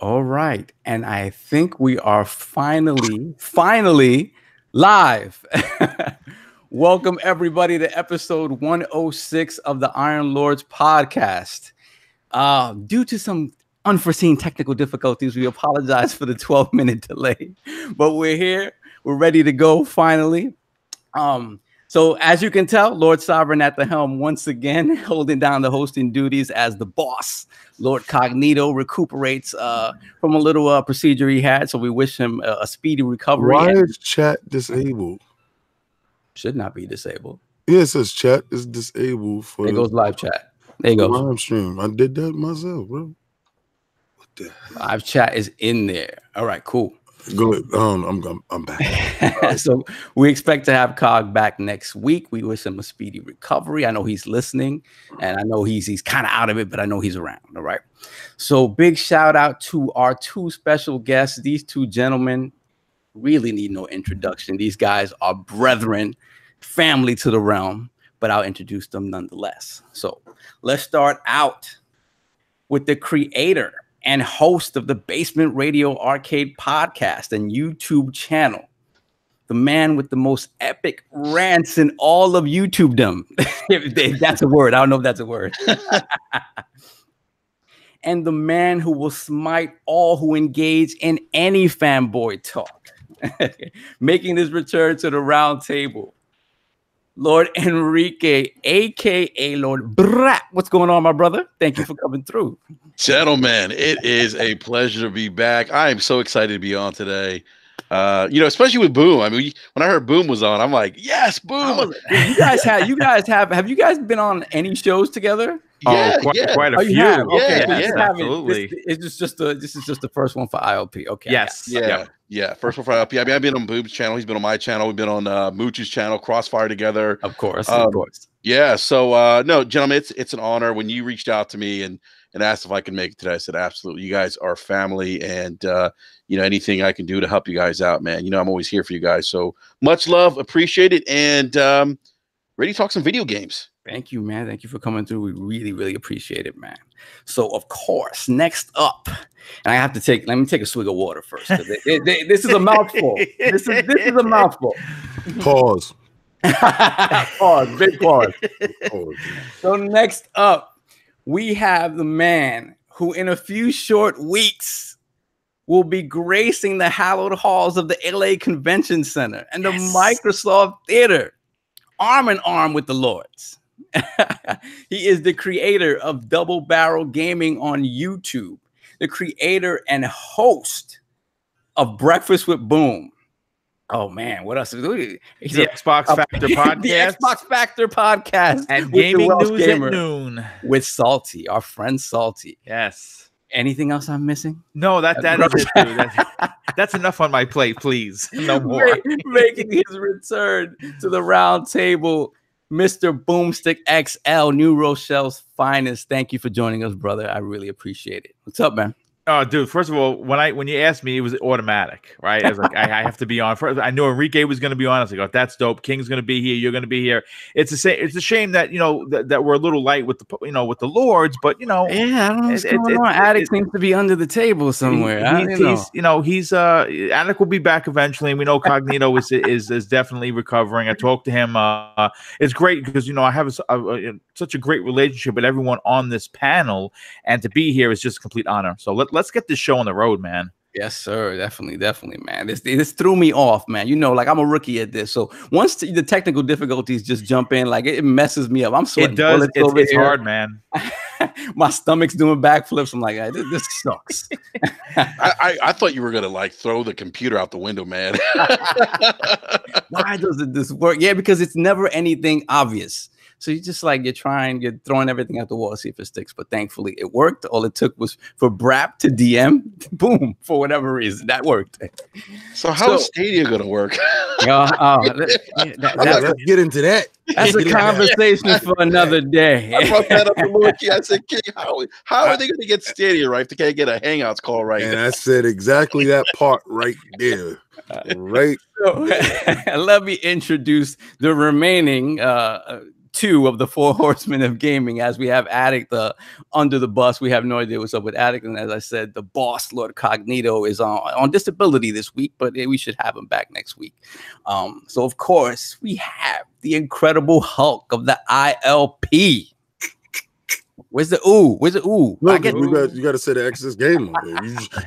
All right. And I think we are finally live. Welcome, everybody, to episode 106 of the Iron Lords podcast. Due to some unforeseen technical difficulties, we apologize for the 12-minute delay, but we're here. We're ready to go finally. So as you can tell, Lord Sovereign at the helm once again, holding down the hosting duties as the boss. Lord Cognito recuperates from a little procedure he had, so we wish him a speedy recovery. Why is chat disabled? Should not be disabled. Yeah, it says chat is disabled for. There goes live chat. There you go. Live stream. I did that myself, bro. What the live chat is in there. All right, cool. Go ahead. I'm back. So we expect to have Cog back next week. We wish him a speedy recovery. I know he's listening, and I know he's kind of out of it, but I know he's around. All right. So big shout out to our two special guests. These two gentlemen really need no introduction. These guys are brethren, family to the realm, but I'll introduce them nonetheless. So let's start out with the creator and host of the Basement Radio Arcade podcast and YouTube channel, the man with the most epic rants in all of YouTubedom. If that's a word. I don't know if that's a word. And the man who will smite all who engage in any fanboy talk, making his return to the round table, Lord Enrique, a.k.a. Lord BRAP. What's going on, my brother? Thank you for coming through. Gentlemen, it is a pleasure to be back. I am so excited to be on today. Especially with Boom. I mean, when I heard Boom was on, I'm like, yes, Boom. Have you guys been on any shows together? Yeah, quite a few. Okay, absolutely. This is just the first one for ILP. Okay. Yes. Yeah. First one for ILP. I mean, I've been on Boom's channel. He's been on my channel. We've been on Mooch's channel, Crossfire together. Of course. Yeah. So no, gentlemen, it's an honor. When you reached out to me and asked if I could make it today, I said absolutely. You guys are family, and anything I can do to help you guys out, man. I'm always here for you guys. So much love, appreciate it, and ready to talk some video games. Thank you, man. Thank you for coming through. We really, really appreciate it, man. So, of course, next up, and let me take a swig of water first. This is a mouthful. This is a mouthful. Pause. Pause. Big pause. So next up, we have the man who in a few short weeks will be gracing the hallowed halls of the LA Convention Center and the Microsoft Theater, arm in arm with the Lords. He is the creator of Double Barrel Gaming on YouTube, the creator and host of Breakfast with Boom. Oh man, what else? He's the Xbox Factor podcast. The Xbox Factor podcast and Gaming News at Noon with Salty, our friend Salty. Yes. Anything else I'm missing? No, that is it, dude. That's enough on my plate, please. No more. Making his return to the round table, Mr. BoomstickXL, New Rochelle's finest. Thank you for joining us, brother. I really appreciate it. What's up, man? Oh, dude! First of all, when you asked me, it was automatic, right? I was like, I have to be on. First, I knew Enrique was going to be on. I was like, oh, that's dope. King's going to be here. You're going to be here. It's a shame that that we're a little light with the Lords, but yeah, I don't know what's going on. Attic seems to be under the table somewhere. Attic will be back eventually, and we know Cognito is definitely recovering. I talked to him. It's great because I have such a great relationship with everyone on this panel, and to be here is just a complete honor. So let's get this show on the road, man. Yes, sir. Definitely, man. This threw me off, man. Like I'm a rookie at this. So once the technical difficulties just jump in, like it messes me up. I'm sweating. It does. It's hard, man. My stomach's doing backflips. I'm like, this sucks. I thought you were gonna throw the computer out the window, man. Why doesn't this work? Yeah, because it's never anything obvious. So you're just you're throwing everything out the wall to see if it sticks. But thankfully it worked. All it took was for BRAP to DM, boom, for whatever reason. That worked. So how is Stadia going to work? Let's get into that. That's a conversation for another day. I brought that up to Lord. I said, King, how are they going to get Stadia right if they can't get a Hangouts call right? And I said exactly that part right there. Right. So, let me introduce the remaining two of the four horsemen of gaming, as we have Addict under the bus. We have no idea what's up with Addict, and as I said, the boss Lord Cognito is on disability this week, but we should have him back next week. So of course we have the Incredible Hulk of the ILP. Where's the ooh? Where's the ooh? No, you got to say the Exodus game.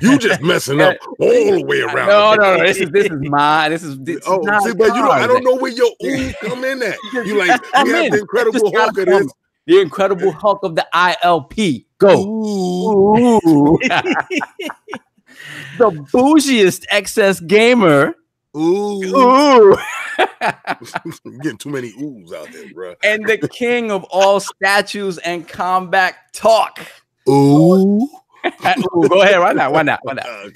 You just messing up all the way around. No. This is mine. This is see, but I don't know where your ooh come in at. You like we have the Incredible Hulk of this. The Incredible Hulk of the ILP. Go. Ooh. The bougiest excess gamer. Ooh. Getting too many oohs out there, bro. And the king of all statues and combat talk. Ooh. Ooh, go ahead. Why not? Okay.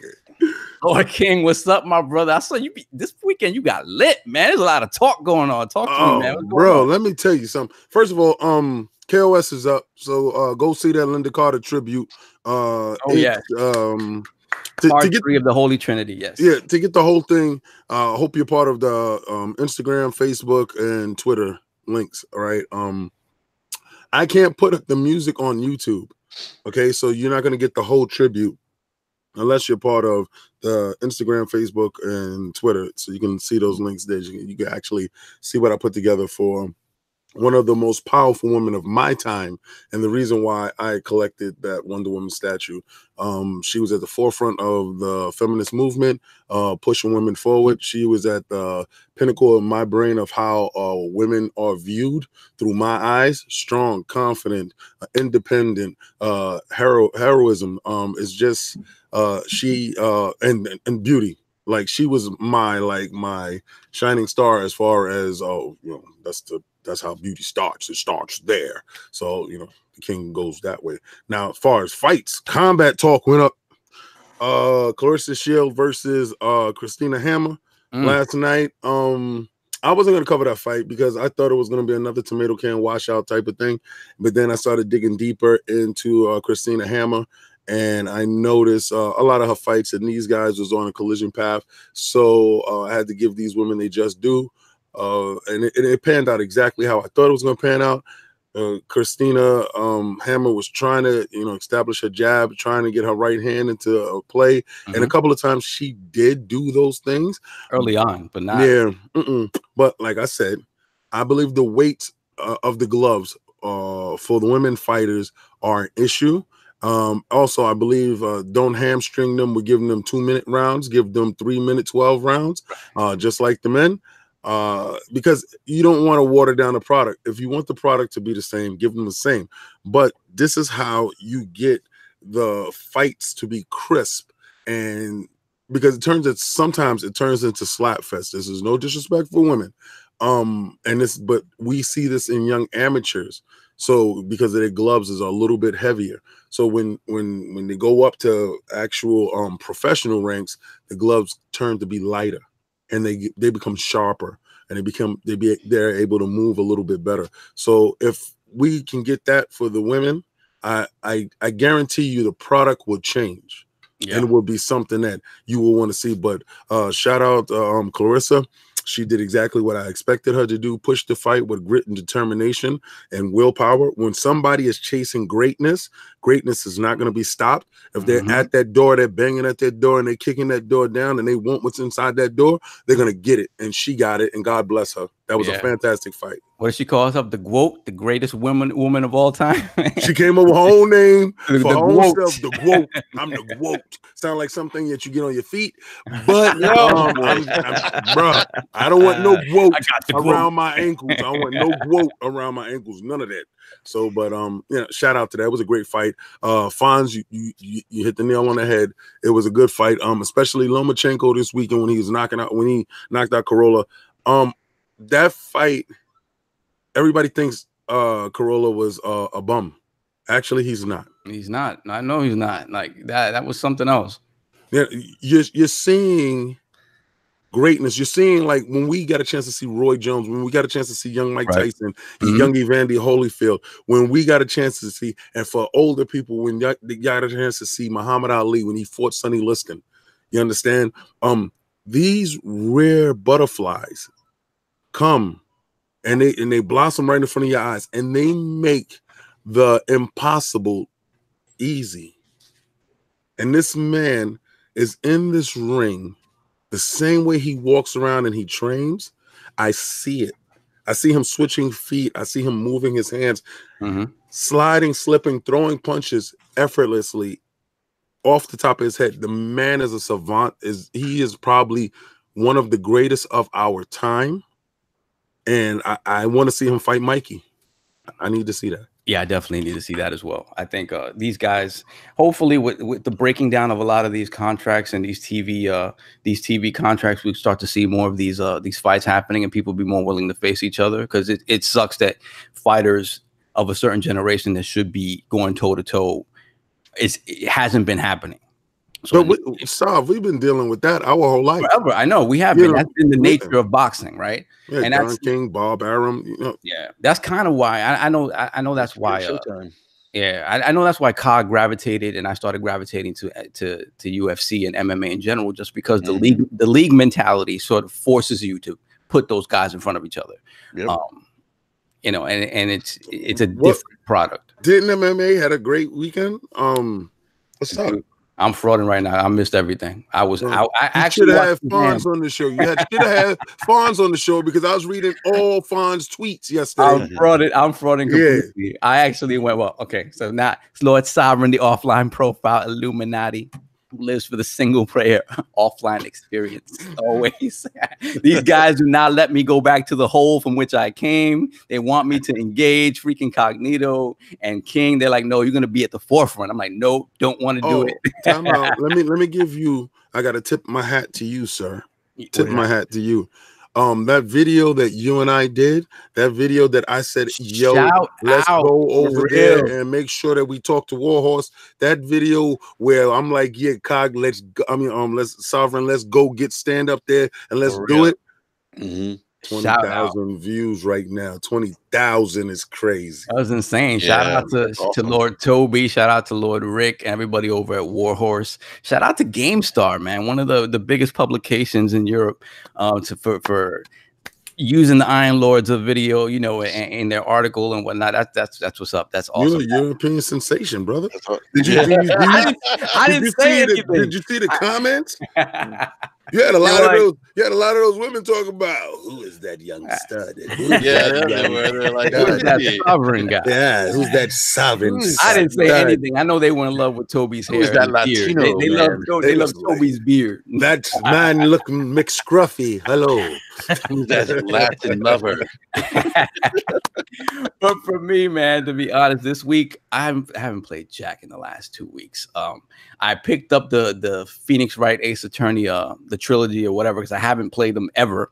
Lord King, what's up, my brother? I saw you this weekend. You got lit, man. There's a lot of talk going on. Talk to me, man. Bro, let me tell you something. First of all, KOS is up, so go see that Linda Carter tribute. Yeah. Part 3 of the Holy Trinity, yes. Yeah, to get the whole thing, I hope you're part of the Instagram, Facebook, and Twitter links, all right? I can't put the music on YouTube, okay? So you're not going to get the whole tribute unless you're part of the Instagram, Facebook, and Twitter. So you can see those links there. You can actually see what I put together for one of the most powerful women of my time, and the reason why I collected that Wonder Woman statue. She was at the forefront of the feminist movement, pushing women forward. She was at the pinnacle of my brain of how women are viewed through my eyes: strong, confident, independent, heroism. Is just she and beauty. Like she was my shining star as far as that's how beauty starts. It starts there. So, the king goes that way. Now, as far as fights, combat talk went up. Clarissa Shield versus Christina Hammer last night. I wasn't going to cover that fight because I thought it was going to be another tomato can washout type of thing. But then I started digging deeper into Christina Hammer, and I noticed a lot of her fights and these guys was on a collision path. So I had to give these women they just do. And it panned out exactly how I thought it was going to pan out. Christina Hammer was trying to, establish her jab, trying to get her right hand into play. And a couple of times she did do those things. Early on, but not. Yeah. But like I said, I believe the weight of the gloves for the women fighters are an issue. Also, I believe don't hamstring them with giving them 2-minute rounds. Give them 3-minute 12 rounds, just like the men. Because you don't want to water down the product. If you want the product to be the same, give them the same. But this is how you get the fights to be crisp, and because sometimes it turns into slap fest. This is no disrespect for women, but we see this in young amateurs. So because their gloves is a little bit heavier. So when they go up to actual professional ranks, the gloves turn to be lighter. And they become sharper, and they're able to move a little bit better. So if we can get that for the women, I guarantee you the product will change, and it will be something that you will want to see. But shout out Clarissa. She did exactly what I expected her to do, push the fight with grit and determination and willpower. When somebody is chasing greatness, greatness is not going to be stopped. If they're at that door, they're banging at that door and they're kicking that door down and they want what's inside that door, they're going to get it. And she got it, and God bless her. That was a fantastic fight. What does she call herself? The Gwoat, the greatest woman of all time. She came up with her own name for her own self. The Gwoat. I'm the Gwoat. Sound like something that you get on your feet, but bro, I don't want no Gwoat around my ankles. I don't want no Gwoat around my ankles. None of that. So, but shout out to that. It was a great fight. Fonz, you hit the nail on the head. It was a good fight. Especially Lomachenko this weekend when he knocked out Corolla. That fight, everybody thinks Corolla was a bum. Actually, he's not. He's not. I know he's not. Like that was something else. Yeah, you're seeing greatness. You're seeing, like, when we got a chance to see Roy Jones, when we got a chance to see young Mike Tyson, young Evander Holyfield, when we got a chance to see, and for older people, when they got a chance to see Muhammad Ali when he fought Sonny Liston. You understand? These rare butterflies come and they blossom right in front of your eyes, and they make the impossible easy. And this man is in this ring the same way he walks around and he trains. I see it. I see him switching feet. I see him moving his hands, sliding, slipping, throwing punches effortlessly off the top of his head. The man is a savant. He is probably one of the greatest of our time. And I want to see him fight Mikey. I need to see that. Yeah, I definitely need to see that as well. I think these guys, hopefully with the breaking down of a lot of these contracts and these TV contracts, we start to see more of these fights happening and people be more willing to face each other, because it sucks that fighters of a certain generation that should be going toe to toe, it hasn't been happening. So we've been dealing with that our whole life. Forever. I know we have been. That's been the nature of boxing, right? Yeah, and Don King, Bob Arum. Yeah, that's kind of why I know that's why. I know that's why COG gravitated, and I started gravitating to UFC and MMA in general, just because the league mentality sort of forces you to put those guys in front of each other. Yep. You know, and it's a different product. Didn't MMA had a great weekend? What's up? I'm frauding right now. I missed everything. I actually should have Fonz on the show. You should have had Fonz on the show, because I was reading all Fonz tweets yesterday. I'm frauding completely. Yeah. I actually went, well, okay. So now it's Lord Sovereign, the offline profile Illuminati, who lives for the single player offline experience. Always. These guys do not let me go back to the hole from which I came. They want me to engage freaking Cognito and King. They're like, no, you're gonna be at the forefront. I'm like, no, don't want to do it. Time out. Let me give you, I gotta tip my hat to you, sir. Tip my hat to you. That video that you and I did, that video that I said, yo, let's go over there and make sure that we talk to Warhorse. That video where I'm like, yeah, COG, let's Sovereign, let's go get stand up there and let's do it. 20,000 views right now. 20,000 is crazy. That was insane. Shout out to Lord Toby. Shout out to Lord Rick. Everybody over at Warhorse. Shout out to GameStar, man. One of the biggest publications in Europe for using the Iron Lords of video, you know, in their article and whatnot. That's what's up. That's awesome. You're a European sensation, brother. Did you see the comments? You had a lot of those. You had a lot of those women talk about, who is that young stud? They're like, who's that sovereign guy? Yeah, who's that sovereign? I didn't say anything. I know they were in love with Toby's hair. Who's that Latino? They love Toby's beard. That man looking McScruffy. Hello. Who's that Latin lover? But for me, man, to be honest, this week I haven't played Jack in the last 2 weeks. I picked up the Phoenix Wright Ace Attorney, the trilogy or whatever, because I haven't played them ever.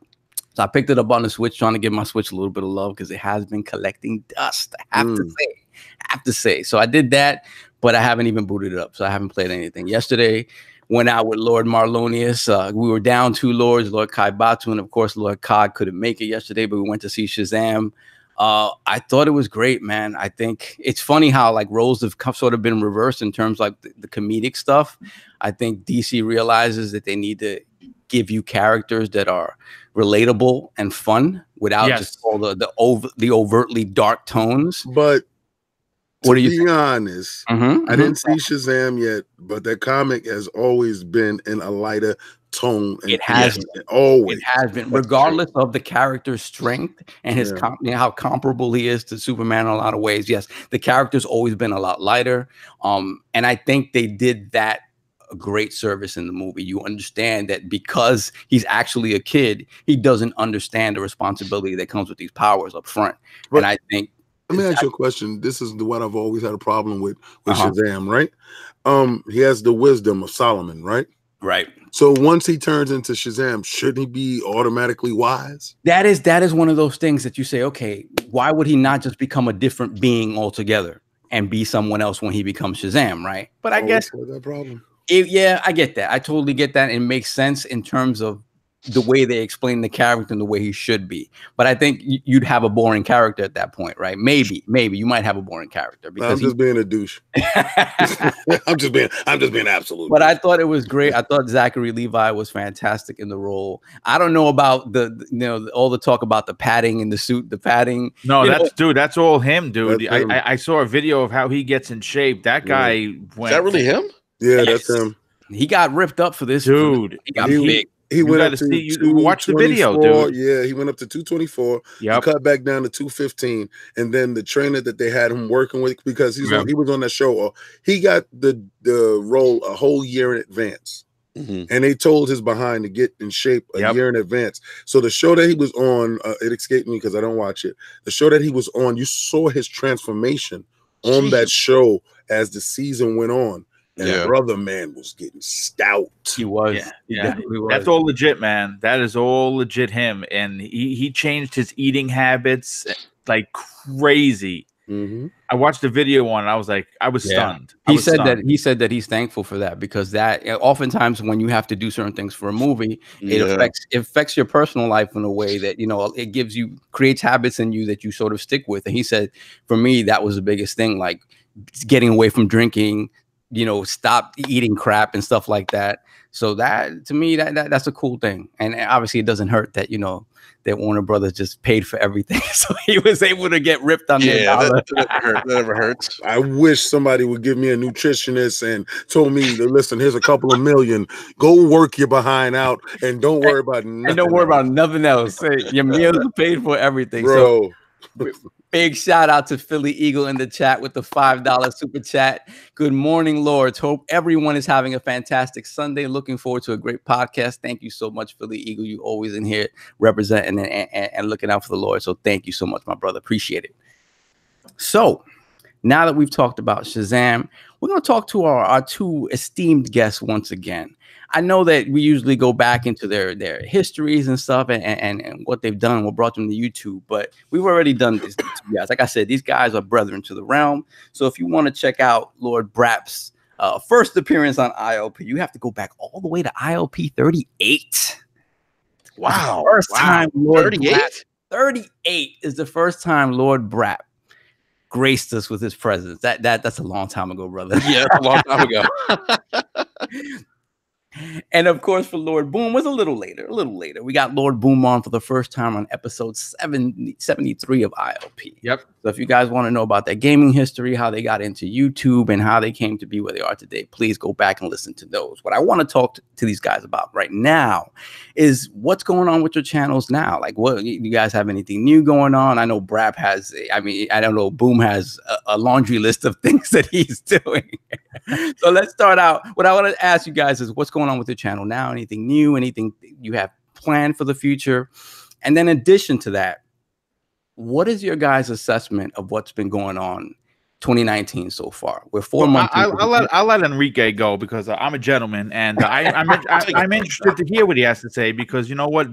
So I picked it up on the Switch, trying to give my Switch a little bit of love, because it has been collecting dust. I have to say. So I did that, but I haven't even booted it up. So I haven't played anything. Yesterday, went out with Lord Marlonius. We were down 2 lords, Lord Kaibatu, and of course Lord Cog couldn't make it yesterday, but we went to see Shazam. I thought it was great, man. I think it's funny how like roles have sort of been reversed in terms of like the comedic stuff. I think DC realizes that they need to give you characters that are relatable and fun without just all the overtly dark tones. But what are you be honest, I didn't see Shazam yet, but that comic has always been in a lighter tone. It has always. It has been, regardless of the character's strength and his how comparable he is to Superman in a lot of ways. Yes, the character's always been a lot lighter. And I think they did that a great service in the movie. You understand that because he's actually a kid, he doesn't understand the responsibility that comes with these powers up front. But and I think, let me ask you a question. This is what I've always had a problem with Shazam, right? He has the wisdom of Solomon, right? Right. So once he turns into Shazam, shouldn't he be automatically wise? That is one of those things that you say, okay, why would he not just become a different being altogether and be someone else when he becomes Shazam, right? But I guess that problem. Yeah, I get that. I totally get that. It makes sense in terms of the way they explain the character and the way he should be. But I think you'd have a boring character at that point, right? Maybe you might have a boring character because I'm just being a douche. I'm just being absolute. But I thought it was great. I thought Zachary Levi was fantastic in the role. I don't know about the all the talk about the padding in the suit, the padding. No, that's all him, dude. I saw a video of how he gets in shape. That guy went. Is that really him? Yeah, that's him. He got ripped up for this, dude. He got big. He went up to watch the video, dude. Yeah, he went up to 224. Yep. He cut back down to 215, and then the trainer that they had him working with, because he was on that show, he got the role a whole year in advance, and they told his behind to get in shape a year in advance. So the show that he was on, it escaped me because I don't watch it. The show that he was on, you saw his transformation on that show as the season went on. And brother, man, was getting stout. He was. Yeah. That's all legit, man. That is all legit him. And he changed his eating habits like crazy. I watched the video on it. I was like, I was stunned. He said that he's thankful for that, because that oftentimes when you have to do certain things for a movie, it affects your personal life in a way that, it creates habits in you that you sort of stick with. And he said, for me, that was the biggest thing, like getting away from drinking, stop eating crap and stuff like that. So that, to me, that's a cool thing. And obviously it doesn't hurt that, that Warner Brothers just paid for everything. So he was able to get ripped on their dollar. That never hurts. I wish somebody would give me a nutritionist and told me to listen, here's a couple of million. Go work your behind out and don't worry about nothing. And don't worry about nothing else. Your meals are paid for, everything. Bro. So, big shout out to Philly Eagle in the chat with the $5 super chat. Good morning, Lords. Hope everyone is having a fantastic Sunday. Looking forward to a great podcast. Thank you so much, Philly Eagle. You always in here representing and looking out for the Lord. So thank you so much, my brother. Appreciate it. So now that we've talked about Shazam, we're going to talk to our two esteemed guests once again. I know that we usually go back into their histories and stuff and what they've done, what brought them to YouTube, but we've already done this to you guys. Like I said, these guys are brethren to the realm. So if you want to check out Lord BRAP's first appearance on ILP, you have to go back all the way to ILP 38. Wow. First time Lord 38? BRAP, 38 is the first time Lord BRAP graced us with his presence. That's a long time ago, brother. Yeah, a long time ago. And of course, for Lord Boom was a little later. We got Lord Boom on for the first time on episode 73 of ILP. Yep. So if you guys want to know about their gaming history, how they got into YouTube and how they came to be where they are today, please go back and listen to those. What I want to talk to these guys about right now is what's going on with your channels now. Like, what, you guys have anything new going on? I know BRAP has, I don't know, Boom has a laundry list of things that he's doing. So let's start out. What I want to ask you guys is what's going on with your channel now? Anything new? Anything you have planned for the future? And then in addition to that, what is your guys' assessment of what's been going on 2019 so far? We're 4 months. I'll let Enrique go because I'm a gentleman, and I'm interested to hear what he has to say, because you know what?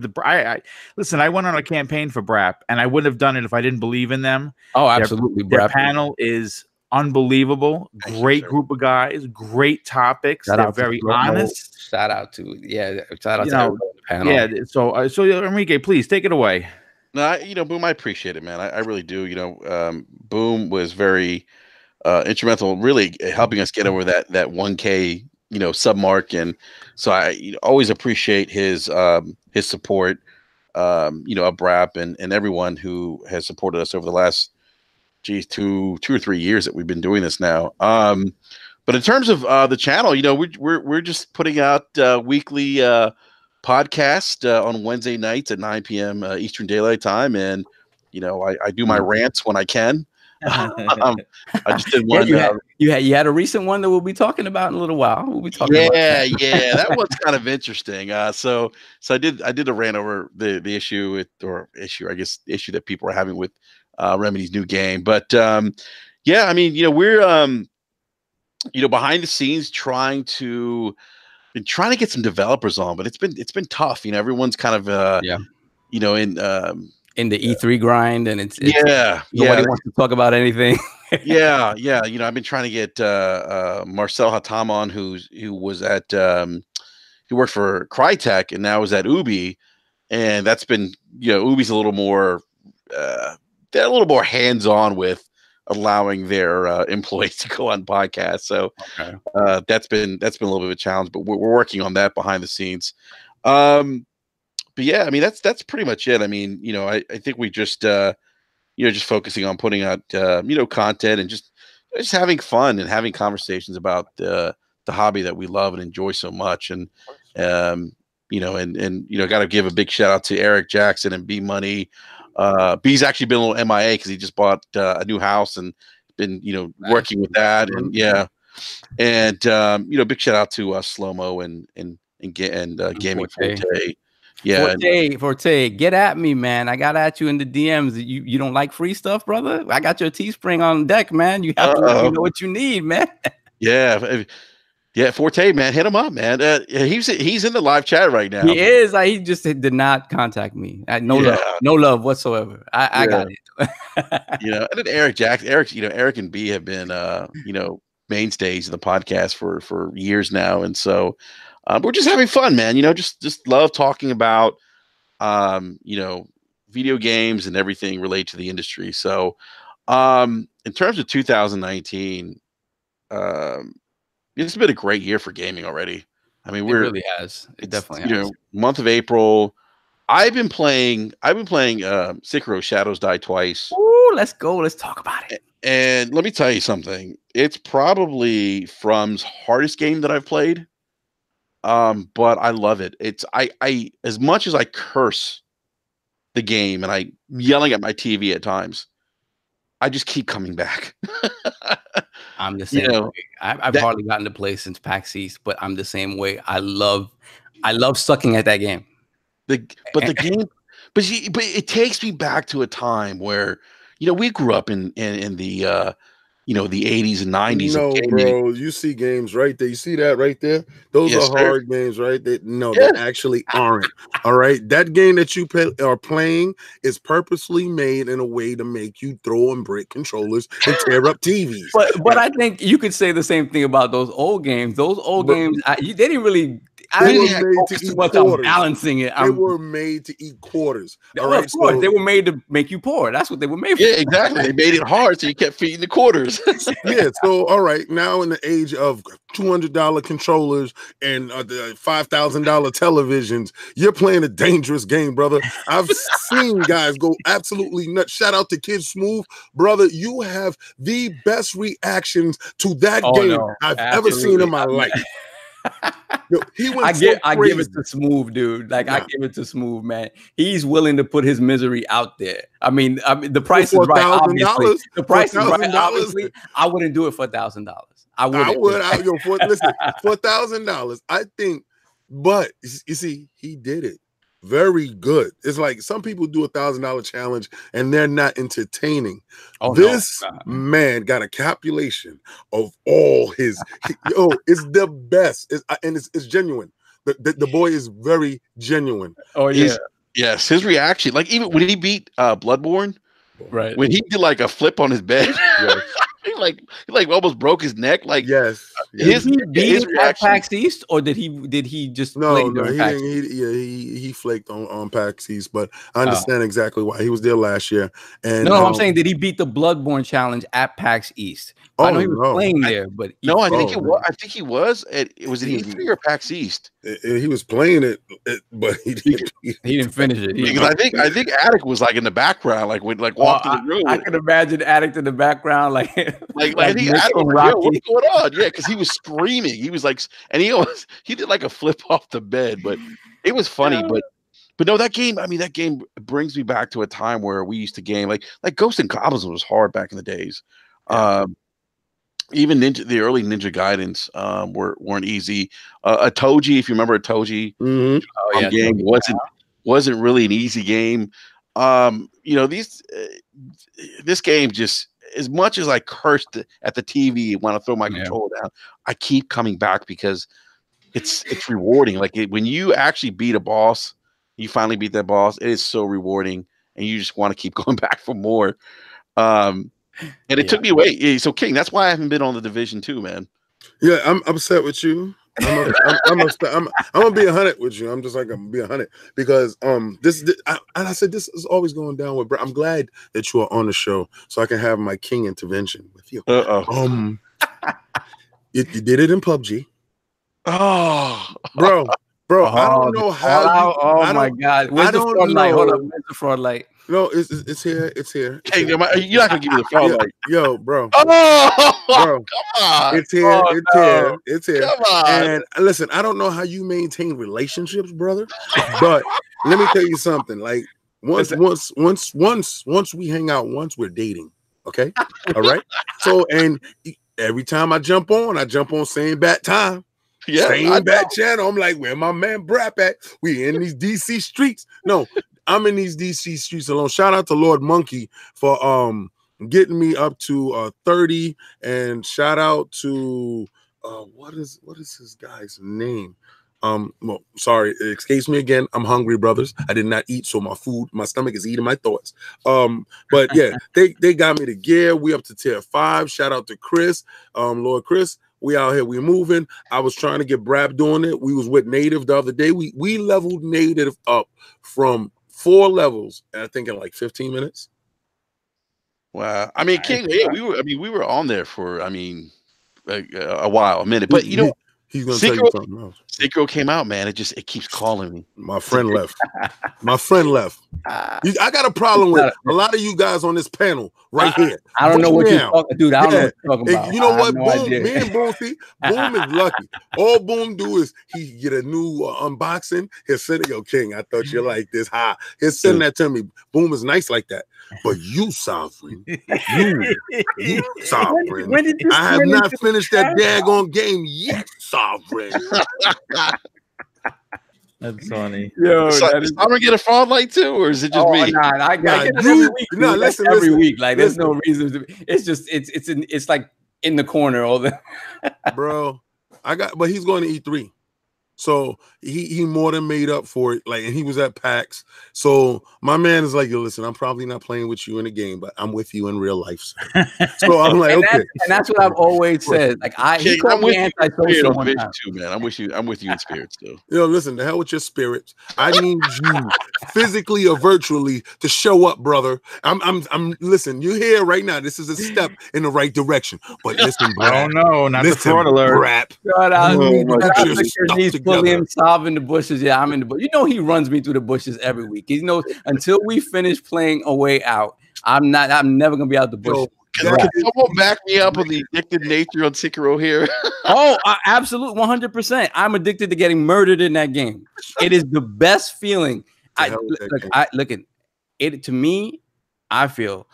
Listen, I went on a campaign for BRAP, and I wouldn't have done it if I didn't believe in them. Oh, absolutely. Their panel is unbelievable. Great group of guys, great topics. They're very honest. Shout out to the panel. Yeah. So Enrique, please take it away. No, Boom, I appreciate it, man. I really do. Boom was very instrumental, really helping us get over that 1K, sub mark, and so I always appreciate his support, of BRAP and everyone who has supported us over the last, 2 or 3 years that we've been doing this now. But in terms of the channel, we're just putting out weekly podcast on Wednesday nights at 9 p.m. Eastern Daylight Time, and I do my rants when I can. I just did one. You had a recent one that we'll be talking about in a little while. We'll be talking. Yeah, that one's kind of interesting. So I did a rant over the issue that people are having with Remedy's new game. But we're behind the scenes trying to get some developers on, but it's been tough. Everyone's kind of in the E3 grind, and it's nobody wants to talk about anything. yeah. I've been trying to get Marcel Hatam on, who was at he worked for Crytek and now is at Ubi, and that's been, you know, Ubi's a little more they're a little more hands-on with allowing their employees to go on podcasts. So that's been a little bit of a challenge, but we're working on that behind the scenes. But yeah, I mean, that's pretty much it. I mean, you know, I think we just, you know, just focusing on putting out, you know, content and just having fun and having conversations about the hobby that we love and enjoy so much. And, you know, and, you know, got to give a big shout out to Eric Jackson and B Money. B's actually been a little MIA because he just bought a new house and been, you know, working with that. And yeah. And, you know, big shout out to Slow-Mo and Gaming Forte. Yeah, Forte, get at me, man. I got at you in the DMs. You don't like free stuff, brother? I got your Teespring on deck, man. You have to let me know what you need, man. Yeah, Forte, man, hit him up, man. He's in the live chat right now. He is. He just did not contact me. No love whatsoever. I got it. You know, and then Eric, you know, Eric and B have been, you know, mainstays of the podcast for years now, and so. We're just having fun, man. You know, just love talking about, you know, video games and everything related to the industry. So, in terms of 2019, it's been a great year for gaming already. I mean, it really has. It definitely has. You know, month of April. I've been playing Sekiro Shadows Die Twice. Ooh, let's go. Let's talk about it. And let me tell you something. It's probably From's hardest game that I've played. But I love it. It's I as much as I curse the game and I yelling at my TV at times, I just keep coming back. I'm the same way. I've hardly gotten to play since PAX East, but I'm the same way. I love sucking at that game. But it takes me back to a time where, you know, we grew up in the you know, the 80s and 90s. No, bro, you see games right there. You see that right there? Those are hard games, right? They actually aren't. All right. That game that you are playing is purposely made in a way to make you throw and break controllers and tear up TVs. But I think you could say the same thing about those old games. Those old games, they didn't really. They were made to eat quarters. Balancing it. They were made to eat quarters. All right, of course, they were made to make you poor. That's what they were made for. Yeah, exactly. They made it hard, so you kept feeding the quarters. Yeah. So, all right, now in the age of $200 controllers and the $5,000 televisions, you're playing a dangerous game, brother. I've seen guys go absolutely nuts. Shout out to Kid Smooth, brother. You have the best reactions to that game I've ever seen in my life. Yo, I give it to Smooth, dude. Like I give it to Smooth, man. He's willing to put his misery out there. I mean, the price is right. Obviously, the price is right. Obviously, I wouldn't do it for $1,000. I would. Listen, for $1,000, I think. But you see, he did it very good. It's like some people do $1,000 challenge and they're not entertaining. This man got a calculation of all his. It's the best. It's genuine. The boy is very genuine. Oh yeah. Yes, his reaction, like even when he beat Bloodborne, right? When he did like a flip on his bed. Yes. He like almost broke his neck. Like his reaction at PAX East, or did he just he flaked on PAX East, but I understand exactly why he was there last year. And I'm saying, did he beat the Bloodborne challenge at PAX East? I know he was playing there, but I think he was. It was at E3 or PAX East. He was playing it, but he didn't finish it. Because I think Attic was like in the background, like walked in the room. I can imagine Attic in the background, like I think Attic was like, what's going on? Yeah, because he was screaming. He was like, and he did like a flip off the bed, but it was funny. But no, that game. I mean, that game brings me back to a time where we used to game like Ghosts and Goblins was hard back in the days. Even the early Ninja Gaidens weren't easy. Atoji, if you remember Atoji, game wasn't really an easy game. You know, this game just, as much as I cursed at the TV and want to throw my controller down, I keep coming back because it's rewarding. Like when you actually beat a boss, you finally beat that boss, it is so rewarding, and you just want to keep going back for more. And it took me away. So King, that's why I haven't been on the Division 2, man. Yeah, I'm upset with you. I'm gonna be 100 with you. I'm just like, I'm gonna be 100 because I said this is always going down with. I'm glad that you are on the show so I can have my king intervention with you. You did it in PUBG. Oh, bro, I don't know how. Oh my God, where's the fraud light? Hold up, where's the fraud light? No, it's here. It's here. Hey, you're not gonna give me the fraud light, yo, bro. Oh, bro, come on! It's here. It's here. Come on! And listen, I don't know how you maintain relationships, brother, but let me tell you something. Like once we hang out, once we're dating, okay, all right. So and every time I jump on same bat time. Yeah, same bat channel. I'm like, where my man BRAP at? We in these DC streets. No, I'm in these DC streets alone. Shout out to Lord Monkey for getting me up to 30, and shout out to what is this guy's name? Well, sorry, it escapes me again. I'm hungry, brothers. I did not eat, so my stomach is eating my thoughts. But yeah, they got me the gear. We up to tier 5. Shout out to Chris, Lord Chris. We out here, we moving. I was trying to get BRAP doing it. We was with Native the other day. We leveled Native up from 4 levels, I think in like 15 minutes. Wow. I mean, King, yeah, we were on there for a while, a minute. But you know, he's gonna tell you something else. Sekiro came out, man. It keeps calling me. My friend left. My friend left. I got a problem with a lot of you guys on this panel right here. I don't know what you're talking, dude. I don't know what you're talking about. You know what? Boom, me and Boom, see, Boom is lucky. All Boom do is he get a new unboxing. He'll send it, yo, King, I thought you like this. Hi. He'll send that to me. Boom is nice like that. But you, Sovereign, you Sovereign. I have not finished that daggone game yet, Sovereign. That's funny. Yo, I'm gonna get a fraud light too, or is it just me? Nah, I get it every week. No, listen, every week. Like, there's no reason to. It's just it's like in the corner all the. Bro, but he's going to E3. So he more than made up for it. Like, and he was at PAX. So my man is like, yo, listen, I'm probably not playing with you in the game, but I'm with you in real life. So I'm like, okay. And that's what I've always said. Like, he called me antisocial one time. Too, man. I'm with you in spirit still. Yo, listen, the hell with your spirits. I need you physically or virtually to show up, brother. I'm listen, you here right now. This is a step in the right direction. But listen, bro. Oh no, not the fraud alert. BRAP. He's fully solving the bushes. Yeah, I'm in the bush. You know, he runs me through the bushes every week. He knows until we finish playing A Way Out, I'm never gonna be out the bush. Can someone back me up on the addicted nature on Sekiro here? Oh, absolute 100%. I'm addicted to getting murdered in that game. It is the best feeling. Look at it. To me, I feel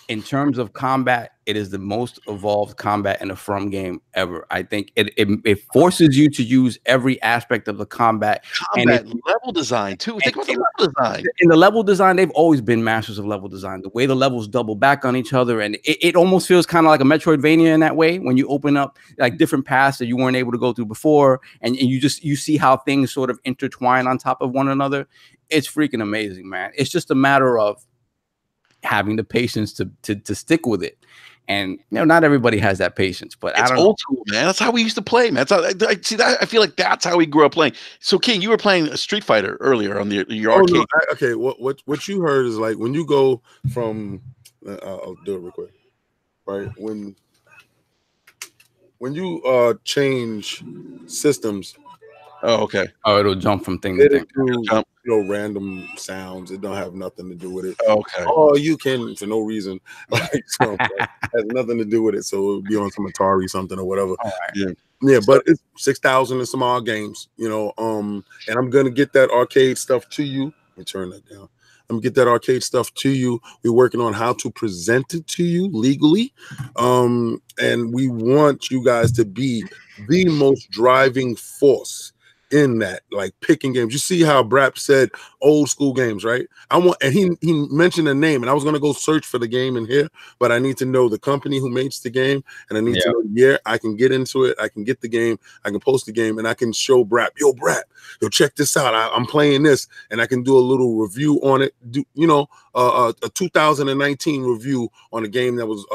in terms of combat, it is the most evolved combat in a From game ever. I think it forces you to use every aspect of the combat. And level design too. Think about the level design. In the level design, they've always been masters of level design. The way the levels double back on each other, and it almost feels kind of like a Metroidvania in that way when you open up like different paths that you weren't able to go through before, and you see how things sort of intertwine on top of one another. It's freaking amazing, man. It's just a matter of having the patience to stick with it, and not everybody has that patience. But it's old school, man. That's how we used to play, man. I feel like that's how we grew up playing. So, King, you were playing a Street Fighter earlier on your arcade. No, okay, what you heard is like when you go from I'll do it real quick. Right when you change systems. Oh, okay. Oh, it'll jump from thing to thing. Random sounds. It don't have nothing to do with it. Okay. Oh, you can for no reason. Has nothing to do with it. So it'll be on some Atari something or whatever. Right. Yeah, but it's 6,000 and some odd games. And I'm gonna get that arcade stuff to you. Let me turn that down. I'm gonna get that arcade stuff to you. We're working on how to present it to you legally. And we want you guys to be the most driving force in that, like picking games. You see how BRAP said old school games, right? And he mentioned a name, and I was gonna go search for the game in here, but I need to know the company who makes the game, and I need to know the year. I can get into it, I can get the game, I can post the game, and I can show BRAP, yo, check this out. I'm playing this, and I can do a little review on it. A 2019 review on a game that was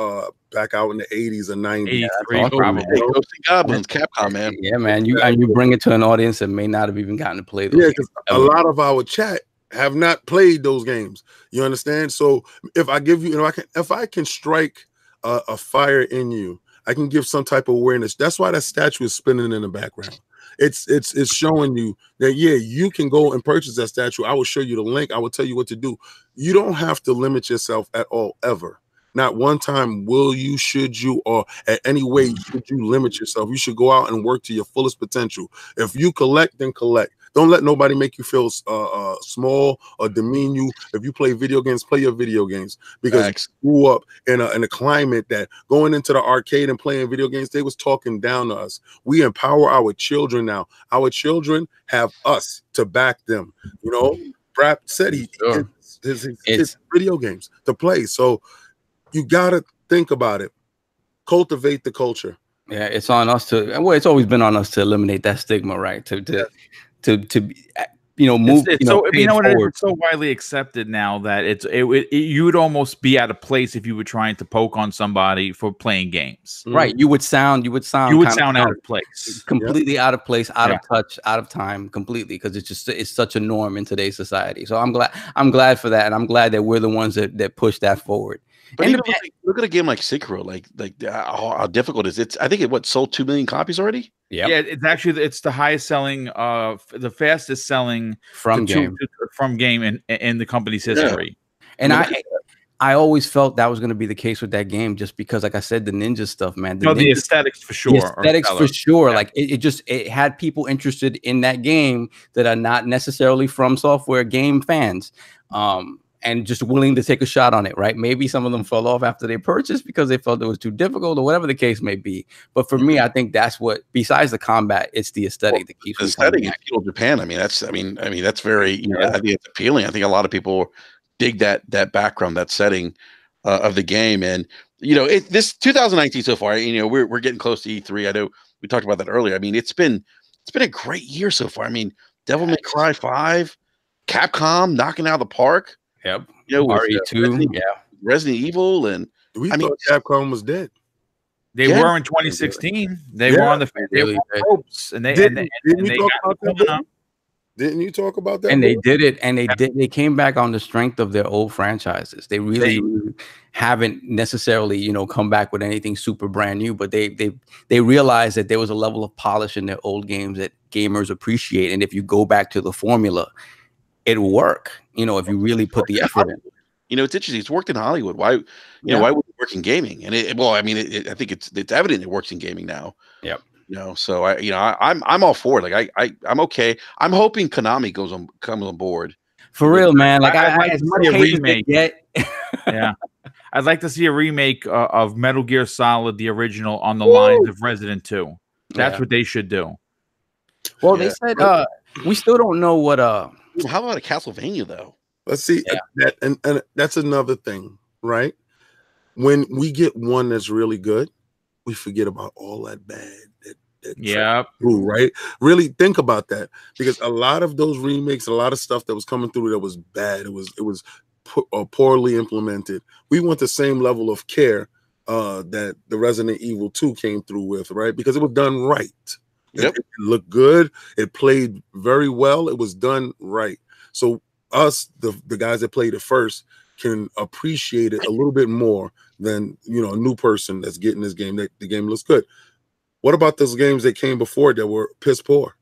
back out in the 80s or 90s. 83 awesome, probably. Hey, Ghost and Goblins, Capcom, man. Yeah, man. You bring it to an audience that may not have even gotten to play those. Yeah, because a lot of our chat have not played those games. You understand? So if I give you, if I can strike a fire in you, I can give some type of awareness. That's why that statue is spinning in the background. It's showing you that, yeah, you can go and purchase that statue. I will show you the link. I will tell you what to do. You don't have to limit yourself at all, ever. Not one time will you, should you, or at any way should you limit yourself. You should go out and work to your fullest potential. If you collect, then collect. Don't let nobody make you feel small or demean you. If you play video games, play your video games, because you grew up in a climate that going into the arcade and playing video games, they was talking down to us. We empower our children now. Our children have us to back them. You know, BRAP said his video games to play. So you gotta think about it. Cultivate the culture. Yeah, it's on us to. Well, it's always been on us to eliminate that stigma, right? To move. It's so widely accepted now that you would almost be out of place if you were trying to poke on somebody for playing games. Right. You would sound out of place. Completely out of place, out of touch, out of time, completely, because it's such a norm in today's society. So I'm glad for that, and I'm glad that we're the ones that push that forward. But even look at a game like Sekiro, like how difficult it is. I think it sold 2 million copies already. Yeah, it's the highest selling, the fastest selling from game in the company's history. And I always felt that was going to be the case with that game, just because, like I said, the ninja stuff, man. The aesthetics for sure. The aesthetics for sure. Yeah. Like it had people interested in that game that are not necessarily From Software game fans. And just willing to take a shot on it, right? Maybe some of them fell off after they purchased because they felt it was too difficult or whatever the case may be. But for me, I think that's what, besides the combat, it's the aesthetic that keeps the aesthetic in feudal Japan. I mean, that's very, I think it's appealing. I think a lot of people dig that background, that setting of the game. And, this 2019 so far, we're getting close to E3. I know we talked about that earlier. I mean, it's been a great year so far. I mean, Devil May Cry 5, Capcom knocking out of the park. Yep. RE2, Resident Evil, and we thought Capcom was dead. They were in 2016. They were on the ropes, and didn't you talk about that? And they did it, and they came back on the strength of their old franchises. They really haven't necessarily, come back with anything super brand new, but they realized that there was a level of polish in their old games that gamers appreciate, and if you go back to the formula, it'll work, if you really put the effort in. It's interesting. It's worked in Hollywood. Why, why would it work in gaming? And I think it's evident it works in gaming now. Yep. So I'm all for it. Like I'm okay. I'm hoping Konami comes on board. For real, man. Like I'd like as to much see a hate as remake. they get. Yeah. I'd like to see a remake of Metal Gear Solid, the original, on the lines of Resident 2. That's what they should do. Well, they said we still don't know what How about a Castlevania though? Let's see that, and that's another thing, right? When we get one that's really good, we forget about all that bad. Right? Really think about that, because a lot of those remakes, a lot of stuff that was coming through that was bad. It was poorly implemented. We want the same level of care that the Resident Evil 2 came through with, right? Because it was done right. It looked good. It played very well. It was done right. So us, the guys that played it first, can appreciate it a little bit more than a new person that's getting this game. That the game looks good. What about those games that came before that were piss poor,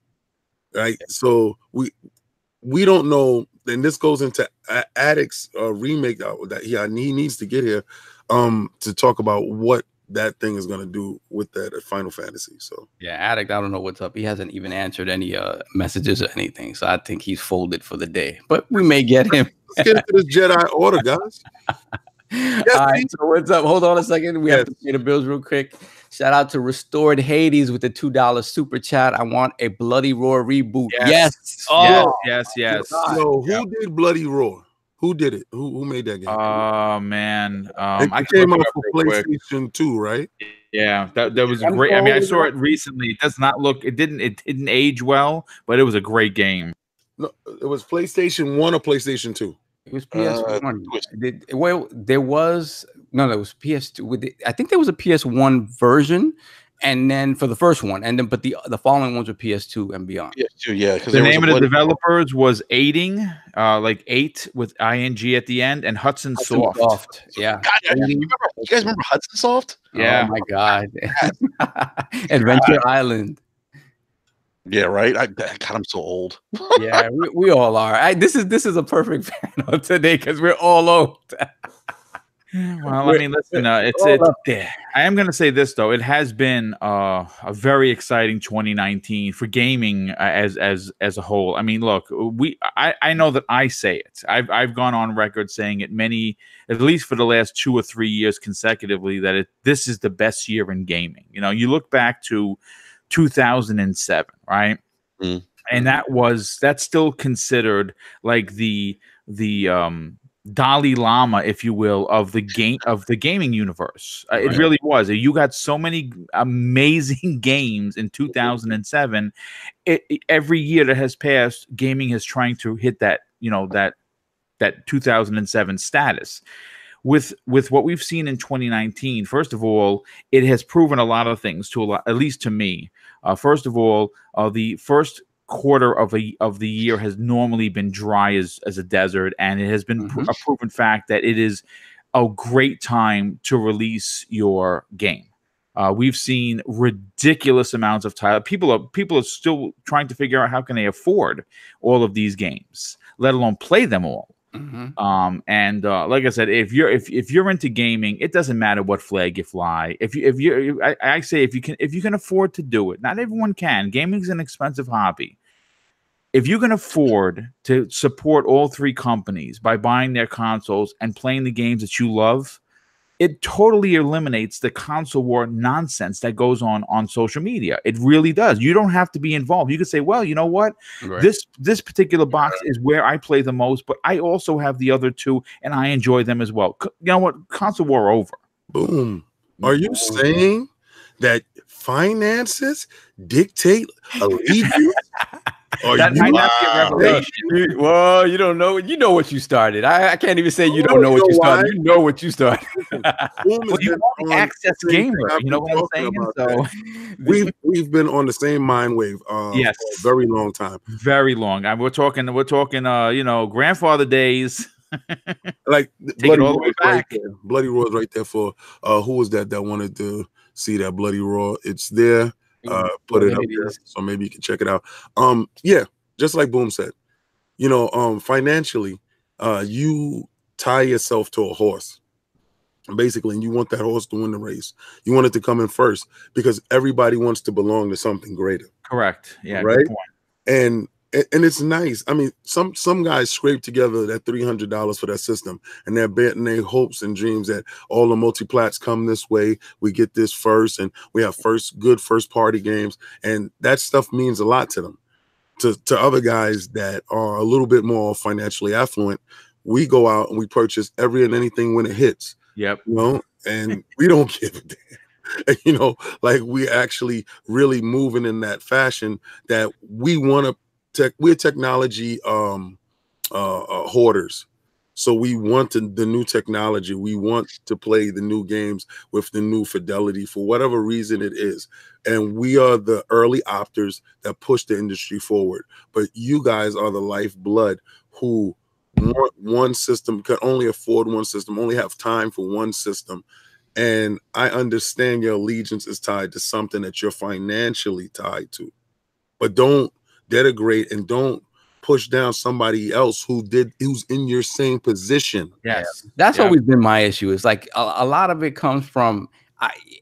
right? So we don't know. And this goes into Addict's remake that he needs to get here to talk about what that thing is going to do with that at Final Fantasy. So Addict, I don't know what's up. He hasn't even answered any messages or anything, so I think he's folded for the day, but we may get him. Let's get into this Jedi Order, guys. All right, so what's up? Hold on a second. We have to pay the bills real quick. Shout out to Restored Hades with the $2 super chat. I want a Bloody Roar reboot. Yes. Yes. So who did Bloody Roar? Who did it? Who made that game? Oh man, it came out for PlayStation 2, right? Yeah, that was great. I mean, I saw it recently. It does not look. It didn't age well, but it was a great game. No, it was PlayStation 1 or PlayStation 2. It was PS1. Well, there was No, that was PS2. I think there was a PS1 version, and then for the first one, and then but the following ones were PS2 and beyond. PS2, yeah. Because the name of the developers was Aiding, like 8 with ing at the end, and Hudson Soft. Yeah. God, you guys remember Hudson Soft? Yeah. Oh my God. Adventure Island. Yeah, right. God, I'm so old. Yeah, we all are. This is a perfect panel today because we're all old. Well, I mean, listen, it's I am going to say this though. It has been a very exciting 2019 for gaming as a whole. I mean, look, I know that I say it. I've gone on record saying it at least for the last 2 or 3 years consecutively, that this is the best year in gaming. You know, you look back to 2007, right? Mm. And that's still considered like the Dalai Lama, if you will, of the gaming universe. Right. It really was. You got so many amazing games in 2007. Every year that has passed, gaming is trying to hit that, that 2007 status. With what we've seen in 2019, first of all, it has proven a lot of things at least to me. First of all, the first quarter of the year has normally been dry as a desert, and it has been a proven fact that it is a great time to release your game. We've seen ridiculous amounts of titles. People are still trying to figure out how can they afford all of these games, let alone play them all. And like I said, if you're into gaming, it doesn't matter what flag you fly. I say if you can afford to do it. Not everyone can. Gaming's an expensive hobby. If you can afford to support all 3 companies by buying their consoles and playing the games that you love, it totally eliminates the console war nonsense that goes on social media. It really does. You don't have to be involved. You can say, well, you know what? Right. This particular box is where I play the most, but I also have the other 2, and I enjoy them as well. You know what? Console war over. Boom. Are you saying that finances dictate allegiance? That might not be a revelation. Well, you don't know. You know what you started. I can't even say you don't know what you started. You know what you started. Well, you are the access gamer. You know what I'm saying? So we've been on the same mind wave yes. for a very long time. Very long. We're talking grandfather days. Like take it all the way back. Bloody Raw is right there for who was that wanted to see that Bloody Raw? It's there. Put it up there, so maybe you can check it out. Yeah, just like Boom said, financially, you tie yourself to a horse, basically, and you want that horse to win the race. You want it to come in first because everybody wants to belong to something greater. Correct. Yeah. Right. Good point. And it's nice. I mean, some guys scrape together that $300 for that system, and they're betting their hopes and dreams that all the multi-plats come this way. We get this first, and we have good first party games, and that stuff means a lot to them. To other guys that are a little bit more financially affluent, we go out and we purchase every and anything when it hits. Yep. And we don't give a damn. Like we actually really moving in that fashion that we want to. We're technology hoarders, so we want the new technology. We want to play the new games with the new fidelity for whatever reason it is, and we are the early opters that push the industry forward. But you guys are the lifeblood who want one system, can only afford one system, only have time for one system. And I understand your allegiance is tied to something that you're financially tied to, but don't denigrate and don't push down somebody else who's in your same position. Yes, that's always been my issue. It's like a lot of it comes from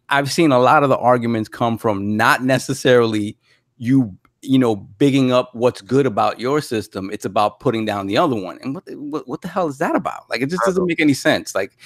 I've seen a lot of the arguments come from not necessarily bigging up what's good about your system. It's about putting down the other one. And what the hell is that about? Like, it just doesn't make any sense. Like,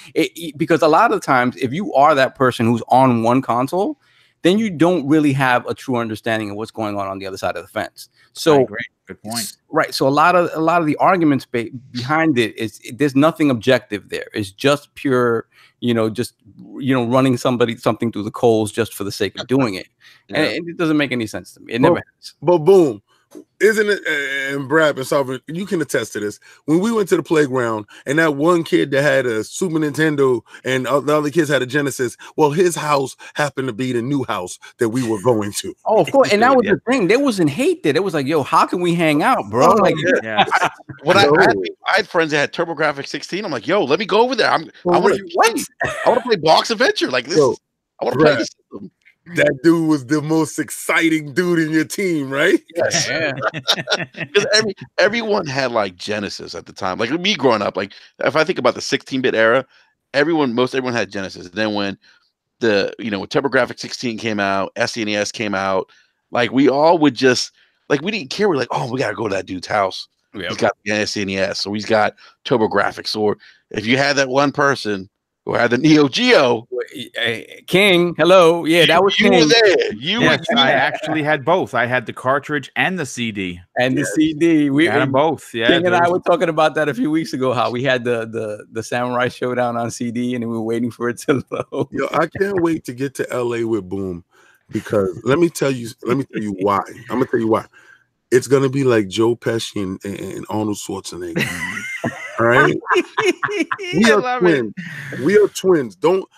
because a lot of the times, if you are that person who's on one console, then you don't really have a true understanding of what's going on the other side of the fence. So, I agree. Good point. Right. So a lot of the arguments behind it is there's nothing objective there. It's just pure, running something through the coals just for the sake of doing it. And it doesn't make any sense to me. It never has. But Boom, isn't it? And BRAP and Sovereign, you can attest to this. When we went to the playground, and that one kid that had a Super Nintendo, and the other kids had a Genesis. Well, his house happened to be the new house that we were going to. Oh, of course. And that was the thing. There wasn't hate there. It was like, yo, how can we hang out, bro? Like, When I had friends that had TurboGrafx 16, I'm like, yo, let me go over there. I want to play Box Adventure. Like this. I want to play this system. That dude was the most exciting dude in your team, right? Yeah. Because everyone had like Genesis at the time. Like me growing up, like if I think about the 16-bit era, most everyone had Genesis. And then when when TurboGrafx 16 came out, SNES came out, like we all would just like we didn't care. We're like, oh, we gotta go to that dude's house. Yep. He's got the SNES, or he's got TurboGrafx, or if you had that one person who had the Neo Geo. King, hello. Yeah, that was you King. were there. I actually had both. I had the cartridge and the CD. And the CD. We had them both. Yeah. King and I were talking about that a few weeks ago, how we had the Samurai Showdown on CD and we were waiting for it to load. Yo, I can't wait to get to LA with Boom, because let me tell you why. I'm gonna tell you why. It's gonna be like Joe Pesci and Arnold Schwarzenegger. All right, we are twins. We are twins. Don't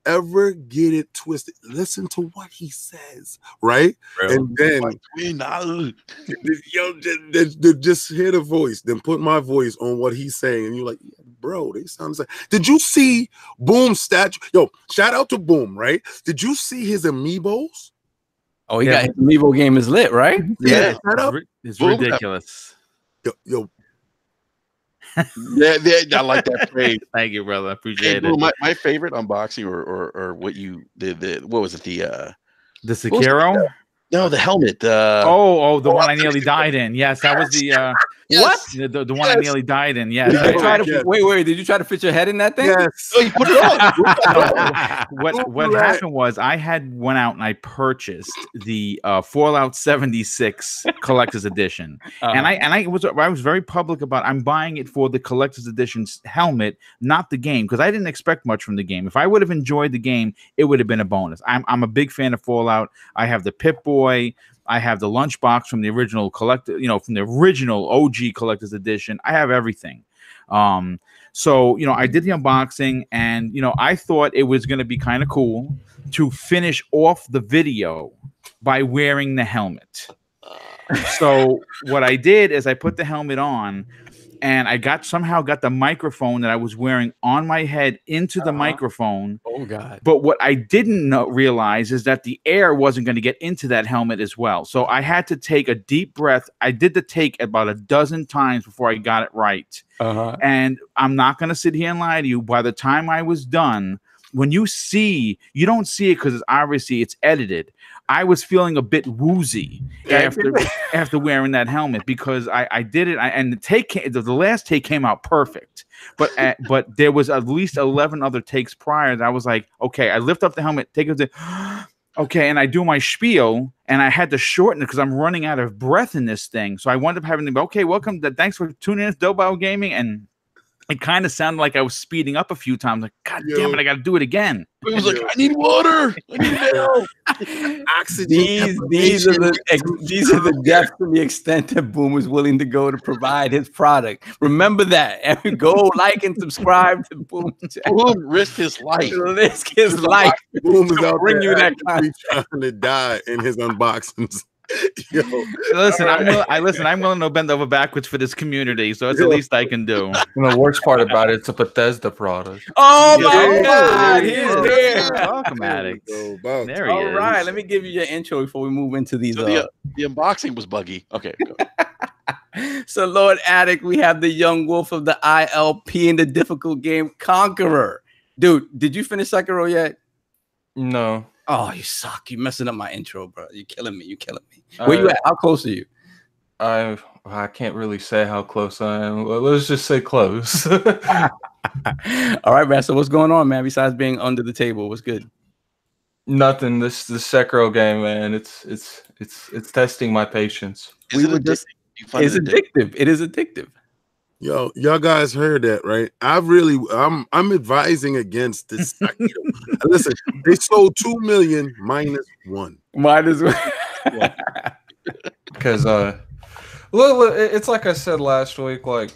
ever get it twisted. Listen to what he says, right? And then just hear the voice. Then put my voice on what he's saying, and you're like, yeah, bro, they sound the same. Did you see Boom statue? Yo, shout out to Boom, right? Did you see his amiibos? Oh, he got his amiibo game is lit, right? Yeah, it's ridiculous. Yo. Yeah, I like that phrase. Thank you, brother. I appreciate it. My favorite unboxing or what you did, what was it? The Sekiro? No, the helmet. The one I nearly died in. Yes, that was the what? The one I nearly died in. Yes. Wait, did you try to fit your head in that thing? Yes. Oh, you put it on. What happened was I went out and I purchased the Fallout 76 collector's edition. And I was very public about I'm buying it for the collector's edition's helmet, not the game, because I didn't expect much from the game. If I would have enjoyed the game, it would have been a bonus. I'm a big fan of Fallout. I have the Pip-Boy. I have the lunchbox from the original collector, from the original OG collector's edition. I have everything. So I did the unboxing, and I thought it was going to be kind of cool to finish off the video by wearing the helmet. So what I did is I put the helmet on, and I somehow got the microphone that I was wearing on my head into the microphone. Oh, God. But what I didn't realize is that the air wasn't going to get into that helmet as well. So I had to take a deep breath. I did the take about a dozen times before I got it right. And I'm not going to sit here and lie to you. By the time I was done, when you don't see it because it's edited. I was feeling a bit woozy after wearing that helmet, because I did it, and the last take came out perfect, but there was at least 11 other takes prior that I was like, okay, I lift up the helmet, take it, okay, and I do my spiel, and I had to shorten it because I'm running out of breath in this thing, so I wound up having to go, okay, thanks for tuning in to Dobo Gaming, and it kind of sounded like I was speeding up a few times. Like, God damn it, I got to do it again. It was like, I need water. I need help. Oxygen. These are the depths and the extent that Boom was willing to go to provide his product. Remember that. And go like and subscribe to Boom. Boom risked his life. Risk his life. Boom is out bring you that content. Trying to die in his unboxings. Yo. Listen, I'm willing to bend over backwards for this community, so it's the least I can do. And the worst part about it's a Bethesda product. Oh my God, he's there. Welcome, Addict. There he is. All right, let me give you your intro before we move into these. So the unboxing was buggy. Okay. So, Lord Addict, we have the young wolf of the ILP in the difficult game, Conqueror. Dude, did you finish Sekiro yet? No. Oh, you suck. You're messing up my intro, bro. You're killing me. Where you at? How close are you? I can't really say how close I am. Well, let's just say close. All right, man. So what's going on, man? Besides being under the table, what's good? Nothing. This Sekiro game, man. It's testing my patience. It's addictive. It is addictive. Yo, y'all guys heard that, right? I'm advising against this. Listen, they sold 2 million minus 1. Minus 1. Because Look, it's like I said last week. Like,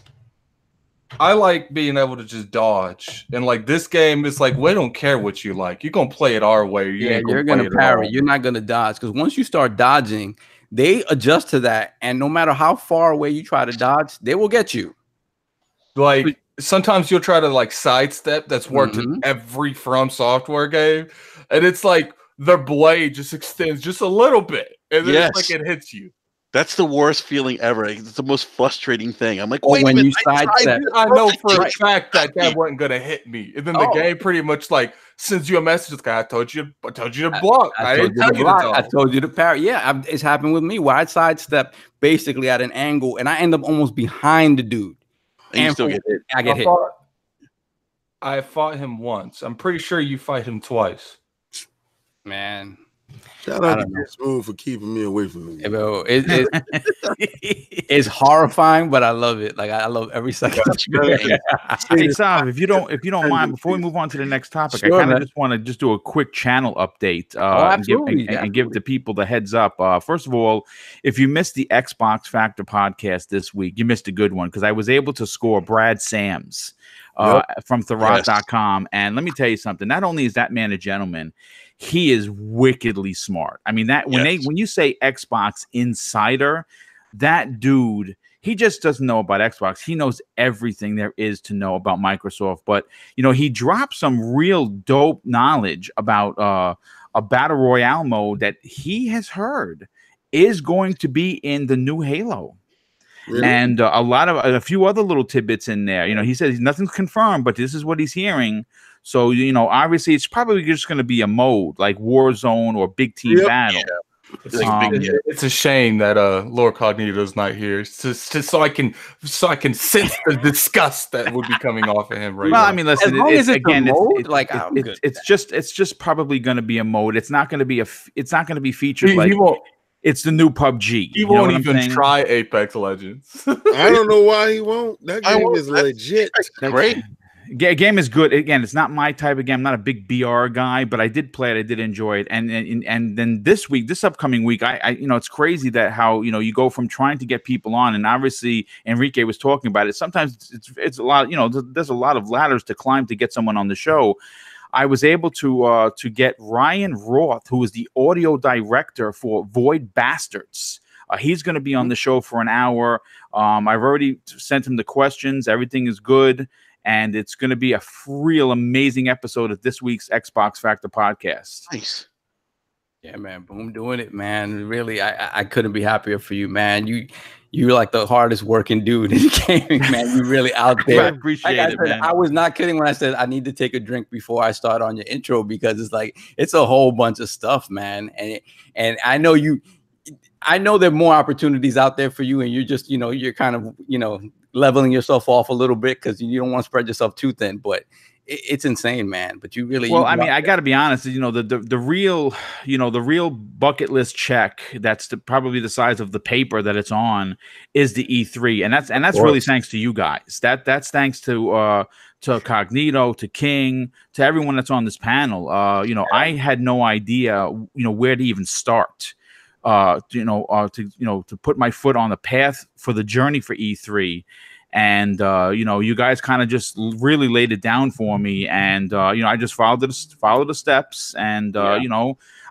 I like being able to just dodge, and like this game is like we don't care what you like. You're gonna play it our way. You're gonna parry. You're not gonna dodge, because once you start dodging, they adjust to that, and no matter how far away you try to dodge, they will get you. Like sometimes you'll try to like sidestep. That's worked in every From Software game, and it's like their blade just extends just a little bit, and then it's like it hits you. That's the worst feeling ever. It's the most frustrating thing. I'm like, wait a minute, I know for a fact that wasn't gonna hit me, and then the game pretty much like sends you a message. Like, I told you to block. I didn't tell you to block. I told you to parry. Yeah, it's happened with me where I sidestep basically at an angle, and I end up almost behind the dude. And you still get hit. I get hit. I fought him once. I'm pretty sure you fight him twice. Man. Shout out to Smooth for keeping me away from me. Bro, it's horrifying, but I love it. Like I love every second. Hey Sam, if you don't mind, before we move on to the next topic, I kind of just want to do a quick channel update and give the people the heads up. First of all, if you missed the Xbox Factor podcast this week, you missed a good one, because I was able to score Brad Sams from Tharot.com. And let me tell you something. Not only is that man a gentleman, he is wickedly smart. I mean, that when you say Xbox Insider, that dude, he just doesn't know about Xbox. He knows everything there is to know about Microsoft. But he dropped some real dope knowledge about a battle royale mode that he has heard is going to be in the new Halo. Really? And a few other little tidbits in there. He says nothing's confirmed, but this is what he's hearing. So, obviously it's probably just going to be a mode like Warzone or Big Team Battle. Yeah. It's a shame that Lord Cognito's not here, so I can sense the disgust that would be coming off of him right now. I mean, listen, it's just probably going to be a mode. It's not going to be featured it's the new PUBG. He won't even try Apex Legends. I don't know why he won't. That game is legit. Great. Game is good. Again, it's not my type of game. I'm not a big BR guy, but I did play it. I did enjoy it. And then this upcoming week, I it's crazy that how you go from trying to get people on, and obviously Enrique was talking about it. Sometimes it's a lot. There's a lot of ladders to climb to get someone on the show. I was able to get Ryan Roth, who is the audio director for Void Bastards. He's going to be on the show for an hour. I've already sent him the questions. Everything is good. And it's going to be a real amazing episode of this week's Xbox Factor podcast. Nice. Yeah, man. Boom doing it, man. Really, I couldn't be happier for you, man. You're like the hardest working dude in gaming, man. You really out there. I appreciate it, man. I was not kidding when I said I need to take a drink before I start on your intro, because it's a whole bunch of stuff, man. And I know there are more opportunities out there for you, and you're just, you're kind of, leveling yourself off a little bit because you don't want to spread yourself too thin, but it's insane, man. But you really, I mean, I got to be honest, the real bucket list check that's probably the size of the paper that it's on is the E3, and that's really thanks to you guys. That's thanks to Cognito, to King, to everyone that's on this panel. I had no idea, where to even start. To put my foot on the path for the journey for E3, and you guys kind of just really laid it down for me, and I just followed the steps, and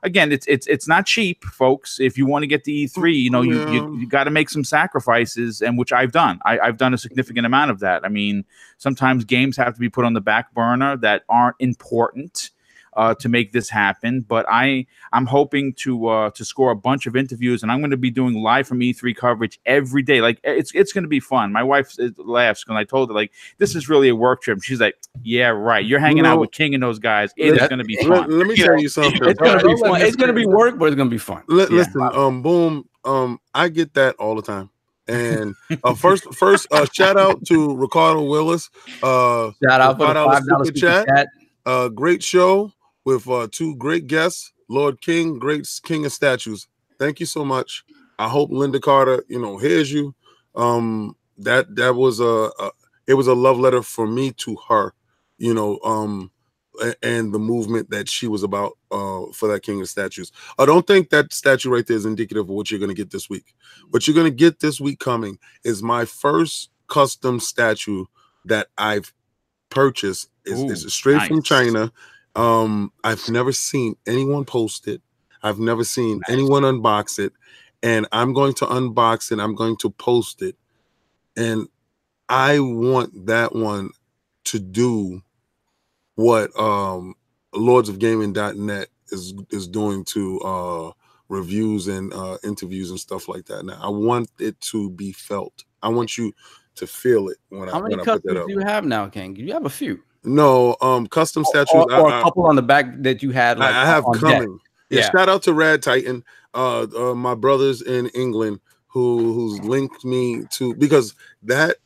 again, it's not cheap, folks. If you want to get to E3, you got to make some sacrifices, and which I've done. I've done a significant amount of that. I mean, sometimes games have to be put on the back burner that aren't important to make this happen, but I'm hoping to score a bunch of interviews, and I'm going to be doing live from E3 coverage every day. Like it's going to be fun. My wife laughs when I told her like this is really a work trip. She's like, "Yeah, right. You're hanging out with King and those guys. It's going to be fun." Let me tell you something. It's going to be fun. It's going to be work, but it's going to be fun. Listen, Boom. I get that all the time. And first, shout out to Ricardo Willis. Shout out for the $5 super chat. Great show. With two great guests, Lord King, great King of Statues. Thank you so much. I hope Linda Carter, hears you. That was it was a love letter for me to her. and the movement that she was about for that King of Statues. I don't think that statue right there is indicative of what you're going to get this week. What you're going to get this week coming is my first custom statue that I've purchased. It's straight from China. I've never seen anyone post it. I've never seen anyone unbox it. And I'm going to unbox it. I'm going to post it. And I want that one to do what lordsofgaming.net is doing to reviews and interviews and stuff like that. Now I want it to be felt. I want you to feel it when How many customs do you have now, King? You have a few. No, custom statues or a couple on the back that you had. Like, I have coming. Yeah. Shout out to Rad Titan, my brothers in England who's linked me to, because that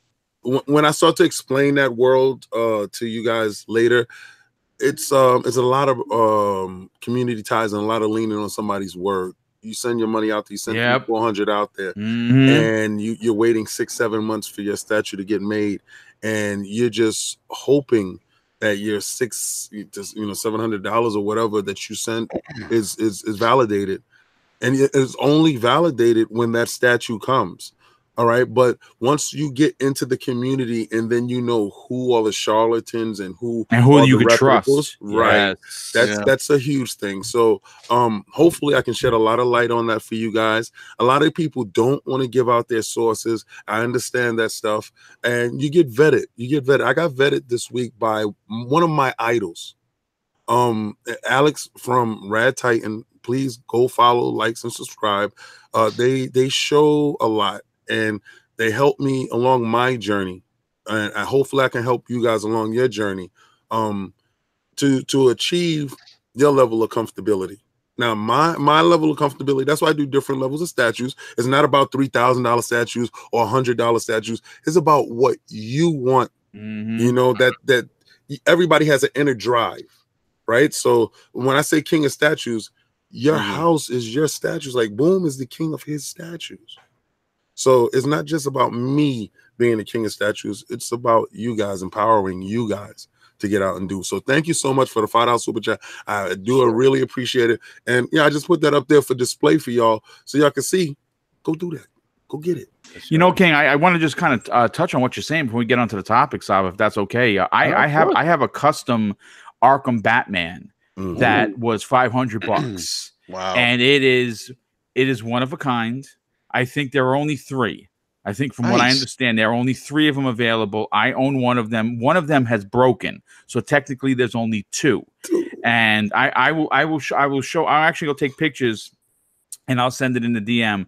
when I start to explain that world to you guys later, it's a lot of community ties and a lot of leaning on somebody's word. You send your money out there, you send 400 out there, and you're waiting 6-7 months for your statue to get made, and you're just hoping that your $700 or whatever that you sent is validated, and it's only validated when that statue comes. All right, but once you get into the community and then you know who are the charlatans and who you can trust, right? Yes. That's a huge thing. So hopefully I can shed a lot of light on that for you guys. A lot of people don't want to give out their sources. I understand that stuff, and you get vetted. I got vetted this week by one of my idols, Alex from Rad Titan. Please go follow, likes, and subscribe. They show a lot, and they help me along my journey, and hopefully I can help you guys along your journey to achieve your level of comfortability. Now, my level of comfortability, that's why I do different levels of statues. It's not about $3,000 statues or $100 statues. It's about what you want. You know, that everybody has an inner drive, right? So when I say king of statues, your house is your statues. Like Boom is the king of his statues. So it's not just about me being the king of statues. It's about you guys, empowering you guys to get out and do. So thank you so much for the $5 super chat. I do really appreciate it. And yeah, I just put that up there for display for y'all so y'all can see. Go do that. Go get it. You know, King, I want to just kind of touch on what you're saying before we get onto the topics, if that's okay. I have a custom Arkham Batman that was $500. Wow. And it is one of a kind. I think there are only 3. I think from what I understand, there are only 3 of them available. I own one of them. One of them has broken, so technically there's only 2. And I'll actually go take pictures, and I'll send it in the DM.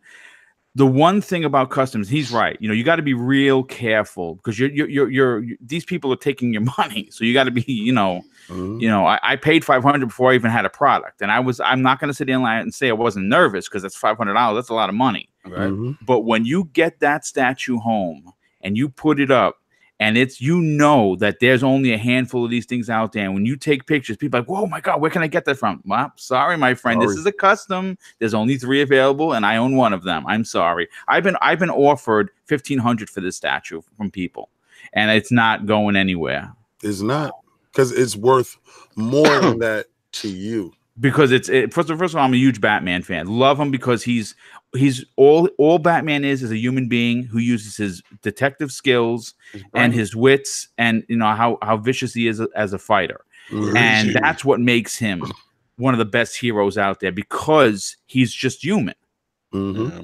The one thing about customs, he's right. You know, you got to be real careful because these people are taking your money, so you got to be, I paid $500 before I even had a product, and I'm not going to sit in and say I wasn't nervous because that's $500. That's a lot of money. Right. But when you get that statue home and you put it up, and it's, that there's only a handful of these things out there. And when you take pictures, people are like, whoa, my God, where can I get that from? Well, sorry, my friend. This is a custom. There's only 3 available, and I own one of them. I'm sorry. I've been offered $1,500 for this statue from people, and it's not going anywhere. It's not, because it's worth more than that to you. Because first of all, I'm a huge Batman fan. Love him because he's all Batman is a human being who uses his detective skills and his wits, and how vicious he is as a fighter. And that's what makes him one of the best heroes out there, because he's just human. Yeah.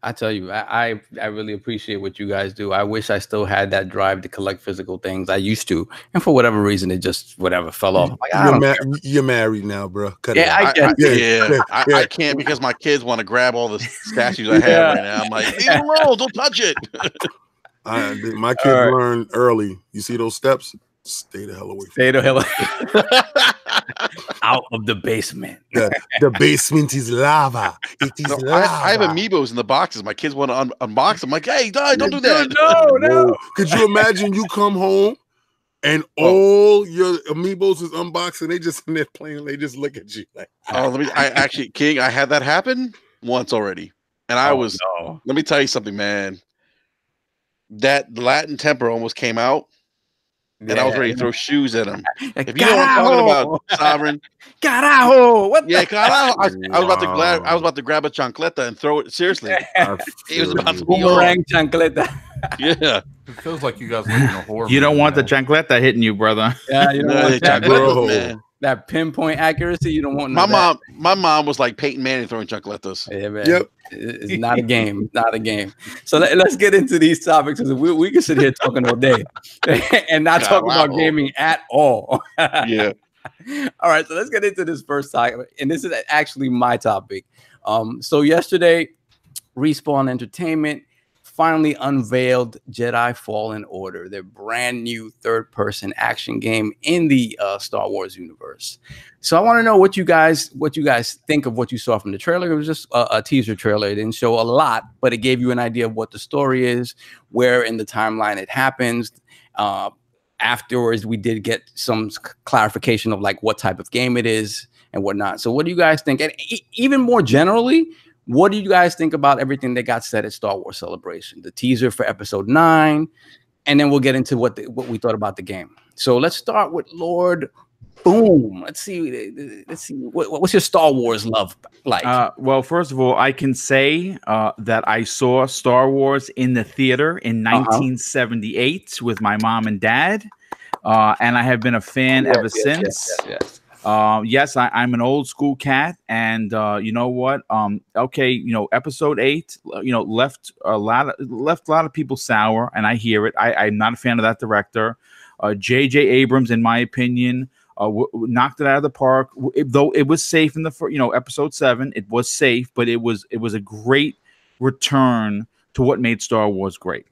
I tell you, I really appreciate what you guys do. I wish I still had that drive to collect physical things. I used to, and for whatever reason, it just fell off. Like, you're married now, bro. I can't because my kids want to grab all the statues I have right now. I'm like, leave it alone, don't touch it. My kids learned early. You see those steps? Stay the hell away. Stay the hell out of the basement. The basement is lava. It is lava. I have amiibos in the boxes. My kids want to unbox them. I'm like, hey, don't do that. No. Could you imagine you come home and all your amiibos is unboxed and they just in there playing? They just look at you like, King, I had that happen once already, and let me tell you something, man. That Latin Temper almost came out. and I was ready to throw shoes at him. Like, If you know what I'm talking about, Sovereign. Carajo! What? Yeah, carajo. I was about to grab a chancleta and throw it. Seriously, it was about to be boomerang chancleta. Yeah, it feels like you guys live in a horror. You don't want the chancleta hitting you, brother. Yeah, you don't want that, chancletas, man. That pinpoint accuracy. You don't want my mom was like Peyton Manning throwing chancletas. Yeah, man. Yep. It's not a game. Not a game. So let's get into these topics, because we can sit here talking all day and not talk about gaming at all. Yeah. All right, so let's get into this first topic, and this is actually my topic. So yesterday, Respawn Entertainment finally unveiled Jedi Fallen Order, their brand new third-person action game in the Star Wars universe. So I want to know what you guys think of what you saw from the trailer. It was just a teaser trailer. It didn't show a lot, but it gave you an idea of what the story is, where in the timeline it happens. Afterwards, we did get some clarification of like what type of game it is and whatnot. So what do you guys think? And even more generally, what do you guys think about everything that got said at Star Wars Celebration? The teaser for Episode 9, and then we'll get into what we thought about the game. So let's start with Lord Boom. Let's see. What's your Star Wars love like? Well, first of all, I can say that I saw Star Wars in the theater in 1978 with my mom and dad, and I have been a fan ever since. Yes, I'm an old school cat, and you know what? Okay, Episode 8, left a lot of people sour, and I hear it. I'm not a fan of that director. J.J. Abrams, in my opinion, knocked it out of the park. Though it was safe in the Episode 7, it was safe, but it was a great return to what made Star Wars great.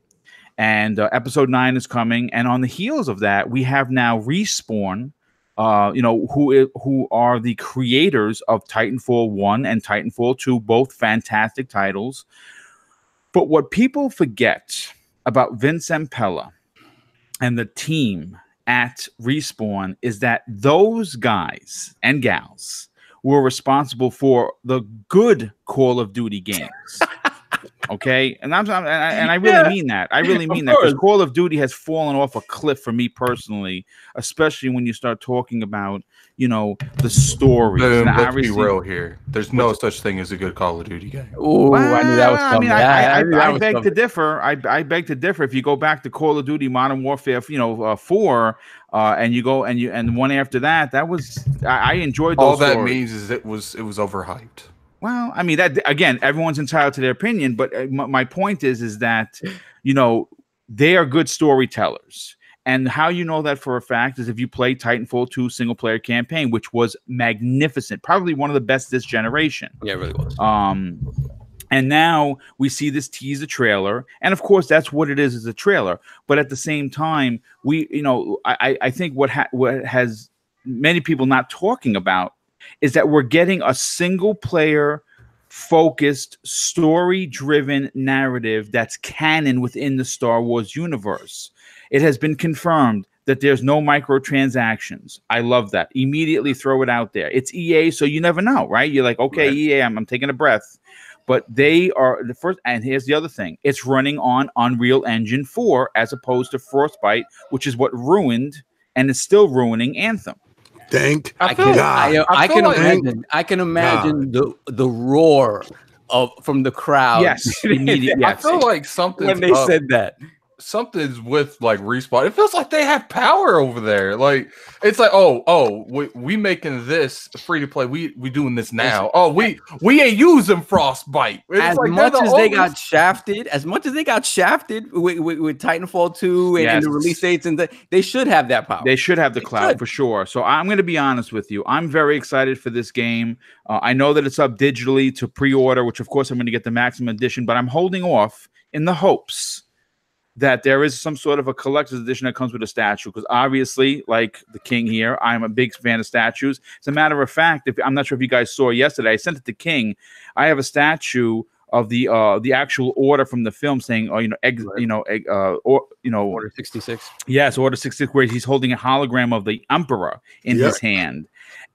And Episode 9 is coming, and on the heels of that, we have now Respawn. Who are the creators of Titanfall 1 and Titanfall 2, both fantastic titles. But what people forget about Vince Zampella and the team at Respawn is that those guys and gals were responsible for the good Call of Duty games. Okay, and I really mean that. I really mean that, because Call of Duty has fallen off a cliff for me personally, especially when you start talking about the stories. Let's be real here. There's no such thing as a good Call of Duty game. Oh, I knew that was coming. I beg to differ. I beg to differ. If you go back to Call of Duty Modern Warfare, 4, and you go and one after that, I enjoyed those. All that stories. means is it was overhyped. Well, I mean, that again, everyone's entitled to their opinion, but my point is that they are good storytellers, and how you know that for a fact is if you play Titanfall 2 single player campaign, which was magnificent, probably one of the best this generation. Yeah, it really was. And now we see this teaser trailer, and of course that's what it is a trailer. But at the same time, I think what has many people not talking about is that we're getting a single player focused, story driven narrative that's canon within the Star Wars universe. It has been confirmed that there's no microtransactions. I love that. Immediately throw it out there. It's EA, so you never know, right? You're like, okay, right. EA, I'm taking a breath. But they are the first, and here's the other thing. It's running on Unreal Engine 4 as opposed to Frostbite, which is what ruined and is still ruining Anthem. Thank I can imagine the roar from the crowd. Yes, immediately. I feel like something when they said that. Something's with like Respawn. It feels like they have power over there. Like it's like, we making this free to play. We doing this now. Oh, we ain't using Frostbite. It's as like much as they got shafted, with Titanfall 2 and the release dates, and they should have that power. They should have the cloud for sure. So I'm going to be honest with you. I'm very excited for this game. I know that it's up digitally to pre-order, which of course I'm going to get the maximum edition, but I'm holding off in the hopes that there is some sort of a collector's edition that comes with a statue, because obviously, like the King here, I'm a big fan of statues. As a matter of fact, I'm not sure if you guys saw yesterday, I sent it to King. I have a statue of the actual order from the film saying, Order 66. Yes, Order 66, where he's holding a hologram of the Emperor in his hand.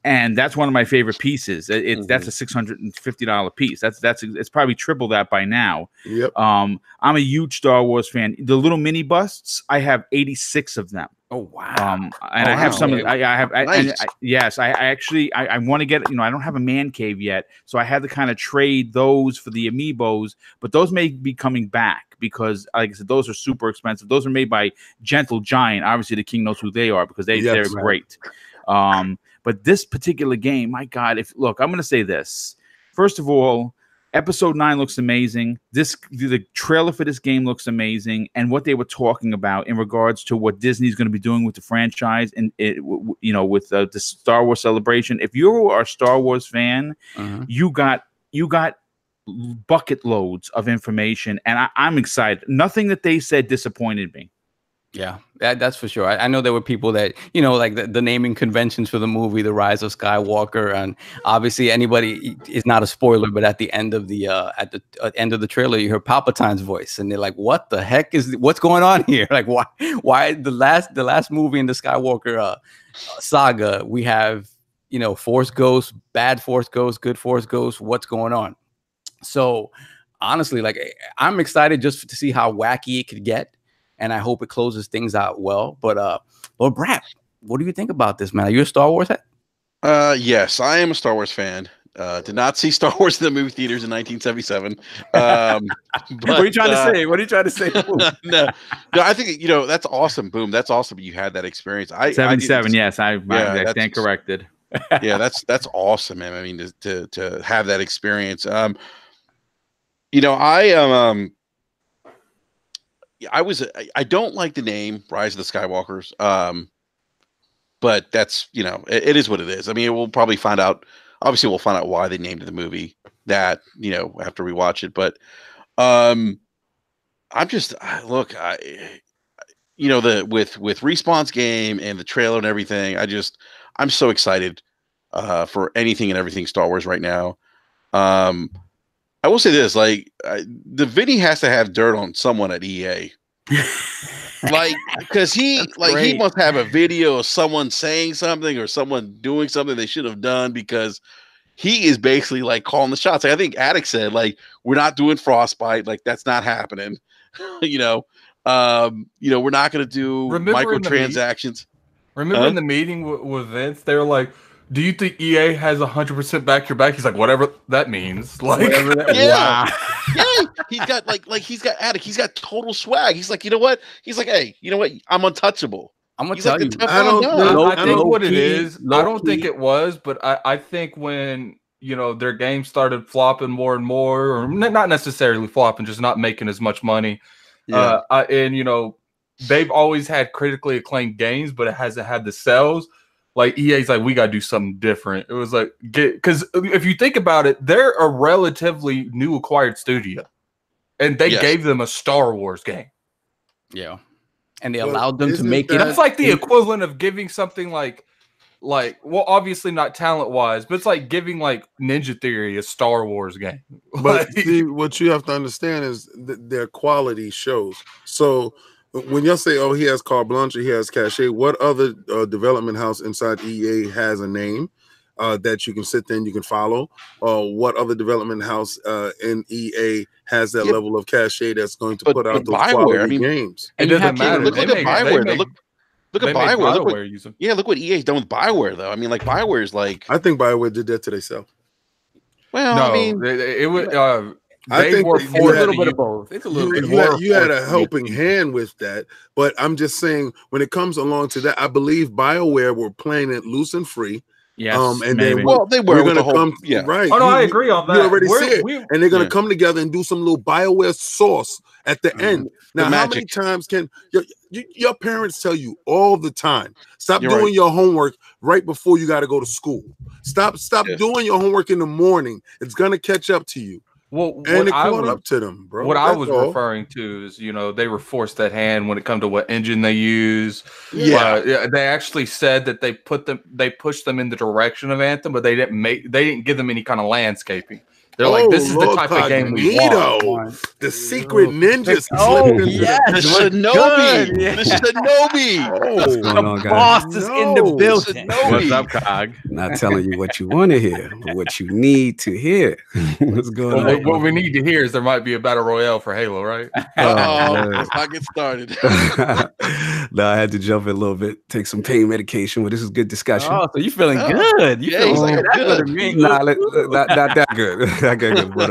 And that's one of my favorite pieces. That's a $650 piece. It's probably triple that by now. Yep. I'm a huge Star Wars fan. The little mini busts, I have 86 of them. Oh wow! And I have some. I have. Nice. Yes, I actually. I want to get. I don't have a man cave yet, so I had to kind of trade those for the amiibos. But those may be coming back because, like I said, those are super expensive. Those are made by Gentle Giant. Obviously, the king knows who they are because they're great. But this particular game, my God! I'm going to say this. First of all, Episode 9 looks amazing. The trailer for this game looks amazing, and what they were talking about in regards to what Disney's going to be doing with the franchise, and with the Star Wars celebration. If you are a Star Wars fan, you got bucket loads of information, and I'm excited. Nothing that they said disappointed me. Yeah, that's for sure. I know there were people that, like the naming conventions for the movie, The Rise of Skywalker, and obviously anybody is not a spoiler, but at the end of the end of the trailer, you hear Palpatine's voice, and they're like, "What the heck what's going on here? Like, why the last movie in the Skywalker saga, we have Force Ghosts, bad Force Ghosts, good Force Ghosts. What's going on?" So honestly, like I'm excited just to see how wacky it could get. And I hope it closes things out well. But Lord BRAP, what do you think about this, man? Are you a Star Wars head? Yes, I am a Star Wars fan. Did not see Star Wars in the movie theaters in 1977. But, what are you trying to say? What are you trying to say? No, I think that's awesome. Boom, that's awesome. You had that experience. 77. Yes, I stand corrected. Yeah, that's awesome, man. I mean, to have that experience. I am. I don't like the name Rise of the Skywalkers. But that's, it is what it is. I mean, we'll probably find out. Obviously, we'll find out why they named the movie that, after we watch it. But I'm just with Respawn's game and the trailer and everything, I'm so excited for anything and everything Star Wars right now. I will say this, the Vinny has to have dirt on someone at EA. Because he must have a video of someone saying something or someone doing something they should have done, because he is basically calling the shots. I think Addict said, we're not doing Frostbite, that's not happening. We're not going to do microtransactions. Remember in the meeting with Vince, they were like, "Do you think EA has 100% back your back?" He's like, "Whatever that means." Yeah. He's got he's got Addict. He's got total swag. He's like, you know what? He's like, hey, you know what? I'm untouchable. I'm gonna tell you. I think what it is. I don't think it was, but I think when their games started flopping more and more, or not necessarily flopping, just not making as much money. Yeah. They've always had critically acclaimed games, but it hasn't had the sales. EA's we got to do something different. It was because if you think about it, they're a relatively new acquired studio, and they gave them a Star Wars game. Yeah, and they allowed them to make it. That's like the equivalent of giving something well, obviously not talent wise, but it's like giving Ninja Theory a Star Wars game. But see, what you have to understand is their quality shows. So when y'all say, "Oh, he has carte blanche, he has cachet," what other development house inside EA has a name that you can sit there and you can follow? What other development house in EA has that level of cachet that's going to put out those quality games? It doesn't matter. Look at BioWare. Look at BioWare. Look what EA's done with BioWare, though. I mean, BioWare's I think BioWare did that to themselves. Well, no, I mean, it would. I think it's a little bit of both. It's a little bit more. You had a helping hand with that, but I'm just saying when it comes along to that, I believe BioWare were playing it loose and free. Yes, and maybe. then they were going to come. Yeah, right. Oh no, I agree on that. You already see it, and they're going to come together and do some little BioWare sauce at the end. Now, how many times can your parents tell you all the time? Stop doing your homework right before you got to go to school. Stop doing your homework in the morning. It's going to catch up to you. Well, and it caught up to them, bro. What I was referring to is, they were forced at hand when it comes to what engine they use. Yeah, they actually said that they pushed them in the direction of Anthem, but they didn't give them any kind of landscaping. They're this is the type of game we want. The secret ninja slipped into the Shinobi. Yeah. The Shinobi. What's going on, The guys? boss is in the building. What's up, Cog? Not telling you what you want to hear, but what you need to hear. What's going Well, on? what we need to hear is there might be a battle royale for Halo, right? Uh-oh. Let's not get started. No, I had to jump in a little bit, take some pain medication, but this is good discussion. Oh, so you feeling good? You Yeah, feeling he's like, that's good. what it means. Nah, not that good. Not good. But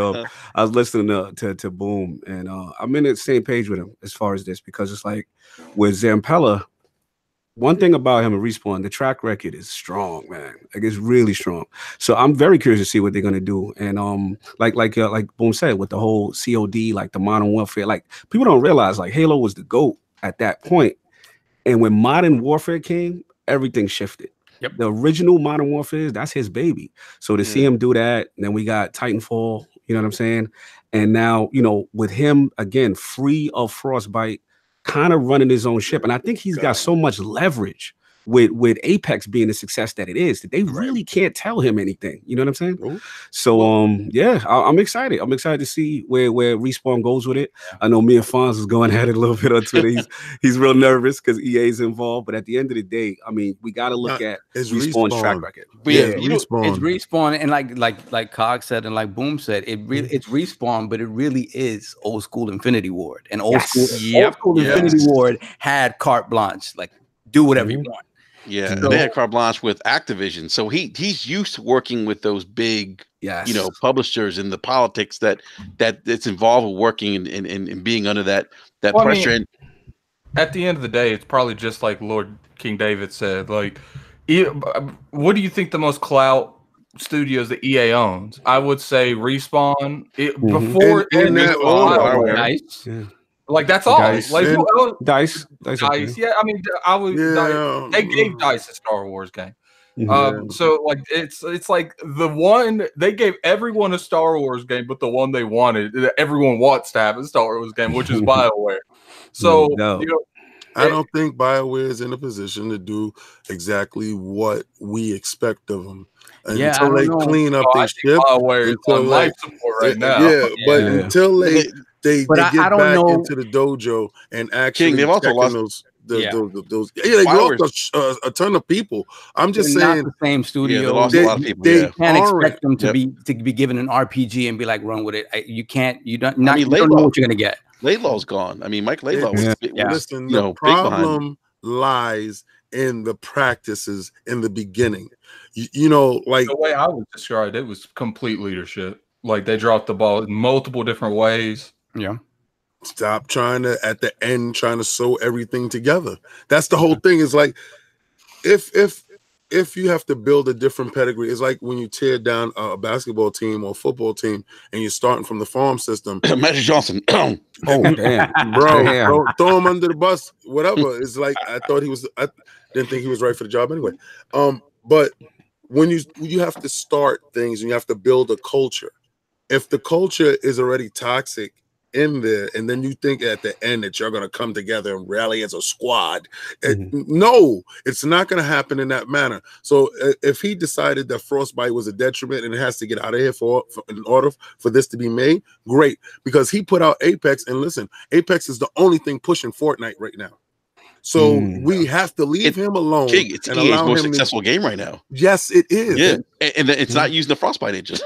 I was listening to Boom, and I'm in the same page with him as far as this, because it's like with Zampella, one thing about him and Respawn, the track record is strong, man. Like, it's really strong. So I'm very curious to see what they're gonna do. And like Boom said, with the whole COD, like the Modern Warfare, like people don't realize like Halo was the GOAT at that point. And when Modern Warfare came, everything shifted. Yep. The original Modern Warfare, that's his baby. So to see him do that, and then we got Titanfall, you know what I'm saying? And now, you know, with him again, free of Frostbite, kind of running his own ship. And I think he's got so much leverage with Apex being the success that it is, that they really can't tell him anything. You know what I'm saying? Nope. So yeah, I'm excited. I'm excited to see where Respawn goes with it. I know me and Fonz is going at it a little bit on Twitter. He's real nervous because EA's involved. But at the end of the day, I mean, we got to look at Respawn's track record. But Yeah, you know, Respawn. It's Respawn, and like Cog said, and like Boom said, it really it's Respawn, but it really is old school Infinity Ward. And old school Infinity Ward had carte blanche, like do whatever you want. Yeah, So- they had carte blanche with Activision, so he's used to working with those big, Yes. you know, publishers and the politics that's involved with working and being under that Well, I pressure. mean, at the end of the day, it's probably just like Lord King David said. Like, what do you think the most clout studios that EA owns? I would say Respawn. Before In that order. Nice. Yeah. like that's all. Dice. Like And- who else? Dice. Okay. Yeah, I mean, I would. Yeah. They gave Dice a Star Wars game. Mhm. So like it's like the one they gave everyone a Star Wars game, but the one they wanted, everyone wants to have a Star Wars game, which is BioWare. So No. you know, I don't think BioWare is in a position to do exactly what we expect of them Yeah, until I they don't know. clean up I their think ship. BioWare is until on like- life support right now. Yeah, but Yeah. until they But I get don't back know- into the dojo and actually they've also checking lost- those, Yeah. those. Yeah, they BioWare's- lost a ton of people. I'm just They're saying not the same studio. Yeah, they lost they- a lot of people. they- Yeah. Can't aren't. expect them to Yep. be given an RPG and be like, run with it. You can't. You don't. I mean, You don't know Laidlaw- what you're gonna get. Laidlaw's gone. I mean, Mike Laidlaw was, Yeah. was Listen, you the know, big behind it. problem lies in the practices in the beginning. You know, like The way I would describe it was complete leadership. Like they dropped the ball in multiple different ways. Yeah. stop trying to at the end trying to sew everything together. That's the whole thing. Is like if you have to build a different pedigree, it's like when you tear down a basketball team or football team and you're starting from the farm system. Magic Johnson. Oh damn, Bro, Damn. throw him under the bus, whatever. It's like I didn't think he was right for the job anyway. But when you have to start things and you have to build a culture. If the culture is already toxic in there, and then you think at the end that you're going to come together and rally as a squad, no, it's not going to happen in that manner. So if he decided that Frostbite was a detriment and it has to get out of here for in order for this to be made, great, because he put out Apex, and listen, Apex is the only thing pushing Fortnite right now. So we have to leave him alone. It's and EA's allow most him successful game right now. Yes, it is. Yeah, and it's not using the Frostbite engine.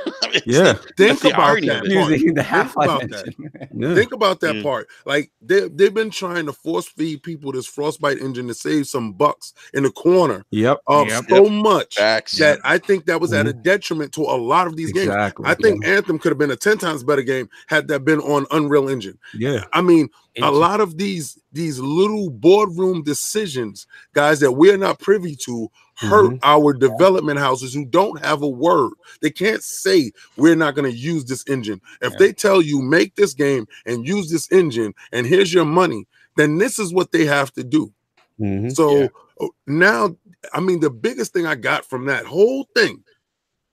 Yeah. Think That's the about irony that of it. part. Using the Think Half-Life about that. engine. Yeah. Think about that part. Like they've been trying to force feed people this Frostbite engine to save some bucks in the corner Yep. so much Facts. that I think that was at a detriment to a lot of these games. Exactly. I think Anthem could have been a 10 times better game had that been on Unreal Engine. Yeah. I mean, a lot of these little boardroom decisions, guys, that we're not privy to hurt our development houses who don't have a word. They can't say we're not going to use this engine. If they tell you make this game and use this engine and here's your money, then this is what they have to do. So now, I mean, the biggest thing I got from that whole thing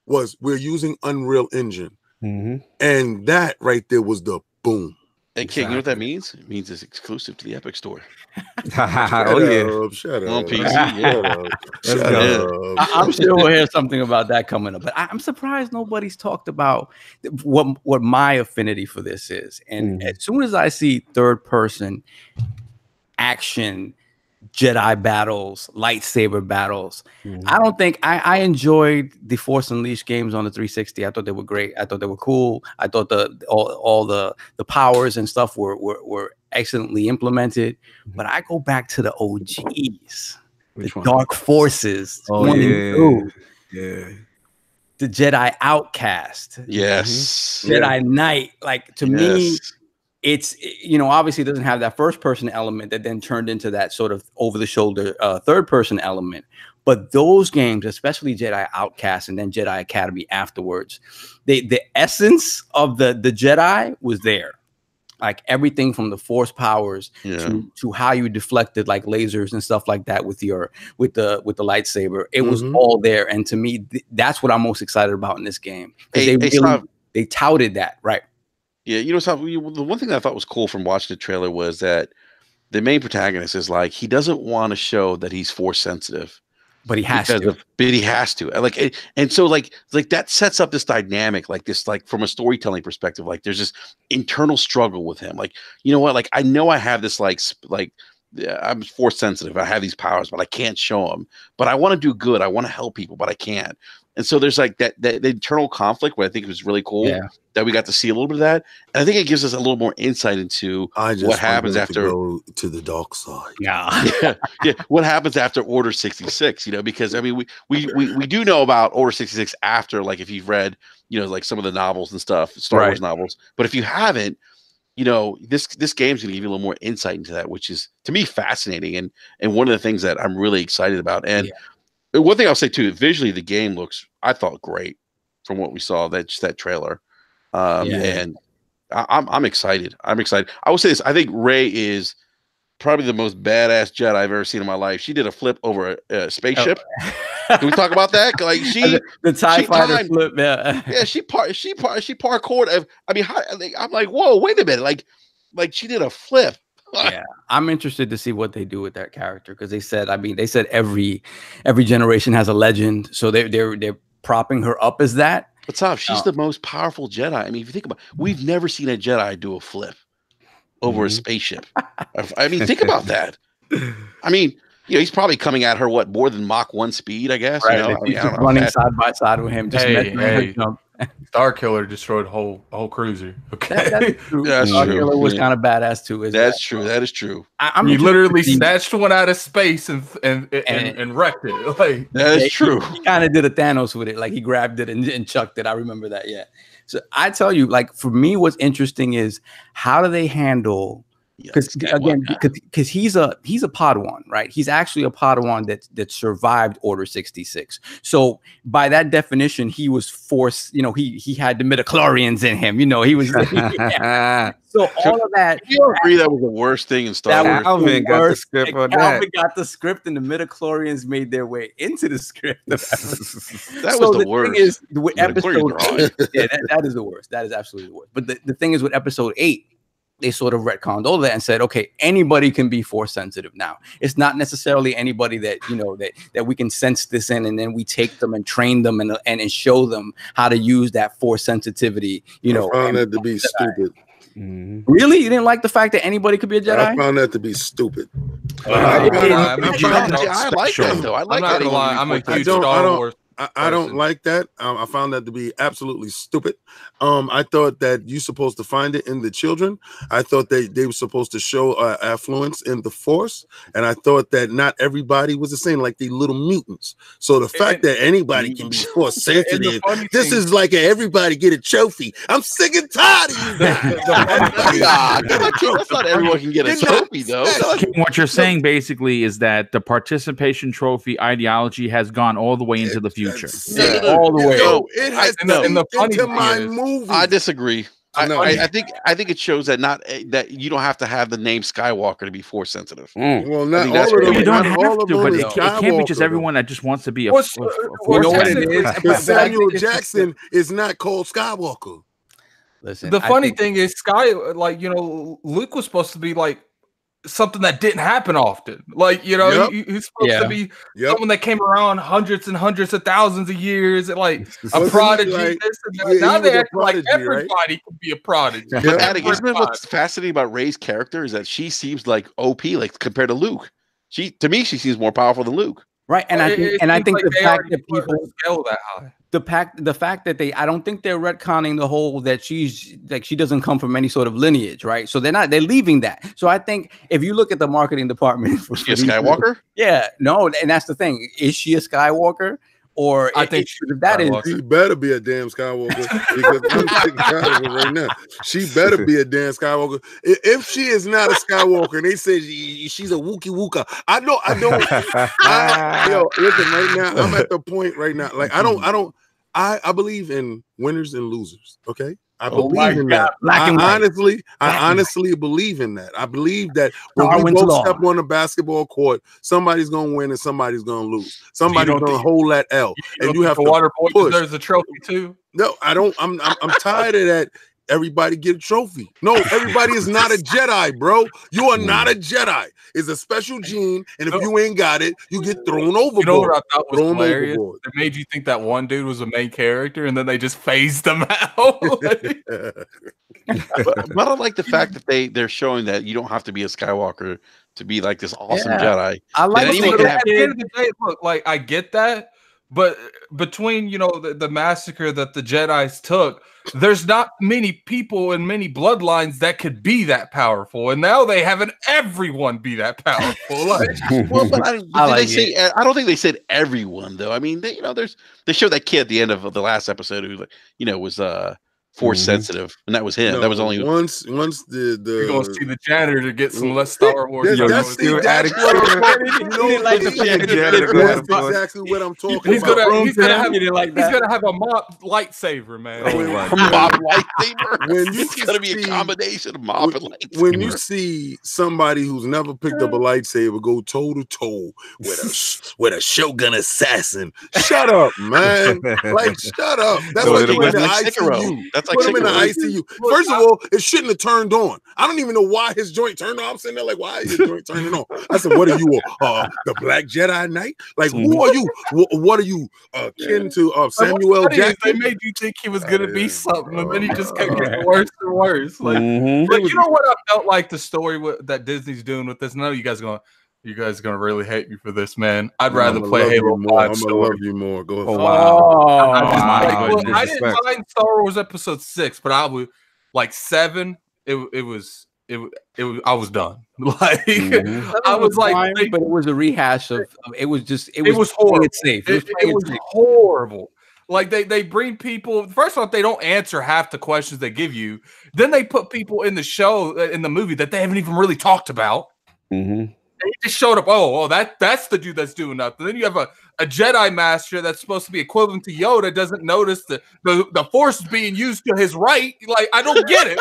was we're using Unreal Engine. And that right there was the boom. Hey, King, you know what that means? It means it's exclusive to the Epic Store. Oh yeah, Shut up. On PC, yeah. Shut up. I'm sure we'll hear something about that coming up. But I'm surprised nobody's talked about what my affinity for this is. And as soon as I see third person action, Jedi battles, lightsaber battles, I don't think I enjoyed the Force Unleashed games on the 360. I thought they were great. I thought they were cool. I thought all the powers and stuff were excellently implemented. But I go back to the OGs, the Dark Forces. Oh yeah. The Jedi Outcast. Yes. Jedi Knight. Like, to me, it's, you know, obviously it doesn't have that first person element that then turned into that sort of over the shoulder third person element. But those games, especially Jedi Outcast and then Jedi Academy afterwards, the essence of the Jedi was there. Like everything from the force powers to how you deflected like lasers and stuff like that with the lightsaber. It was all there. And to me, that's what I'm most excited about in this game. They touted that, right? Yeah, you know, the one thing that I thought was cool from watching the trailer was that the main protagonist is like, he doesn't want to show that he's force sensitive, but he has to. But he has to. Like, and so like that sets up this dynamic, like this, like from a storytelling perspective, like there's this internal struggle with him. Like, you know what? Like, I know I have this I'm force sensitive. I have these powers, but I can't show them. But I want to do good. I want to help people, but I can't. And so there's like that internal conflict, where I think it was really cool that we got to see a little bit of that. And I think it gives us a little more insight into what happens after go to the dark side. Yeah. What happens after Order 66? You know, because I mean, we do know about Order 66 after, like, if you've read, you know, like some of the novels and stuff, Star Wars novels. But if you haven't, you know, this game's gonna give you a little more insight into that, which is, to me, fascinating and one of the things that I'm really excited about. And one thing I'll say too, visually, the game looks, I thought, great from what we saw, that trailer. And I'm excited. I'm excited. I will say this: I think Rey is probably the most badass Jedi I've ever seen in my life. She did a flip over a spaceship. Can we talk about that? Like the TIE fighter flip, she parkoured. I mean, I'm like, whoa, wait a minute, like she did a flip. Yeah, I'm interested to see what they do with that character, because they said every generation has a legend, so they're propping her up as that. What's up? She's the most powerful Jedi. I mean, if you think about it, we've never seen a Jedi do a flip over a spaceship. I mean, think about that. I mean, you know, he's probably coming at her more than Mach 1 speed, I guess. Right. You know? I mean, I don't know, running side by side with him. Just jump. Starkiller destroyed a whole cruiser. Okay, that's true. Starkiller was kind of badass too. That's true. That is true. He literally snatched one out of space and wrecked it. Like, that is true. He kind of did a Thanos with it. Like, he grabbed it and chucked it. I remember that. Yeah. So I tell you, like, for me, what's interesting is how do they handle. Because he's a Padawan, right? He's actually a Padawan that survived Order 66. So by that definition, he was forced. You know, he had the midichlorians in him. You know, he was. So all of that. You agree that was the worst thing in Star Wars? Calvin got the script on that. Calvin got the script, and the midichlorians made their way into the script. That was the worst. Thing is, with episode 8, that is the worst. That is absolutely the worst. But the thing is, with episode 8. They sort of retconned all that and said, okay, anybody can be force sensitive now. It's not necessarily anybody that, you know, that we can sense this in, and then we take them and train them and show them how to use that force sensitivity. You know, I found that to be stupid. Really? You didn't like the fact that anybody could be a Jedi? I found that to be stupid. I like that though. I like that. I'm a huge Star Wars. I don't like that. I found that to be absolutely stupid. I thought that you're supposed to find it in the children. I thought they were supposed to show affluence in the Force, and I thought that not everybody was the same, like the little mutants. So the fact that anybody can be Force sensitive, this is like everybody get a trophy. I'm sick and tired of you guys. That's not everyone can get a trophy, though. What you're saying basically is that the participation trophy ideology has gone all the way into the future. All the way. No, it has into my movie. I disagree. I think it shows that that you don't have to have the name Skywalker to be force sensitive. Well, not all of them. You don't have to, but it can't be just everyone that just wants to be a force sensitive. Samuel Jackson is not called Skywalker. Listen, the funny thing is, Sky, like, you know, Luke was supposed to be like something that didn't happen often. Like, you know, he's supposed to be someone that came around hundreds and hundreds of thousands of years, and like a prodigy. Like, this and that. Now they act like everybody can be a prodigy. But Attic, isn't it what's fascinating about Rey's character is that she seems like OP, like compared to Luke. To me, she seems more powerful than Luke. Right, and I think like the fact that people scale that high. the fact that I don't think they're retconning the whole that she doesn't come from any sort of lineage, right? So they're leaving that. So I think if you look at the marketing department for she a Skywalker, no, and that's the thing. Is she a Skywalker? Or I think she better be a damn Skywalker because I'm thinking Skywalker right now. She better be a damn Skywalker. If she is not a Skywalker, and they say she's a Wookiee Wooka, I don't. Yo, listen, right now I'm at the point right now. Like I believe in winners and losers. Okay. I believe in that. I honestly believe in that. I believe that when we both step on the basketball court, somebody's gonna win and somebody's gonna lose. Somebody's gonna hold that L, and you have to water boy push. There's a trophy too. No, I don't. I'm tired of that. Everybody get a trophy. No, everybody is not a Jedi, bro. You are not a Jedi. It's a special gene, and if you ain't got it, you get thrown overboard. You know what I thought was hilarious? It made you think that one dude was a main character, and then they just phased him out. But I like the fact that they're showing that you don't have to be a Skywalker to be like this awesome Jedi. I like at the end of the day, look, like I get that, but between the massacre that the Jedis took, there's not many people and many bloodlines that could be that powerful, and now they haven't everyone be that powerful. Like, well, but I don't think they said everyone though. I mean, they showed that kid at the end of the last episode who was force sensitive, and that was him. That was only once the you're gonna see the janitor to get some less Star Wars. That's exactly what I'm talking he's about. He's gonna have a mop lightsaber, man. Mop lightsaber. It's gonna be a combination of mop and lightsaber. When you see somebody who's never picked up a lightsaber go toe to toe with a Shogun assassin, shut up, man. Like, shut up. That's like you in the ICU. Put him in the ICU. First of all, it shouldn't have turned on. I don't even know why his joint turned on. I'm sitting there like, why is your joint turning on? I said, what are you, the Black Jedi Knight? Like, who are you? What are you, kin to Samuel Jackson? They made you think he was going to be something, and then he just kept getting worse and worse. Like, but you know what I felt like the story that Disney's doing with this? I know you guys are gonna really hate me for this, man. I'd rather play Halo 5. I'm gonna love you more. Go ahead. Oh, wow. I didn't mind Star Wars Episode 6, but I was like 7. It was I was done. Like I was like, but it was a rehash of it was horrible. It was horrible. Like they bring people. First off, they don't answer half the questions they give you. Then they put people in the show in the movie that they haven't even really talked about. He just showed up. Oh, that's the dude that's doing nothing. Then you have a Jedi Master that's supposed to be equivalent to Yoda, doesn't notice the Force is being used to his right. Like, I don't get it.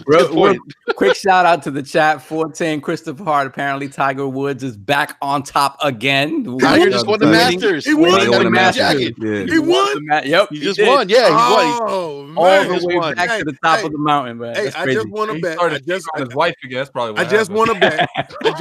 real quick shout out to the chat. 410 Christopher Hart. Apparently, Tiger Woods is back on top again. Tiger just won the Masters. He won the Masters. He won. Yep, he just won. Yeah, he won. Oh, all the way back to the top of the mountain, man. Hey, I just want to bet. His wife again. That's probably. I just want to bet. That's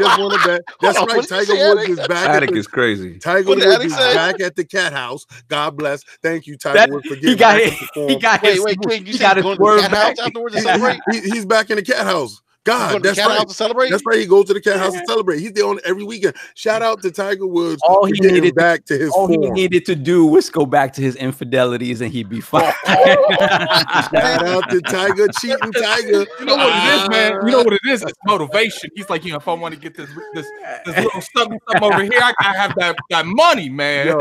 right. Tiger Woods is back. Attic is crazy. Tiger Woods is back at the cat house. God bless. Thank you, Tiger Woods, for getting back to perform. Wait. You got his word back afterwards to celebrate? He's back in the cat house. God, that's right. To celebrate? That's right. He goes to the cat house to celebrate. He's there on every weekend. Shout out to Tiger Woods. All he needed back to his all form. He needed to do was go back to his infidelities, and he'd be fine. Shout out to Tiger, cheating Tiger. You know what it is, man. You know what it is. It's motivation. He's like, if I want to get this little something over here, I gotta have that money, man. Yo,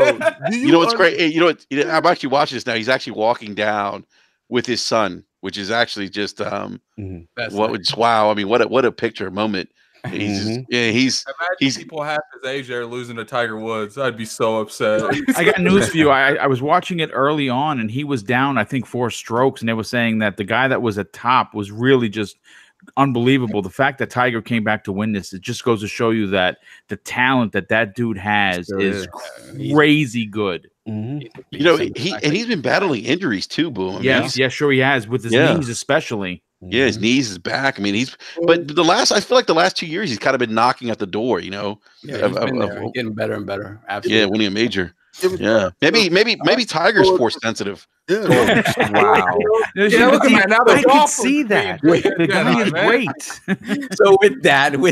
you know what's great? Hey, you know what? I'm actually watching this now. He's actually walking down with his son, which is actually just wow. I mean, what a picture moment. He's people half his age there losing to Tiger Woods. I'd be so upset. I got news for you. I was watching it early on, and he was down, I think, 4 strokes, and they were saying that the guy that was at top was really just unbelievable. The fact that Tiger came back to win this, it just goes to show you that the talent that dude has is crazy good. You know, he's been battling injuries too, Boom. Yes, sure he has, with his knees especially. Yeah, his knees is back. I mean, but I feel like the last 2 years he's kind of been knocking at the door, you know. Yeah, he's getting better and better. Absolutely. Yeah, winning a major. Yeah, maybe Tiger's force sensitive. Yeah. Wow. I can see that. The guy is great. So with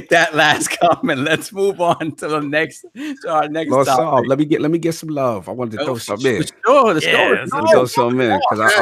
that last comment, let's move on to our next Lord topic. Sol, let me get some love. I wanted to throw some in. Sure, let's go. Let's throw some in, because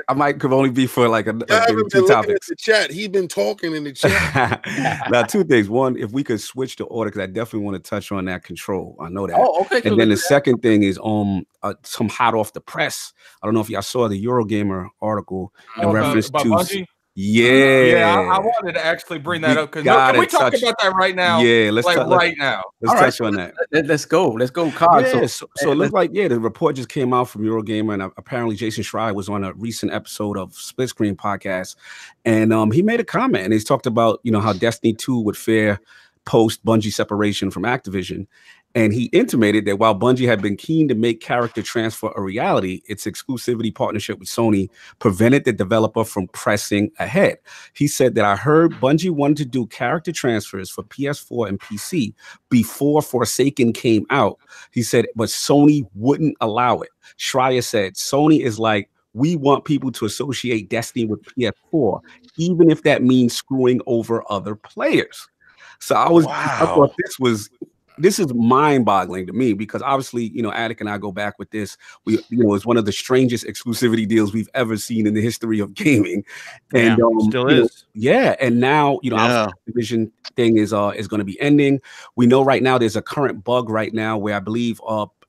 I might could only be for like maybe 2 topics. The chat. He's been talking in the chat. Now, 2 things. One, if we could switch the order, because I definitely want to touch on that control. I know that. Oh, okay. And then the second thing is some hot off the press. I don't know if y'all saw the Eurogamer article in reference about to Bungie? Yeah, I wanted to actually bring that up, because gotta can we talk touch- about that right now? Yeah, let's right now. Let's All right, touch on that. Let's go, Cog. Yeah, so it looks like, the report just came out from Eurogamer, and apparently Jason Schrier was on a recent episode of Split Screen Podcast, and he made a comment, and he's talked about, how Destiny 2 would fare post Bungie separation from Activision. And he intimated that while Bungie had been keen to make character transfer a reality, its exclusivity partnership with Sony prevented the developer from pressing ahead. He said that I heard Bungie wanted to do character transfers for PS4 and PC before Forsaken came out. He said, but Sony wouldn't allow it. Schrier said, Sony is like, we want people to associate Destiny with PS4, even if that means screwing over other players. So I thought this is mind-boggling to me, because obviously, Attic and I go back with this. It's one of the strangest exclusivity deals we've ever seen in the history of gaming, and still is. And now our Activision thing is going to be ending. We know right now there's a current bug right now where I believe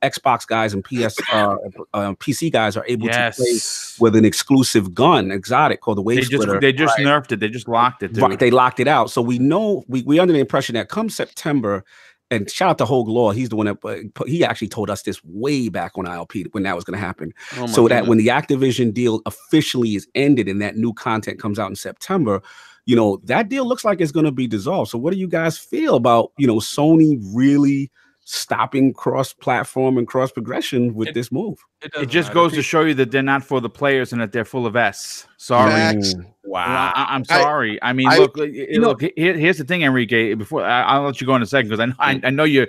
Xbox guys and PC guys are able to play with an exclusive gun, exotic, called the Wave Splitter. They just nerfed it. They just locked it. Dude. Right, they locked it out. So we know we under the impression that come September. And shout out to Hogue Law. He's the one that he actually told us this way back on ILP when that was going to happen. So that when the Activision deal officially is ended and that new content comes out in September, that deal looks like it's going to be dissolved. So what do you guys feel about, Sony really stopping cross-platform and cross-progression with this move? It just goes to show you that they're not for the players and that they're full of S. Sorry. Wow. I'm sorry. Look, here's the thing, Enrique. Before I'll let you go in a second, because I know you're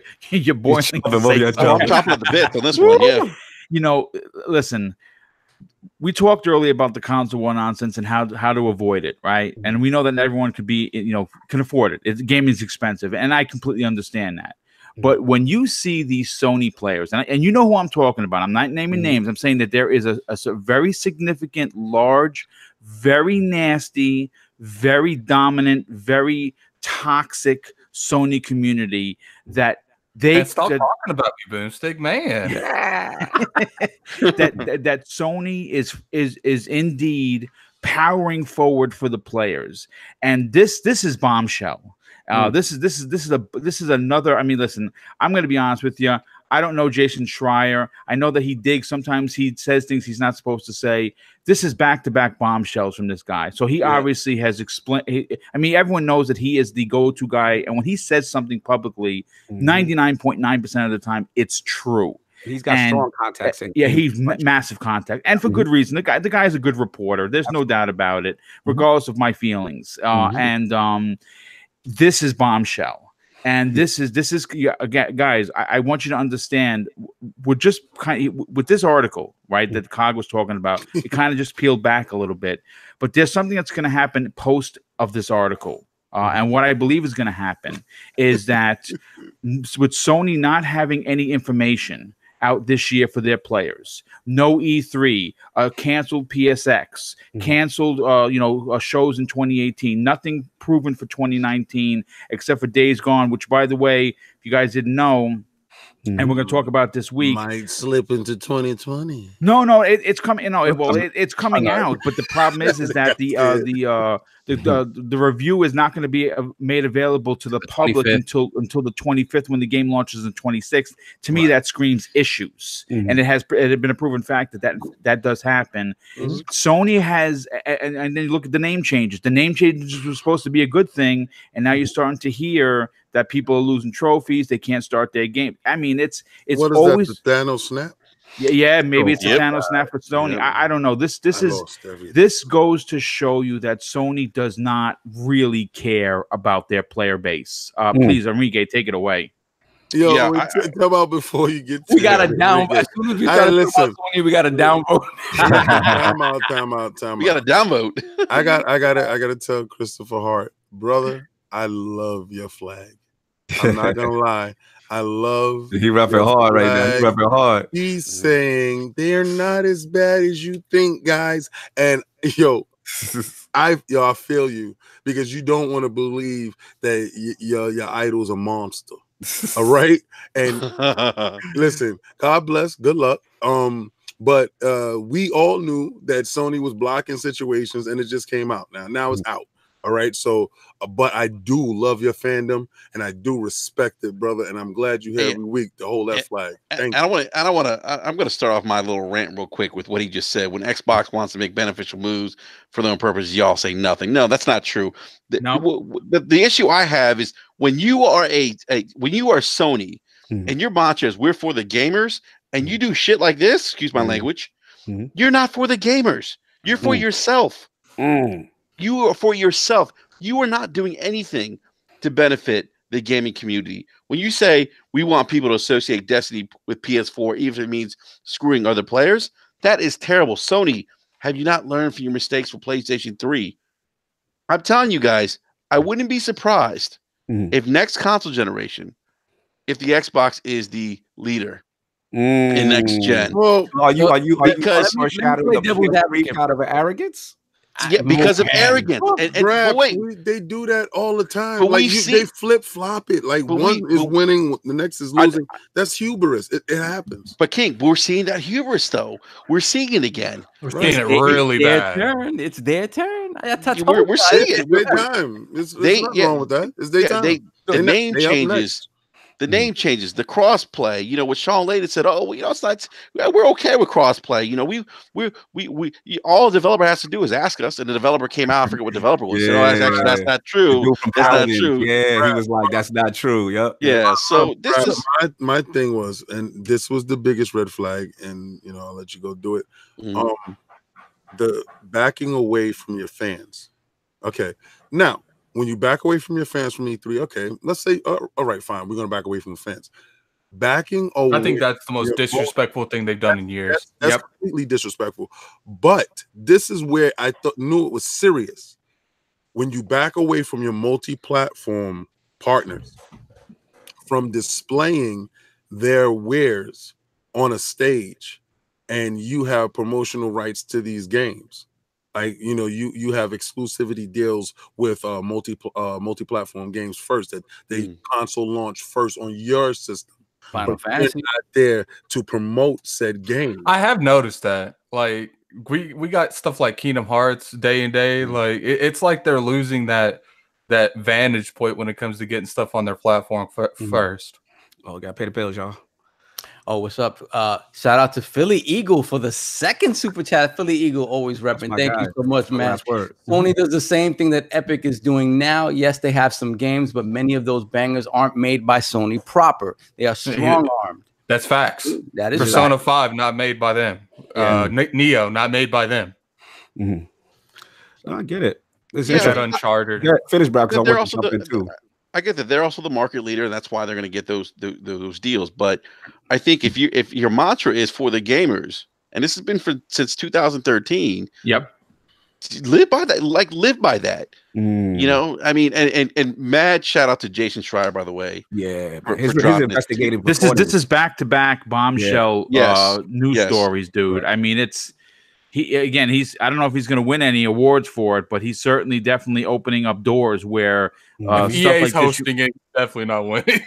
boiling. I'm chopping at the bit on this one. Yeah. Listen. We talked earlier about the console war nonsense and how to avoid it, right? And we know that everyone can afford it. Gaming is expensive, and I completely understand that. But when you see these Sony players, and you know who I'm talking about, I'm not naming names. I'm saying that there is a very significant, large, very nasty, very dominant, very toxic Sony community that stop talking about me, Boomstick, man. that Sony is indeed powering forward for the players, and this is bombshell. This is another. Listen, I'm going to be honest with you. I don't know Jason Schrier. I know that he digs. Sometimes he says things he's not supposed to say. This is back-to-back bombshells from this guy. So he obviously has explained. Everyone knows that he is the go-to guy, and when he says something publicly, 99.9% of the time, it's true. He's got strong contacts. He's massive contact, and for good reason. The guy is a good reporter. There's no doubt about it, regardless of my feelings. This is bombshell. And this is again, guys. I want you to understand. We're just with this article, right? That Cog was talking about. It kind of just peeled back a little bit, but there's something that's going to happen post of this article. And what I believe is going to happen is that with Sony not having any information out this year for their players, no E3, canceled PSX, canceled shows in 2018, nothing proven for 2019 except for Days Gone, which, by the way, if you guys didn't know, and we're going to talk about this week. Might slip into 2020. No, it's coming. It's coming out. But the problem is that the review is not going to be made available to the public until the 25th, when the game launches on 26th. To me, that screams issues, and it had been a proven fact that does happen. Sony has, and then you look at the name changes. The name changes were supposed to be a good thing, and now you're starting to hear that people are losing trophies. They can't start their game. I mean, it's what is always that, the Thanos snap. Yeah, maybe it's a Thanos snap for Sony. I don't know. This goes to show you that Sony does not really care about their player base. Please, Enrique, take it away. Yo, come out before you get to we got a down. As soon as we start Sony, we got a downvote. Time out. We got a downvote. I gotta tell Christopher Hart, brother, I love your flag. I'm not gonna lie. I love. He rapping hard right now. He rapping hard. He's saying they're not as bad as you think, guys. And I feel you, because you don't want to believe that your idol's a monster. All right. And listen, God bless. Good luck. But we all knew that Sony was blocking situations, and it just came out. Now it's out. All right. So, but I do love your fandom, and I do respect it, brother. And I'm glad you're here every week to hold that flag. Thank you. I'm going to start off my little rant real quick with what he just said. When Xbox wants to make beneficial moves for their own purposes, y'all say nothing. No, that's not true. The issue I have is when you are when you are Sony and your mantra is we're for the gamers, and you do shit like this, excuse my language, you're not for the gamers. You're for yourself. You are for yourself. You are not doing anything to benefit the gaming community. When you say we want people to associate Destiny with PS4, even if it means screwing other players, that is terrible. Sony, have you not learned from your mistakes for PlayStation 3? I'm telling you guys, I wouldn't be surprised if next console generation, if the Xbox is the leader in next gen. Well, are you foreshadowing out of arrogance? Yeah, because of arrogance. But wait, they do that all the time. But like they flip flop it. Like one is winning, the next is losing. That's hubris. It happens. But King, we're seeing that hubris though. We're seeing it again. We're seeing it really bad. It's their turn. We're seeing it. It's their time. There's nothing wrong with that. It's their time. The name changes. The name changes, the crossplay. You know, what Sean Layden said, it's not. We're okay with crossplay. You know, we all the developer has to do is ask us, and the developer came out. I forget what developer was. That's not true. That's not true. Yeah, he was like, that's not true. Yep. Yeah. So this is my thing was, and this was the biggest red flag. And I'll let you go do it. The backing away from your fans. Okay, now. When you back away from your fans from E3, okay, let's say, all right, fine, we're going to back away from the fans. Backing away. I think that's the most disrespectful thing they've done in years. That's completely disrespectful. But this is where I knew it was serious. When you back away from your multi-platform partners from displaying their wares on a stage, and you have promotional rights to these games. Like, you have exclusivity deals with multi-platform games first, that they console launch first on your system. Final Fantasy not there to promote said game. I have noticed that. Like we got stuff like Kingdom Hearts Day and Day. Like it's like they're losing that vantage point when it comes to getting stuff on their platform first. Oh, gotta pay the bills, y'all. Oh, what's up? Shout out to Philly Eagle for the second super chat. Philly Eagle always repping. Thank you so much, man. Sony does the same thing that Epic is doing now. Yes, they have some games, but many of those bangers aren't made by Sony proper. They are strong-armed. That's facts. That is Persona 5 not made by them. Neo not made by them. I get it. It's Uncharted. Finish, bro, because I want something too. I get that they're also the market leader, and that's why they're going to get those deals. But I think if your mantra is for the gamers, and this has been since 2013, live by that. Like live by that. I mean, and mad shout out to Jason Schrier, by the way. Yeah, his investigative. This is back to back bombshell news stories, dude. Right. I mean, he's I don't know if he's going to win any awards for it, but he's certainly definitely opening up doors where if stuff EA's like hosting it, definitely not winning.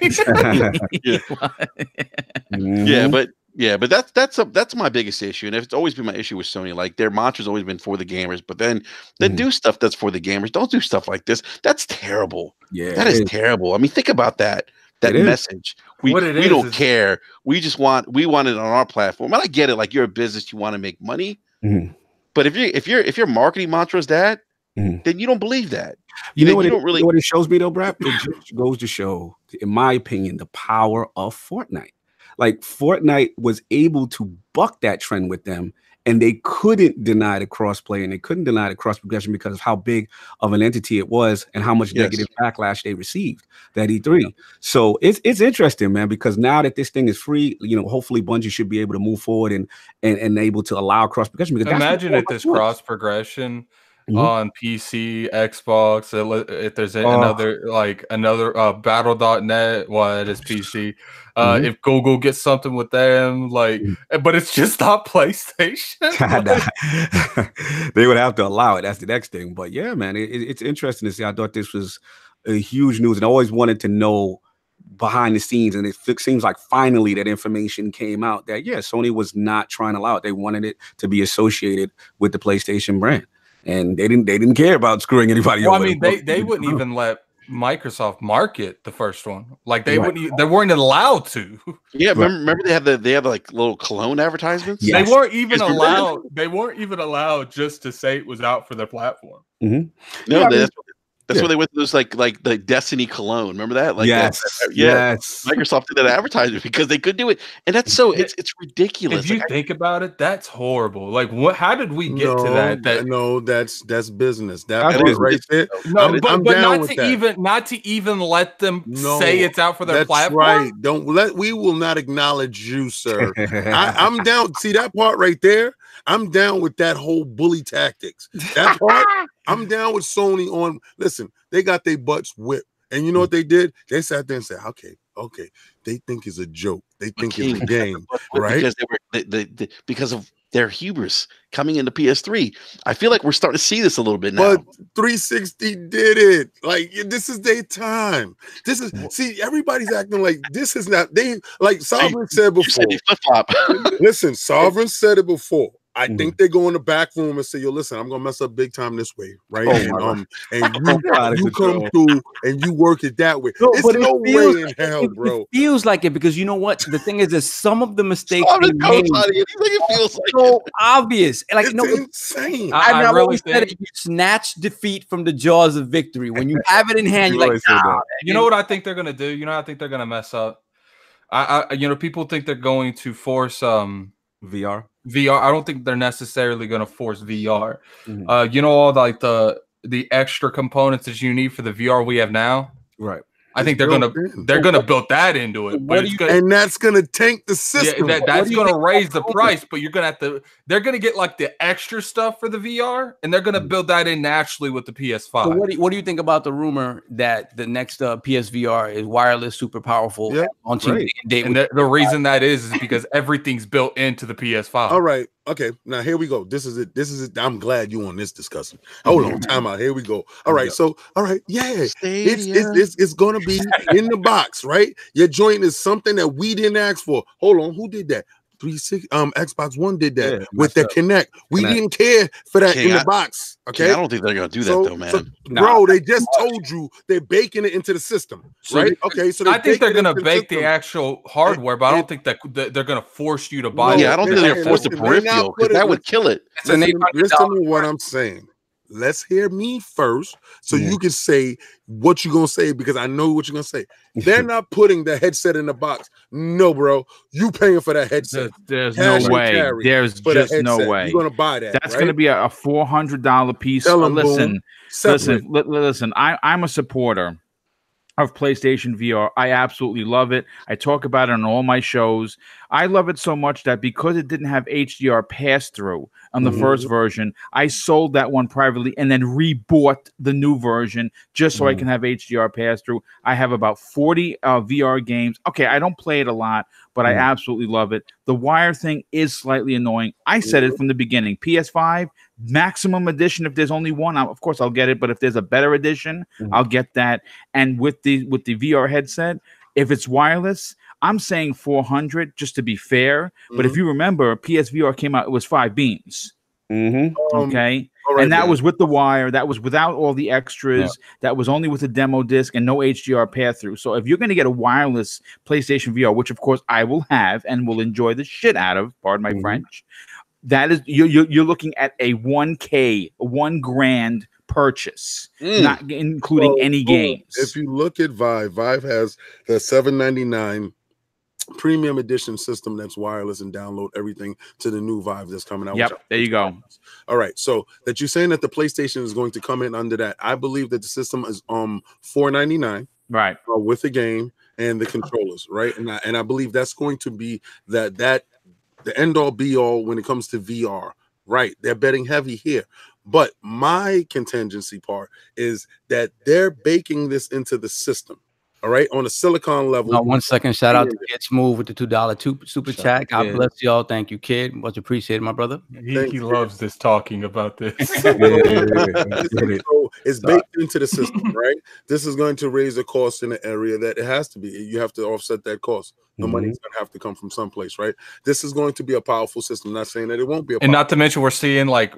But that's my biggest issue, and it's always been my issue with Sony. Like their mantra's always been for the gamers, but then they do stuff that's for the gamers. Don't do stuff like this. That's terrible. Yeah, that is terrible. I mean, think about that message. We don't care. We want it on our platform. And I get it. Like you're a business, you want to make money. But if your marketing mantra is that, then you don't believe that. You know what it shows me though, BRAP? It just goes to show, in my opinion, the power of Fortnite. Like Fortnite was able to buck that trend with them, and they couldn't deny the crossplay and they couldn't deny the cross progression because of how big of an entity it was and how much negative backlash they received that E3. So it's interesting, man, because now that this thing is free, hopefully Bungie should be able to move forward and able to allow cross progression. Because imagine if this cross progression on PC, Xbox, if there's another battle.net, it is PC. If Google gets something with them, but it's just not PlayStation. They would have to allow it. That's the next thing. But yeah, man, it's interesting to see. I thought this was a huge news, and I always wanted to know behind the scenes, and it seems like finally that information came out that Sony was not trying to allow it. They wanted it to be associated with the PlayStation brand. And they didn't care about screwing anybody over. I mean, they wouldn't even let Microsoft market the first one. Like they weren't allowed to. Yeah, remember they had like little cologne advertisements. Yes. They weren't even allowed. They weren't even allowed just to say it was out for their platform. No, that's why they went to those like the Destiny cologne. Remember that? Like yes. Microsoft did that advertisement because they could do it, and that's so it's ridiculous. If you think about it, that's horrible. Like what? How did we get to that? No, that's business. That is right there. No, I'm but not to even let them say it's out for their platform. Right. We will not acknowledge you, sir. I'm down. See that part right there? I'm down with that whole bully tactics. That part, I'm down with Sony on. Listen, they got their butts whipped, and you know what they did? They sat there and said, "Okay, they think it's a joke. They think it's a game, right?" Because because of their hubris coming into PS3. I feel like we're starting to see this a little bit now. But 360 did it. Like this is their time. See, everybody's acting like this is not. They like Sovereign said before. Listen, Sovereign said it before. I think they go in the back room and say, "Yo, listen, I'm gonna mess up big time this way, right?" And you come through and you work it that way. No, it's no way in hell, bro. It feels like it because you know what? The thing is that some of the mistakes it feels like so obvious. Like it's insane. I really said it. You snatch defeat from the jaws of victory. When you have it in hand, you're like, you know what I think they're gonna do? You know how I think they're gonna mess up? People think they're going to force VR. I don't think they're necessarily going to force VR. All like the extra components that you need for the VR we have now. Right. I think they're gonna build that into it, and that's gonna tank the system. Yeah, that's gonna raise the price, but they're gonna get like the extra stuff for the VR, and they're gonna build that in naturally with the PS5. So what do you think about the rumor that the next PSVR is wireless, super powerful, launching date? And the reason that is because everything's built into the PS5. All right. Okay, now here we go. This is it. I'm glad you on this discussion. Hold on, time out. Here we go. All right, it's gonna be in the box, right? Your joint is something that we didn't ask for. Hold on, who did that? Xbox One did that with the Kinect. We didn't care for that in the box. Okay, I don't think they're gonna do that though, man. Bro, they just told you they're baking it into the system, right? Okay, so I think they're gonna bake the actual hardware, but I don't think that they're gonna force you to buy it. Yeah, I don't think they're gonna force the peripheral because that would kill it. Listen to what I'm saying. Let's hear me first so you can say what you're going to say because I know what you're going to say. They're not putting the headset in the box. No, bro. You paying for that headset. There's no way. There's just no way. You're going to buy that. That's going to be a $400 piece. Listen. I'm a supporter of PlayStation VR. I absolutely love it. I talk about it on all my shows. I love it so much that because it didn't have HDR pass-through, on the first version. I sold that one privately and then rebought the new version just so I can have HDR pass through. I have about 40 VR games. Okay, I don't play it a lot, but I absolutely love it. The wire thing is slightly annoying. I said it from the beginning. PS5 maximum edition. If there's only one, of course I'll get it. But if there's a better edition, I'll get that. And with the VR headset, if it's wireless, I'm saying 400 just to be fair. But if you remember, PSVR came out, it was 5 beams. Okay. Right, and that was with the wire. That was without all the extras. That was only with a demo disc and no HDR pass through. So if you're going to get a wireless PlayStation VR, which of course I will have and will enjoy the shit out of, pardon my French, that is you're looking at a $1,000 purchase, not including any games. If you look at Vive has the $799 premium edition system that's wireless and download everything to the new Vive that's coming out. Yep, there you go. All right, so that you're saying that the PlayStation is going to come in under that. I believe that the system is $499, right, with the game and the controllers, right? And I believe that's going to be that the end all be all when it comes to VR. Right, they're betting heavy here. But my contingency part is that they're baking this into the system. All right, on a silicon level. 1 second, shout out to Kid Smooth with the $2 super chat. God bless y'all. Thank you, Kid. Much appreciated, my brother. He loves this talking about this. So it's baked into the system, right? This is going to raise the cost in the area that it has to be. You have to offset that cost. The money's going to have to come from someplace, right? This is going to be a powerful system. Not saying that it won't be. And not to mention, we're seeing like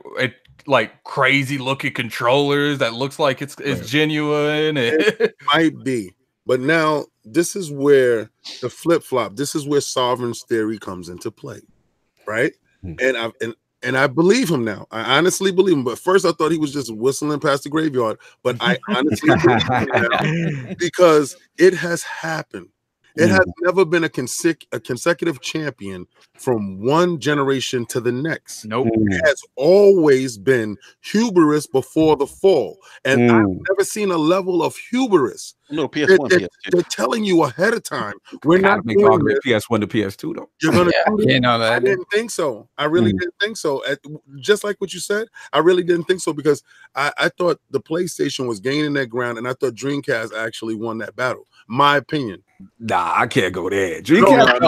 crazy looking controllers that looks like it's genuine. It might be. But now this is where the flip-flop, this is where Sovereign's theory comes into play, right? And I believe him now. I honestly believe him. But first I thought he was just whistling past the graveyard. But I honestly believe him now because it has happened. It has never been a consecutive champion from one generation to the next. Nope. It has always been hubris before the fall. And I've never seen a level of hubris. No, PS1. They're telling you ahead of time. We're not make argument PS1 to PS2 though. You're gonna I didn't think so. I really didn't think so. Just like what you said, I really didn't think so because I thought the PlayStation was gaining that ground, and I thought Dreamcast actually won that battle. My opinion. Nah, I can't go there. Dreamcast.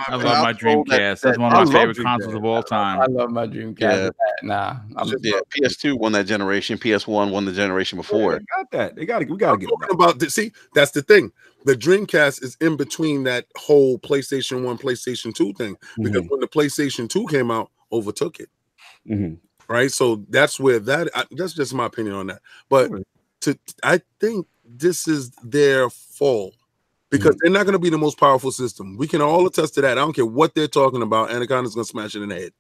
I love my Dreamcast. That's one of my favorite consoles of all time. I love my Dreamcast. PS2 won that generation. PS1 won the generation before. They got that. We got to get about this. See, that's the thing. The Dreamcast is in between that whole PlayStation 1, PlayStation 2 thing because when the PlayStation 2 came out, overtook it. Right. So that's where that's just my opinion on that. But I think this is their fall. Because they're not going to be the most powerful system. We can all attest to that. I don't care what they're talking about. Anaconda's going to smash it in the head.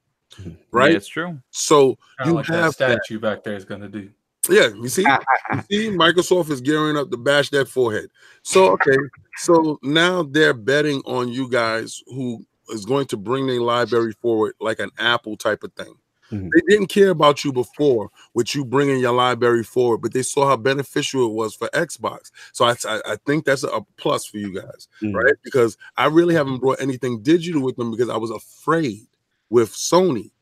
Right? Yeah, it's true. So you like have that statue back there is going to do. Yeah, you see, Microsoft is gearing up to bash that forehead. So, okay. So now they're betting on you guys who is going to bring their library forward like an Apple type of thing. They didn't care about you before with you bringing your library forward, but they saw how beneficial it was for Xbox. So I think that's a plus for you guys, right? Because I really haven't brought anything digital with them because I was afraid with Sony.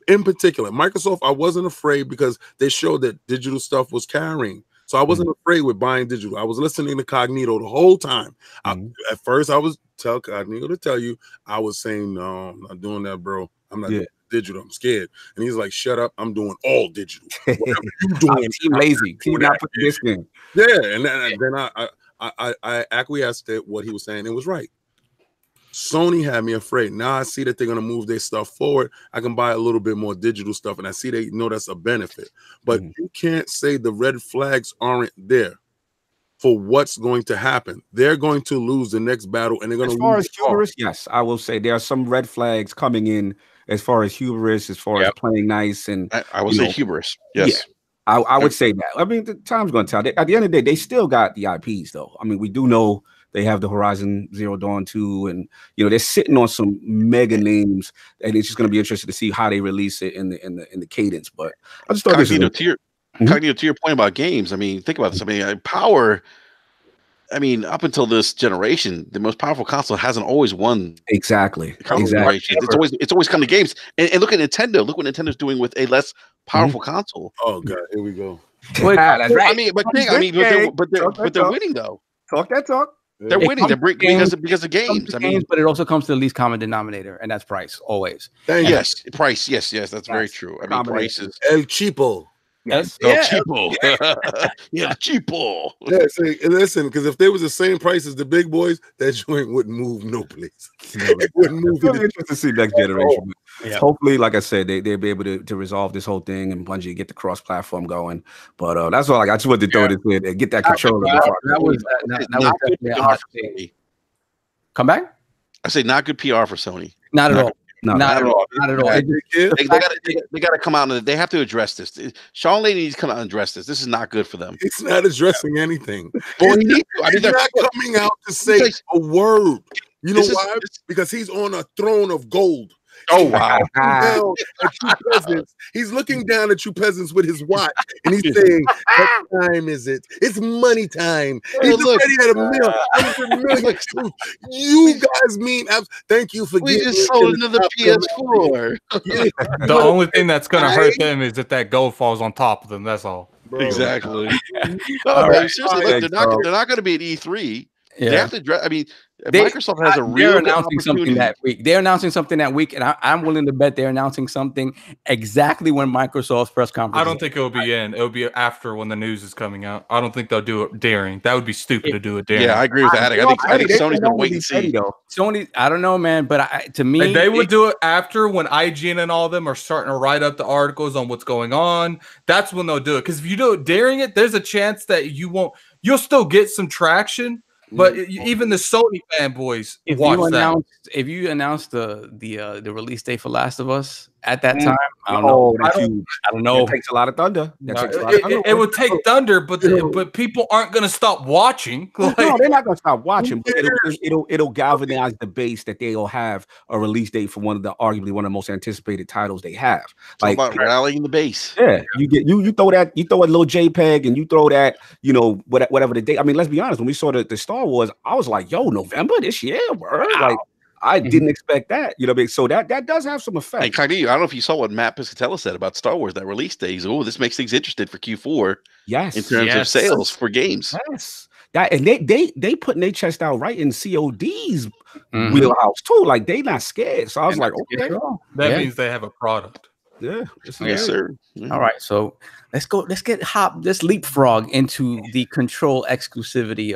In particular, Microsoft, I wasn't afraid because they showed that digital stuff was carrying. So I wasn't afraid with buying digital. I was listening to Cognito the whole time. At first, I was tell Cognito to tell you, I was saying, no, I'm not doing that, bro. I'm not doing digital. I'm scared. And he's like, shut up. I'm doing all digital. Whatever you doing, team lazy. Team not put this in. Yeah. And then I acquiesced at what he was saying. It was right. Sony had me afraid. Now I see that they're going to move their stuff forward. I can buy a little bit more digital stuff, and I see they know that's a benefit. But you can't say the red flags aren't there for what's going to happen. They're going to lose the next battle, and they're going to lose. As far as hubris, yes, I will say there are some red flags coming in as far as hubris, as far as playing nice. And I would say hubris. Yes. Yeah, I would say that. I mean, the time's going to tell. At the end of the day, they still got the IPs, though. I mean, we do know they have the Horizon Zero Dawn 2, and they're sitting on some mega names, and it's just going to be interesting to see how they release it in the cadence. But I just thought to your point about games. I mean, think about this. I mean, Power. I mean, up until this generation, the most powerful console hasn't always won. Exactly. It's always come to games. And look at Nintendo. Look what Nintendo's doing with a less powerful console. Oh god, here we go. That's right. I mean, but they're winning though. Talk that talk. They're winning. They're because of games. I mean, but it also comes to the least common denominator, and that's price always. Yes, price. Yes, that's very true. I mean, price is El Cheapo. Yes. Cheapo. Yeah, cheapo. Yeah, see, listen, because if they was the same price as the big boys, that joint wouldn't move no place. It wouldn't move. It's really interesting to see next generation. Yeah. Hopefully, like I said, they'll be able to resolve this whole thing and Bungie get the cross-platform going. But that's all. I just wanted to throw this in and get that control. That was definitely a hard thing. Come back. I say not good PR for Sony. Not at all. No, not at all. Not at all. They got to come out and they have to address this. Sean Lane needs to come out and address this. This is not good for them. It's not addressing anything. Well, he's not coming out to say a word. You know why? Because he's on a throne of gold. Oh wow! He's looking down at you peasants with his watch, and he's saying, "What time is it? It's money time." He's already at a million. You guys mean? Thank you for we just sold another PS4. The only thing that's gonna hurt them is if that gold falls on top of them. That's all. Bro. Exactly. No, man, seriously, look, they're not going to be at E3. Yeah. They have to address. I mean, Microsoft has a real announcing something that week. They're announcing something that week, and I'm willing to bet they're announcing something exactly when Microsoft's press conference. I don't think it'll be in. It'll be after when the news is coming out. I don't think they'll do it daring. That would be stupid to do it daring. Yeah, I agree with that. I think Sony's gonna wait and see. Sony, I don't know, man, but to me, they would do it after when IGN and all of them are starting to write up the articles on what's going on. That's when they'll do it. Because if you do it daring it, there's a chance that you won't. You'll still get some traction. But even the Sony fanboys watch that. If you announced the release date for Last of Us at that time, I don't know. I don't know. It takes a lot of thunder. It would take thunder, but people aren't going to stop watching. No, they're not going to stop watching. But it'll galvanize the base that they'll have a release date for arguably one of the most anticipated titles they have. Like about rallying the base. Yeah, you throw a little JPEG and you throw that whatever the date. I mean, let's be honest. When we saw the Star Wars, I was like, yo, November this year, bro. Like I didn't expect that. You know what I mean? So that does have some effect. Hey, Cognito, I don't know if you saw what Matt Piscatella said about Star Wars, that release day. This makes things interested for Q4. Yes. In terms of sales for games. Yes. And they putting their chest out right in COD's wheelhouse too. Like they not scared. So I was like, okay. That means they have a product. Yeah. Yes, sir. All right. So let's leapfrog into the Control exclusivity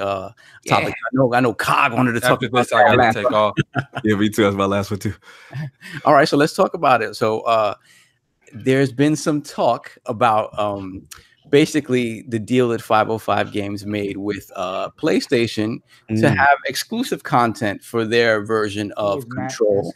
topic. I know Cog wanted to talk about this. I gotta take off. Yeah, me too. That's my last one too. All right, so let's talk about it. So there's been some talk about basically the deal that 505 Games made with PlayStation to have exclusive content for their version of Control.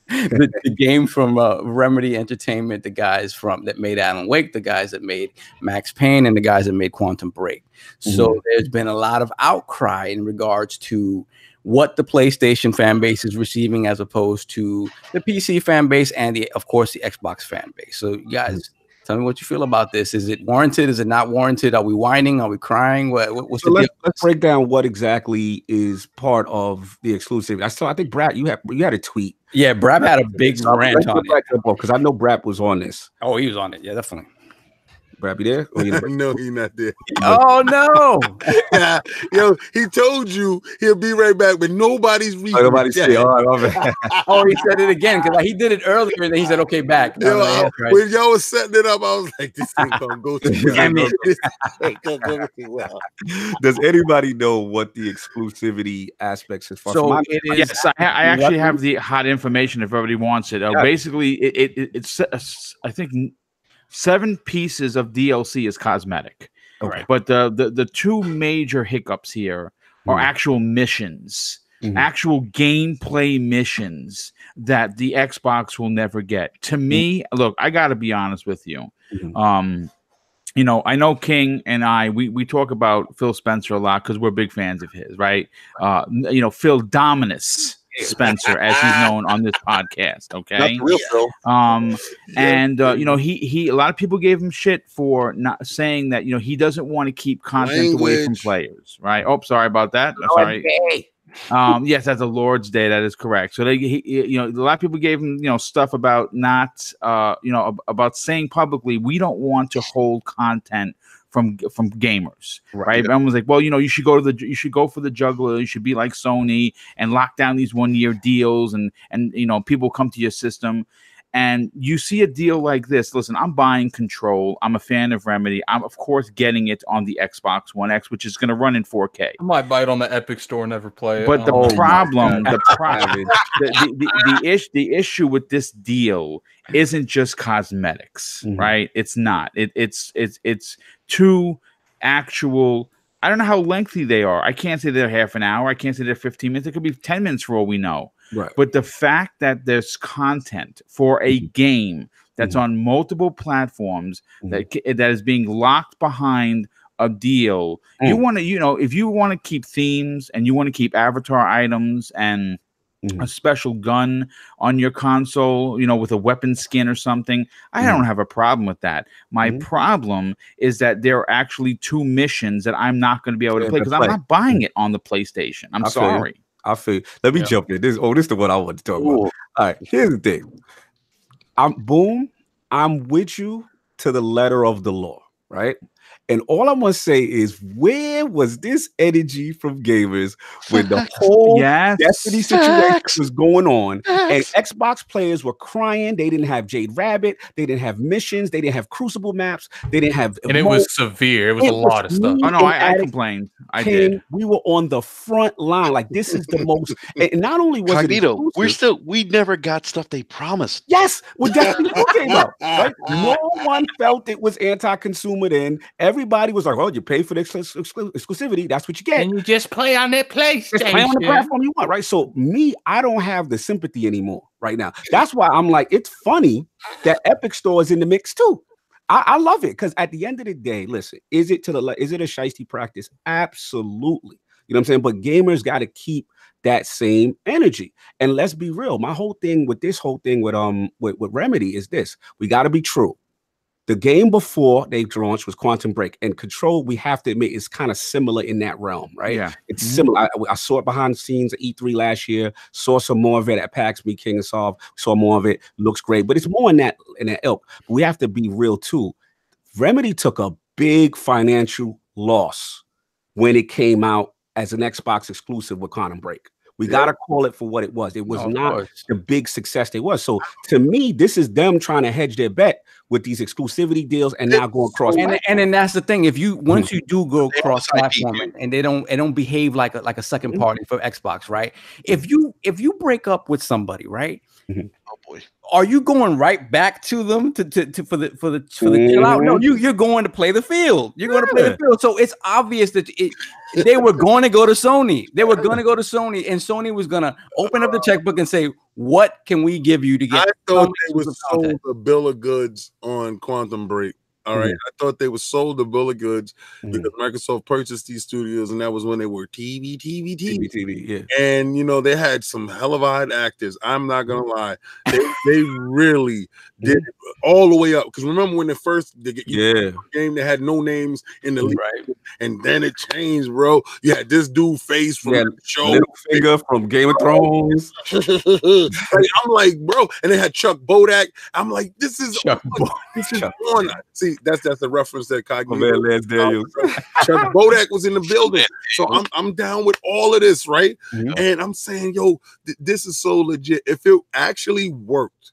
The game from Remedy Entertainment, the guys that made Alan Wake, the guys that made Max Payne, and the guys that made Quantum Break. So there's been a lot of outcry in regards to what the PlayStation fan base is receiving as opposed to the PC fan base and of course the Xbox fan base. So you guys, tell me what you feel about this. Is it warranted? Is it not warranted? Are we whining? Are we crying? What's the deal? Let's break down what exactly is part of the exclusivity. I think BRAP, you had a tweet. Yeah, BRAP had a big rant on it because I know BRAP was on this. Oh, he was on it. Yeah, definitely. BRAP, you there? No, he's not there. Oh no! Yeah, yo, he told you he'll be right back, but nobody's reading. Nobody's saying. Oh, he said it again because he did it earlier, and then he said, "Okay, back." Yo, when y'all was setting it up, I was like, "This thing gonna go to well." Does anybody know what the exclusivity aspects is? So it is. Yes, I actually have the hot information if everybody wants it. Basically, it's I think 7 pieces of DLC is cosmetic. Okay. But the two major hiccups here are actual missions, actual gameplay missions that the Xbox will never get. To me, look, I got to be honest with you. You know, I know King and I, we talk about Phil Spencer a lot because we're big fans of his, right? You know, Phil Dominus Spencer, as he's known on this podcast. Okay. Not the real Phil. And you know, he a lot of people gave him shit for not saying that, you know, he doesn't want to keep content away from players, right? Oh, sorry about that. Sorry. Yes, that's a Lord's Day. That is correct. So you know, a lot of people gave him, you know, stuff about not, you know, about saying publicly, we don't want to hold content from gamers, right? Everyone was like, well, you know, you should go for the juggler. You should be like Sony and lock down these 1-year deals, and you know, people come to your system. And you see a deal like this. Listen, I'm buying Control. I'm a fan of Remedy. I'm, of course, getting it on the Xbox One X, which is going to run in 4K. I might buy it on the Epic Store, never play it. But the issue with this deal isn't just cosmetics, right? It's not. It's two actual. I don't know how lengthy they are. I can't say they're half an hour. I can't say they're 15 minutes. It could be 10 minutes for all we know. Right. But the fact that there's content for a game that's on multiple platforms that is being locked behind a deal, you want to, you know, if you want to keep themes and you want to keep avatar items and a special gun on your console, you know, with a weapon skin or something, I don't have a problem with that. My problem is that there are actually 2 missions that I'm not going to be able to play because I'm not buying it on the PlayStation. I'm sorry. I feel. Let me jump in. This is the one I want to talk about. All right, here's the thing. I'm with you to the letter of the law, right? And all I'm gonna say is, where was this energy from gamers when the whole Destiny situation was going on, and Xbox players were crying? They didn't have Jade Rabbit, they didn't have missions, they didn't have Crucible maps, they didn't have. And it was severe. It was a lot of stuff. Oh no, I complained. I did. We were on the front line. Like, this is the most. And not only was Cognito, we never got stuff they promised. Yes, well, Destiny 2 came out. Right? No one felt it was anti-consumer then. Everybody was like, "Oh, you pay for the exclusivity. That's what you get. And you just play on that PlayStation. Just play on the platform you want, right?" So I don't have the sympathy anymore right now. That's why I'm like, it's funny that Epic Store is in the mix too. I love it because at the end of the day, listen, is it a shiesty practice? Absolutely. You know what I'm saying? But gamers got to keep that same energy. And let's be real. My whole thing with Remedy is this: we got to be true. The game before they launched was Quantum Break, and Control, we have to admit, is kind of similar in that realm, right? Yeah, it's similar. I saw it behind the scenes at E3 last year, saw some more of it at PAX Meet King and Solve, saw more of it, looks great, but it's more in that ilk. But we have to be real too. Remedy took a big financial loss when it came out as an Xbox exclusive with Quantum Break. We got to call it for what it was. It was not the big success they was. So to me, this is them trying to hedge their bet with these exclusivity deals and now going across. And then that's the thing. If you once you do go cross platform and they don't behave like a second party for Xbox, right? If you break up with somebody, right? Oh boy. Are you going right back to them for the chill out? No, you're going to play the field. You're going to play the field. So it's obvious that they were going to go to Sony. They were going to go to Sony, and Sony was going to open up the checkbook and say, "What can we give you to get?" I thought they was sold a bill of goods on Quantum Break. All right, I thought they were sold the bill of goods because Microsoft purchased these studios, and that was when they were TV. Yeah. And you know, they had some hellified actors. I'm not gonna lie, they really did it all the way up. Because remember when the game, they had no names in the league, and then it changed, bro. You had this dude face from the show, Littlefinger from Game of Thrones. I'm like, bro, and they had Chuck Bodak. I'm like, this is on. See, that's a reference that Cognito. Chuck Bodak was in the building, so I'm down with all of this, right? And I'm saying, yo, this is so legit. If it actually worked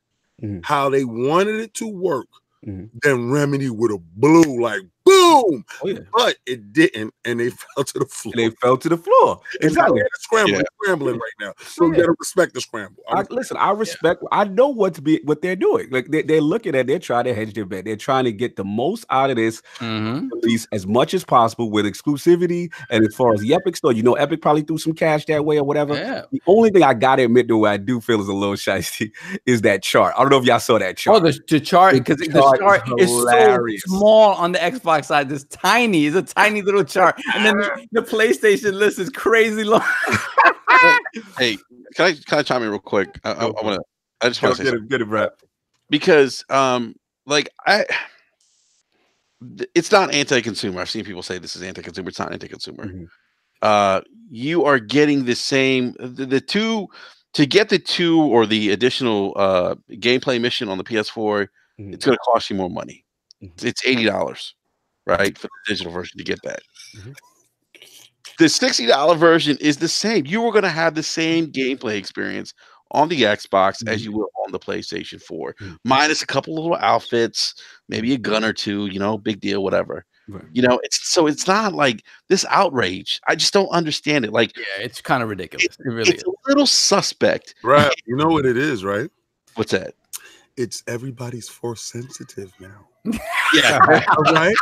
how they wanted it to work, then Remedy would have blew like boom. But it didn't, and they fell to the floor. Exactly. Scrambling right now. So you gotta respect the scramble. I respect. I know what they're doing. Like they're looking at. They're trying to hedge their bet. They're trying to get the most out of this release as much as possible with exclusivity. And as far as the Epic Store, you know, Epic probably threw some cash that way or whatever. Yeah. The only thing I gotta admit, though, I do feel is a little shiesty is that chart. I don't know if y'all saw that chart. Oh, the chart, because the chart is so small on the Xbox side. It's tiny. It's a tiny little chart, and then the PlayStation list is crazy long. Hey, I chime in real quick? I just want to say get it, Brad. Because like it's not anti-consumer. I've seen people say this is anti-consumer. It's not anti-consumer. You are getting the same the two to get the 2 or the additional gameplay mission on the PS4. It's going to cost you more money. It's $80, right, for the digital version to get that. The $60 version is the same. You are going to have the same gameplay experience on the Xbox as you will on the PlayStation 4, minus a couple little outfits, maybe a gun or 2, you know, big deal, whatever. Right. You know, it's not like this outrage. I just don't understand it. Like, yeah, it's kind of ridiculous. It really is. A little suspect. Right. You know what it is, right? What's that? It's everybody's force sensitive now. Yeah. Right?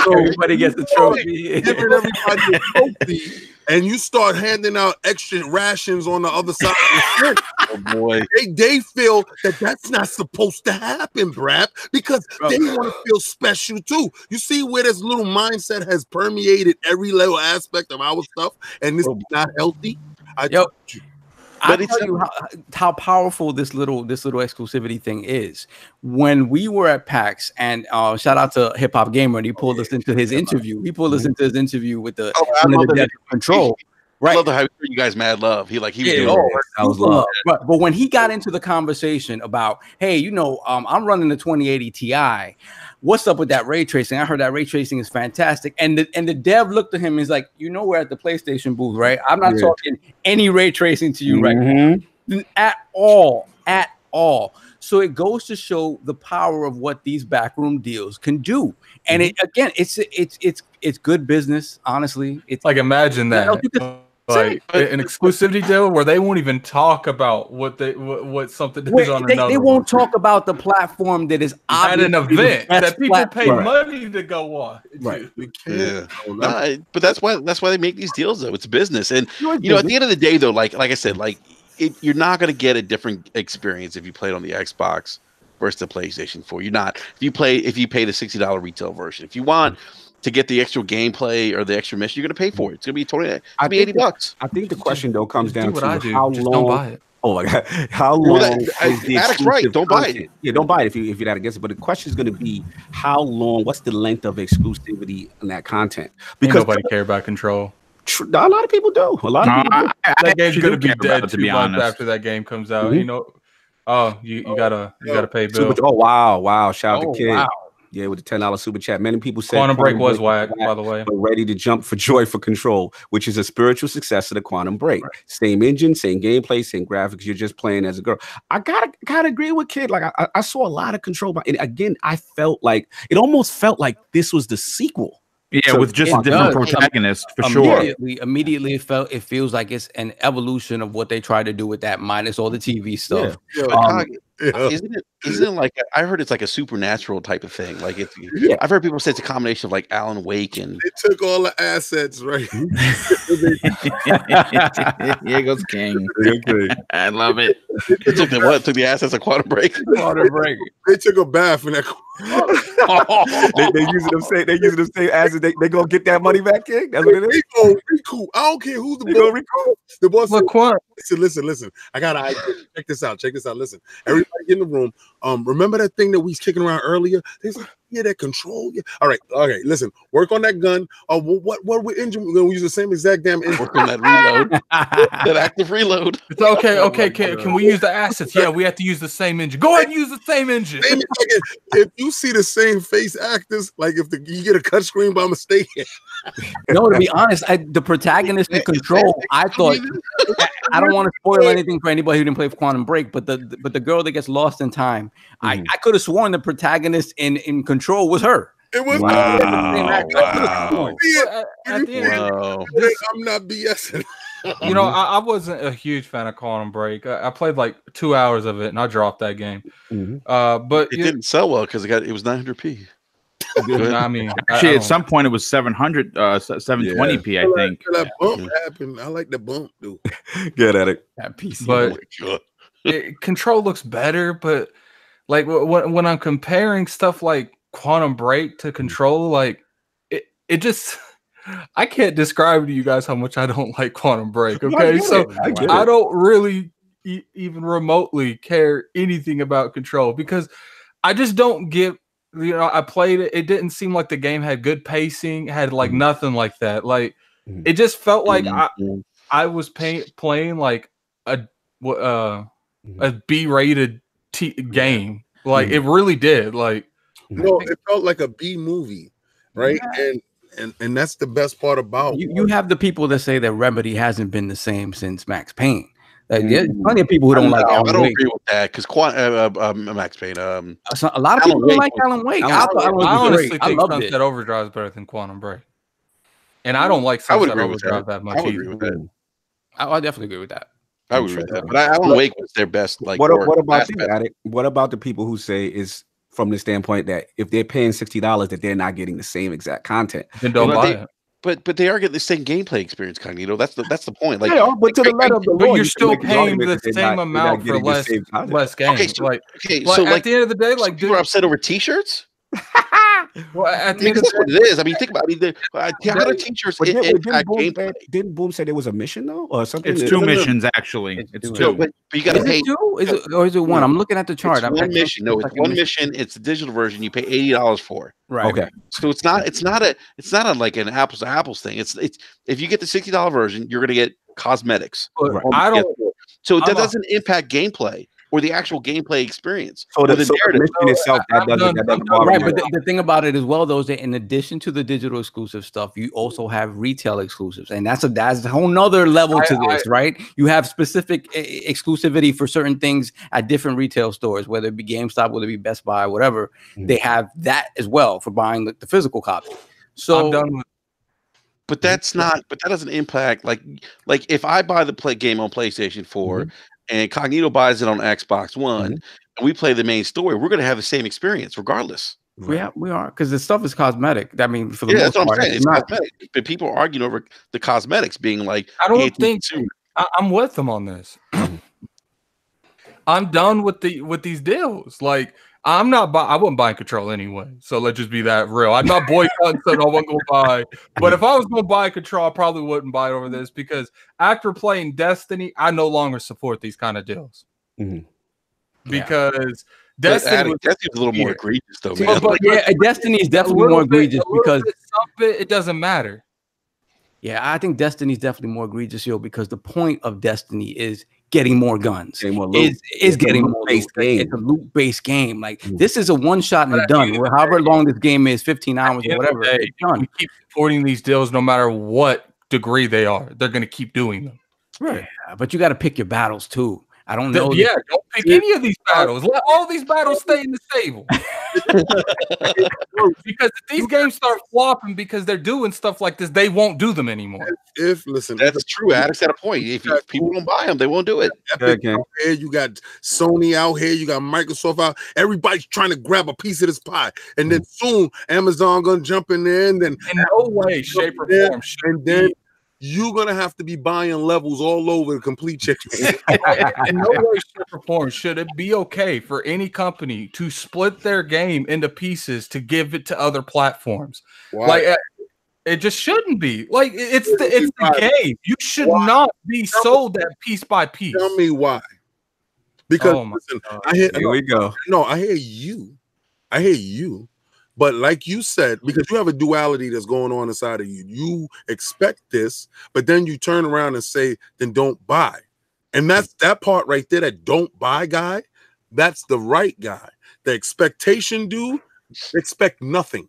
So everybody gets a trophy. Giving everybody a trophy, and you start handing out extra rations on the other side of the street. Oh boy. They feel that that's not supposed to happen, BRAP, because they want to feel special too. You see where this little mindset has permeated every little aspect of our stuff, and this is not healthy. I told you. I'll tell you how powerful this little exclusivity thing is. When we were at PAX, and shout out to Hip Hop Gamer, and he pulled us into his interview. He pulled us into his interview with the Control. Right. I love how you guys mad love. He was doing I was love. But when he got into the conversation about, hey, you know, I'm running the 2080 Ti. What's up with that ray tracing? I heard that ray tracing is fantastic. And the dev looked at him and he's like, you know, we're at the PlayStation booth, right? I'm not talking any ray tracing to you right now. At all. So it goes to show the power of what these backroom deals can do. And it's good business, honestly. It's like, imagine that. Like an exclusivity deal where they won't even talk about what something is on another. They won't talk about the platform that is at an event that people pay money to go on. Right. Yeah. But that's why they make these deals though. It's business, and you know, at the end of the day though, like I said, like you're not going to get a different experience if you play it on the Xbox versus the PlayStation 4. You're not. If you pay the $60 retail version, if you want to get the extra gameplay or the extra mission, you're going to pay for it. It's going to be $80. I think the question though comes down to how long. Don't buy it. Oh my God! How long? Addict's right. Don't buy it. Yeah, don't buy it if you're not against it. But the question is going to be how long? What's the length of exclusivity in that content? Because nobody care about Control. A lot of people do. A lot of people. That game's going to be dead 2 months after that game comes out. You know. Oh, you gotta pay bill. Oh wow! Shout out to Kid. Wow. Yeah, with the $10 super chat. Many people said Quantum Break was whack, by the way. But ready to jump for joy for Control, which is a spiritual successor to Quantum Break. Right. Same engine, same gameplay, same graphics. You're just playing as a girl. I gotta agree with Kid. Like I saw a lot of Control, and again, I felt like it almost felt like this was the sequel. Yeah, with just a different protagonist for sure. Immediately it feels like it's an evolution of what they tried to do with that, minus all the TV stuff. Isn't it like, I heard it's like a supernatural type of thing? Like I've heard people say it's a combination of like Alan Wake and they took all the assets, right? Here goes King. I love it. They took the assets of Quantum Break. They took a bath in that. They using them same assets. They gonna get that money back, King. That's what it is. Riku. I don't care who's the boss. The boss. Listen. I got an idea. Check this out. Listen, everybody in the room. Remember that thing that we was kicking around earlier? That Control. Yeah. All right. Okay. Listen. Work on that gun. What we're engine? We're gonna use the same exact damn engine. Work on that reload. That active reload. It's okay. Okay. Can we use the assets? Yeah, we have to use the same engine. Go ahead and use the same engine. If you see the same face actors, like if you get a cut screen by mistake. No, to be honest, the protagonist in Control, I thought, I don't want to spoil anything for anybody who didn't play Quantum Break, but the girl that gets lost in time, I could have sworn the protagonist in Control was her. It was wow. I'm not BSing. You know, I wasn't a huge fan of Quantum Break. I played like 2 hours of it and I dropped that game. But it didn't sell well because it was 900p. I mean, at some point it was 720p. I think that bump happened. I like the bump, dude. Get at it. That PC, but Control looks better. But like when I'm comparing stuff like Quantum Break to Control, like it just I can't describe to you guys how much I don't like Quantum Break. No, Okay, so I don't really even remotely care anything about Control because I just don't get. You know, I played it. It didn't seem like the game had good pacing. Had like nothing like that. Like it just felt like I was playing like a B-rated game. Like it really did. Like no, it felt like a B movie, right? And that's the best part about you have the people that say that Remedy hasn't been the same since Max Payne. There's plenty of people who don't like Alan I don't Wake. agree with that because Max Payne. A lot of people don't like Alan Wake. I honestly think I loved Sunset Overdrive is better than Quantum Break, and I don't like Sunset Overdrive that much either. I definitely agree with that. I would agree with that. But Alan Wake was their best. Like, what about the Addict? What about the people who say is from the standpoint that if they're paying $60, that they're not getting the same exact content, then don't buy it. But they are getting the same gameplay experience, Cognito. That's the point. Like, but to the letter of the but law, you're still paying the same amount for less games. Okay, so at the end of the day, like people are upset over T-shirts. Well, at the end of the day, what it is. I mean, think about it. How do T-shirts impact gameplay? Didn't Boom say there was a mission though, or something? It's two missions actually. It's two. No, but you got to pay. Or is it one? I'm looking at the chart. It's one mission. No, it's one mission. It's the digital version. You pay $80 for. Right. Okay. So it's not a like an apples to apples thing. It's if you get the $60 version, you're going to get cosmetics. I don't. So that doesn't impact gameplay or the actual gameplay experience. So the mission itself, that doesn't bother right, you. but the thing about it as well, though, is that in addition to the digital exclusive stuff, you also have retail exclusives, and that's a whole nother level to this, right? You have specific exclusivity for certain things at different retail stores, whether it be GameStop, whether it be Best Buy, whatever. They have that as well for buying the physical copy. So I'm done with. But that's not. But that doesn't impact like if I buy the game on PlayStation 4. And Cognito buys it on Xbox One, and we play the main story, we're going to have the same experience regardless. Yeah, we are, because the stuff is cosmetic. I mean, for the most that's what part, I'm saying. It's cosmetic. But people are arguing over the cosmetics being like. I don't think I'm with them on this. I'm done with these deals. Like I wouldn't buy Control anyway. So let's just be that real. I'm not boycotting something I wasn't going to buy. But if I was going to buy Control, I probably wouldn't buy it over this because after playing Destiny, I no longer support these kind of deals. Because Destiny was a little more egregious, though, man. But Destiny is definitely more egregious because it doesn't matter. Yeah, I think Destiny is definitely more egregious, because the point of Destiny is getting more guns. Getting more loot. Is getting more loot. It's a loot-based game. Like this is a one-shot and done. However long this game is, 15 hours or whatever, it's done. We keep supporting these deals no matter what degree they are. They're going to keep doing them. Right. Yeah, but you got to pick your battles too. I don't know. Don't pick any of these battles. Let all these battles stay in the stable. Because if these games start flopping because they're doing stuff like this, they won't do them anymore. Listen, that's true. Addict's at a point. If people don't buy them, they won't do it. You got Sony out here. You got Microsoft out. Everybody's trying to grab a piece of this pie, and then soon Amazon gonna jump in there, and then in no way, shape, or form, and then you're gonna have to be buying levels all over the complete chicken. In no way, shape, or form should it be okay for any company to split their game into pieces to give it to other platforms. Wow. Like it just shouldn't be. Like it's the game. You should not be sold that piece by piece. Tell me why. Because listen, here we go. No, I hear you. But like you said, because you have a duality that's going on inside of you, you expect this, but then you turn around and say, then don't buy. And that's that part right there, that don't buy guy. That's the right guy. The expectation dude, expect nothing.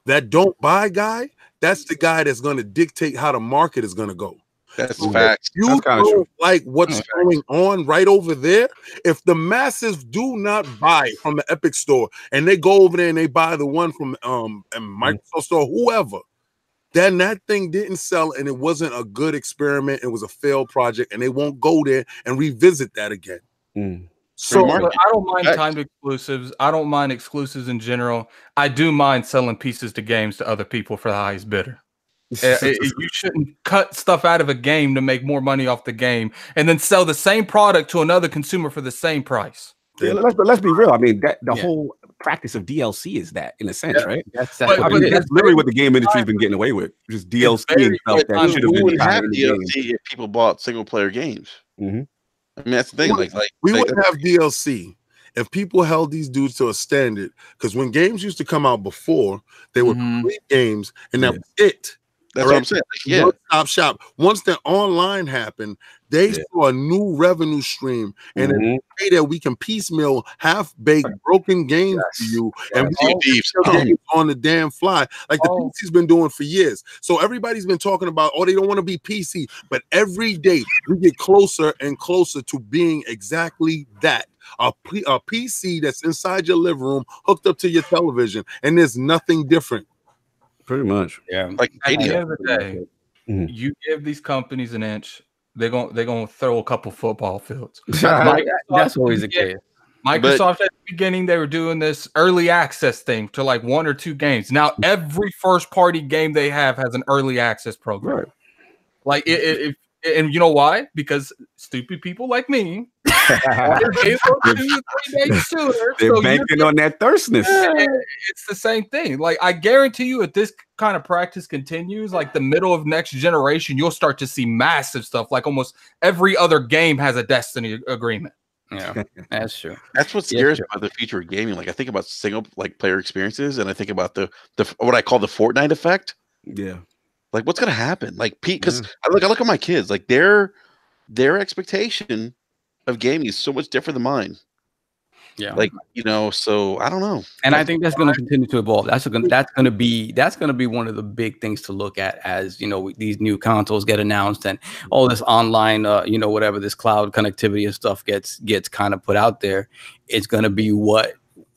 That don't buy guy, that's the guy that's going to dictate how the market is going to go. That's facts. You don't like what's going on right over there. If the masses do not buy from the Epic store and they go over there and they buy the one from Microsoft store, whoever, then that thing didn't sell and it wasn't a good experiment. It was a failed project, and they won't go there and revisit that again. So I don't mind timed exclusives. I don't mind exclusives in general. I do mind selling pieces to games to other people for the highest bidder. You shouldn't cut stuff out of a game to make more money off the game and then sell the same product to another consumer for the same price. Yeah, let's be real. I mean, the whole practice of DLC is that, in a sense, right? That's literally what the game industry's been getting away with, just DLC and stuff that should have we been wouldn't have in the game. DLC if people bought single player games. I mean, that's the thing. We wouldn't have DLC if people held these dudes to a standard. Because when games used to come out before, they were complete games, and that was it. That's what I'm saying. Yeah. Stop shop. Once the online happened, they saw a new revenue stream, and in a way that we can piecemeal half-baked, broken games to you, and we can on the damn fly, like the PC's been doing for years. So everybody's been talking about, they don't want to be PC, but every day we get closer and closer to being exactly that. A PC that's inside your living room, hooked up to your television, and there's nothing different. Pretty much, yeah. Like at the end of the day, you give these companies an inch, they're gonna throw a couple football fields. That's always the case. Microsoft at the beginning, they were doing this early access thing to like 1 or 2 games. Now every first party game they have has an early access program. Right. Like and you know why? Because stupid people like me, they're banking on that thirstness. It's the same thing. Like I guarantee you, if this kind of practice continues, like the middle of next generation, you'll start to see massive stuff. Like almost every other game has a Destiny agreement. Yeah, that's true. That's what scares me about the future of gaming. Like I think about single player experiences, and I think about the what I call the Fortnite effect. Yeah. Like what's gonna happen? Like Pete, because I look at my kids, like their expectation of gaming is so much different than mine. Yeah, like so I don't know. And I think that's going to continue to evolve. That's going to be one of the big things to look at as these new consoles get announced and all this online, whatever this cloud connectivity and stuff gets kind of put out there. It's going to be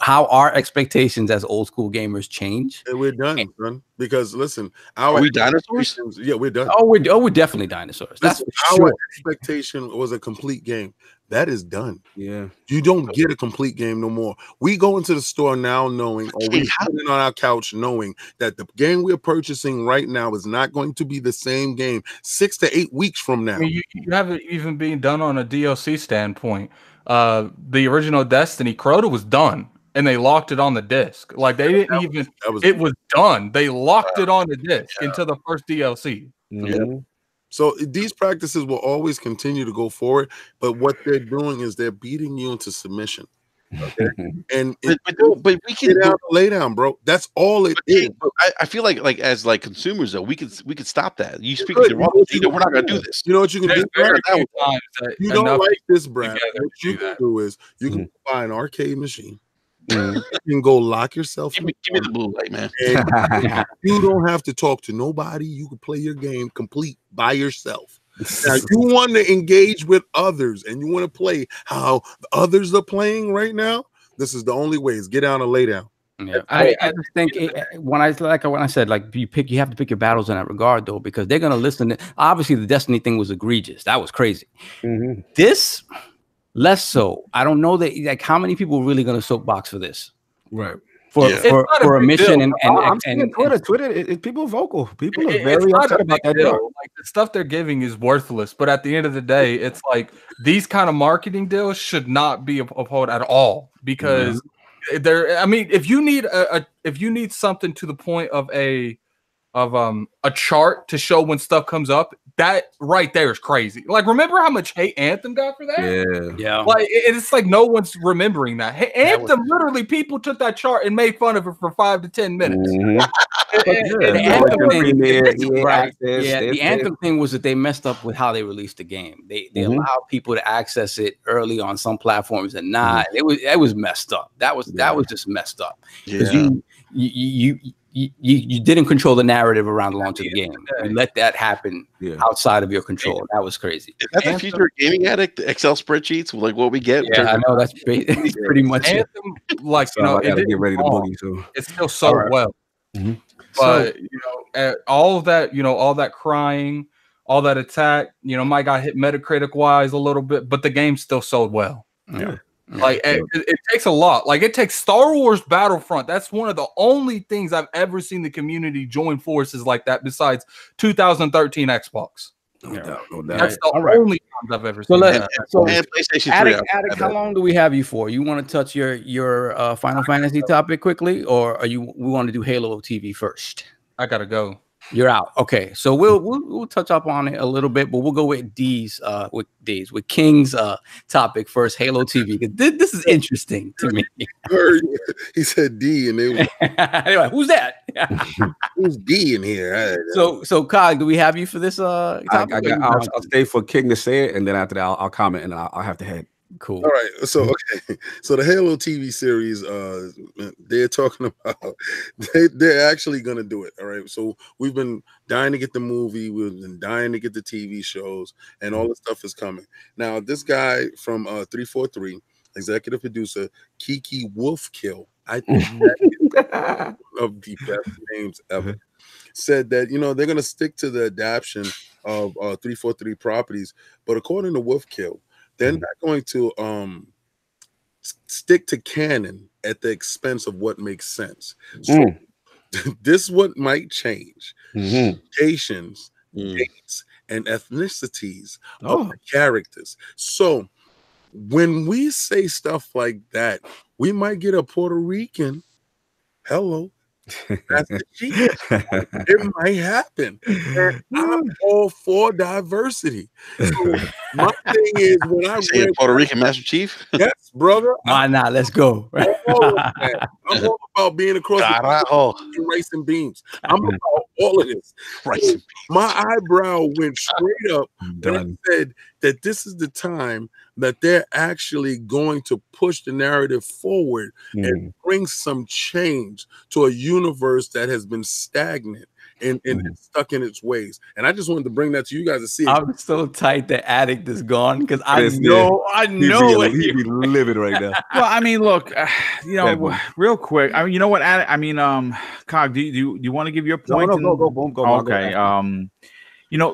how our expectations as old school gamers change. And we're done, son. Because listen, are we dinosaurs? Yeah, we're done. We're definitely dinosaurs. That's our expectation was a complete game. That is done. Yeah, you don't get a complete game no more. We go into the store now knowing, or we sit on our couch knowing that the game we're purchasing right now is not going to be the same game 6 to 8 weeks from now. I mean, you haven't even been done on a DLC standpoint. The original Destiny Crota was done. And they locked it on the disc. Like they didn't even. It was done. They locked it on the disc into the first DLC. Yeah. So these practices will always continue to go forward, but what they're doing is they're beating you into submission. Okay? And but we can lay down, bro. That's all it is. I feel like as consumers though, we could stop that. You speak the wrong. We're not gonna do this. You know what you can do? You don't like this, Brad. What you can do is you can buy an arcade machine. You can go lock yourself. Give me the blue light, man. You don't have to talk to nobody. You can play your game complete by yourself. Now, you want to engage with others and you want to play how others are playing right now. This is the only way. Is get down and lay down. Yeah, I just think when I said you have to pick your battles in that regard though, because they're gonna listen. Obviously, the Destiny thing was egregious. That was crazy. This. Less so. I don't know that how many people are really going to soapbox for this, right? For a mission and I'm seeing Twitter. People are vocal. People are very upset about that. Like the stuff they're giving is worthless. But at the end of the day, it's like these kind of marketing deals should not be upheld at all because they're. I mean, if you need something to the point of a chart to show when stuff comes up, that right there is crazy. Like, remember how much hate Anthem got for that? Yeah. Like, it's like no one's remembering that. Hey, Anthem, literally, people took that chart and made fun of it for 5 to 10 minutes. The Anthem thing was that they messed up with how they released the game. They allowed people to access it early on some platforms and not. It was messed up. That was just messed up because you didn't control the narrative around the launch of the game. You let that happen outside of your control. That was crazy. Is that the future of Gaming Addict? The Excel spreadsheets, like what we get. Yeah, I know that's pretty much Anthem, like I gotta get ready to boogie. So it's still sold well, but all of that, all that crying, all that attack, might got hit Metacritic wise a little bit, but the game still sold well. Yeah. Like it takes a lot. Like it takes Star Wars Battlefront. That's one of the only things I've ever seen the community join forces like that besides 2013 Xbox. No doubt, no doubt. That's the All right. only times I've ever So seen let that. so And PlayStation 3. Addict, how long do we have you for? You want to touch your Final Fantasy topic quickly, or we want to do Halo TV first? I gotta go. You're out. Okay, so we'll touch up on it a little bit, but we'll go with with King's topic first, Halo TV. This is interesting to me. He said D, and they was, Anyway, who's that? who's D in here? So Cog, do we have you for this topic? I'll stay for King to say it, and then after that, I'll comment, and I'll have to head. Cool. All right, so the Halo TV series, they're talking about they're actually gonna do it. All right, so we've been dying to get the movie, we've been dying to get the TV shows, and all the stuff is coming. Now, this guy from 343, executive producer Kiki Wolfkill, I think that is of the best names ever, said that they're gonna stick to the adaptation of 343 properties, but according to Wolfkill, they're not going to stick to canon at the expense of what makes sense. So this is what might change. Locations, dates, and ethnicities of the characters. So when we say stuff like that, we might get a Puerto Rican. Hello. That's the Chief. It might happen. And I'm all for diversity. So my thing is, when I read Puerto Rican Master Chief, yes, brother. Why not? Let's go. I'm all about being across the rice and beans. I'm about all of this. Rice and beans. My eyebrow went straight up and said that this is the time that they're actually going to push the narrative forward and bring some change to a universe that has been stagnant and stuck in its ways. And I just wanted to bring that to you guys to see. I'm so tight that Addict is gone because I know he'd be livid right now. Well, I mean, look, real quick. I mean, you know what? Cog, do you want to give your point? No, go, Boom, go. Okay.